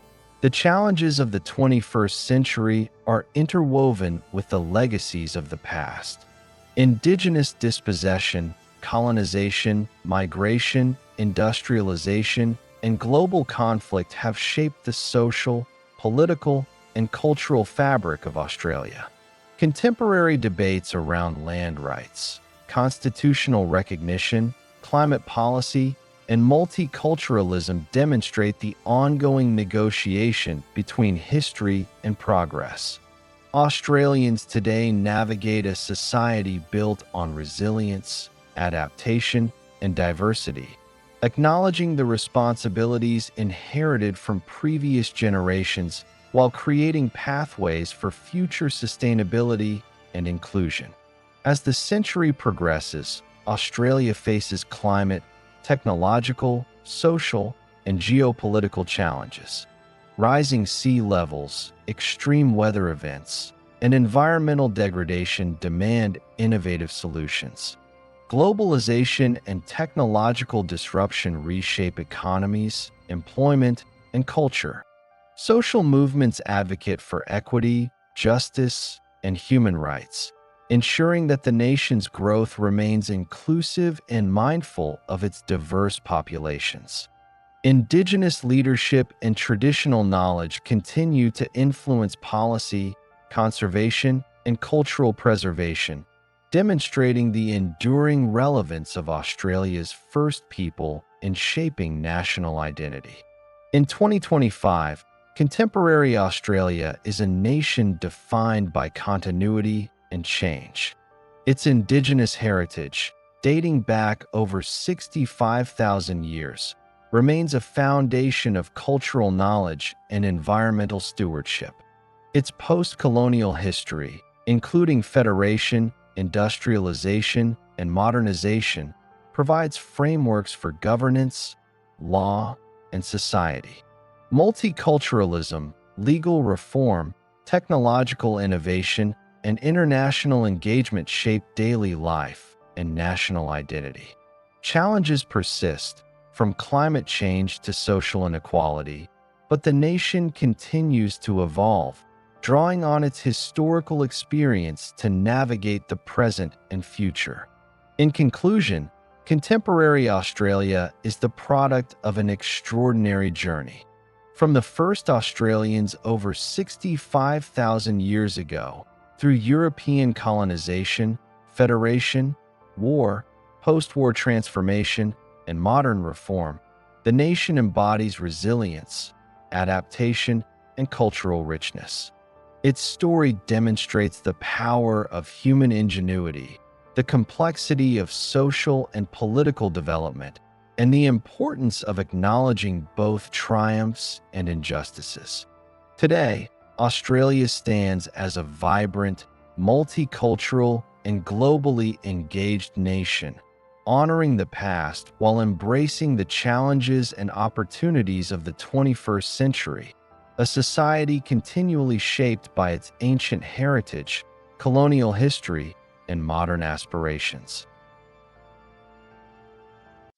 The challenges of the 21st century are interwoven with the legacies of the past. Indigenous dispossession, colonization, migration, industrialization, and global conflict have shaped the social, political, and cultural fabric of Australia. Contemporary debates around land rights, constitutional recognition, climate policy, and multiculturalism demonstrate the ongoing negotiation between history and progress. Australians today navigate a society built on resilience, adaptation, and diversity, acknowledging the responsibilities inherited from previous generations while creating pathways for future sustainability and inclusion. As the century progresses, Australia faces climate, technological, social, and geopolitical challenges. Rising sea levels, extreme weather events, and environmental degradation demand innovative solutions. Globalization and technological disruption reshape economies, employment, and culture. Social movements advocate for equity, justice, and human rights, ensuring that the nation's growth remains inclusive and mindful of its diverse populations. Indigenous leadership and traditional knowledge continue to influence policy, conservation, and cultural preservation, demonstrating the enduring relevance of Australia's First People in shaping national identity. In 2025, contemporary Australia is a nation defined by continuity and change. Its Indigenous heritage, dating back over 65,000 years, remains a foundation of cultural knowledge and environmental stewardship. Its post-colonial history, including federation, industrialization, and modernization, provides frameworks for governance, law, and society. Multiculturalism, legal reform, technological innovation, and international engagement shape daily life and national identity. Challenges persist, from climate change to social inequality, but the nation continues to evolve, drawing on its historical experience to navigate the present and future. In conclusion, contemporary Australia is the product of an extraordinary journey. From the first Australians over 65,000 years ago, through European colonization, federation, war, post-war transformation, and modern reform, the nation embodies resilience, adaptation, and cultural richness. Its story demonstrates the power of human ingenuity, the complexity of social and political development, and the importance of acknowledging both triumphs and injustices. Today, Australia stands as a vibrant, multicultural, and globally engaged nation, honoring the past while embracing the challenges and opportunities of the 21st century, a society continually shaped by its ancient heritage, colonial history, and modern aspirations.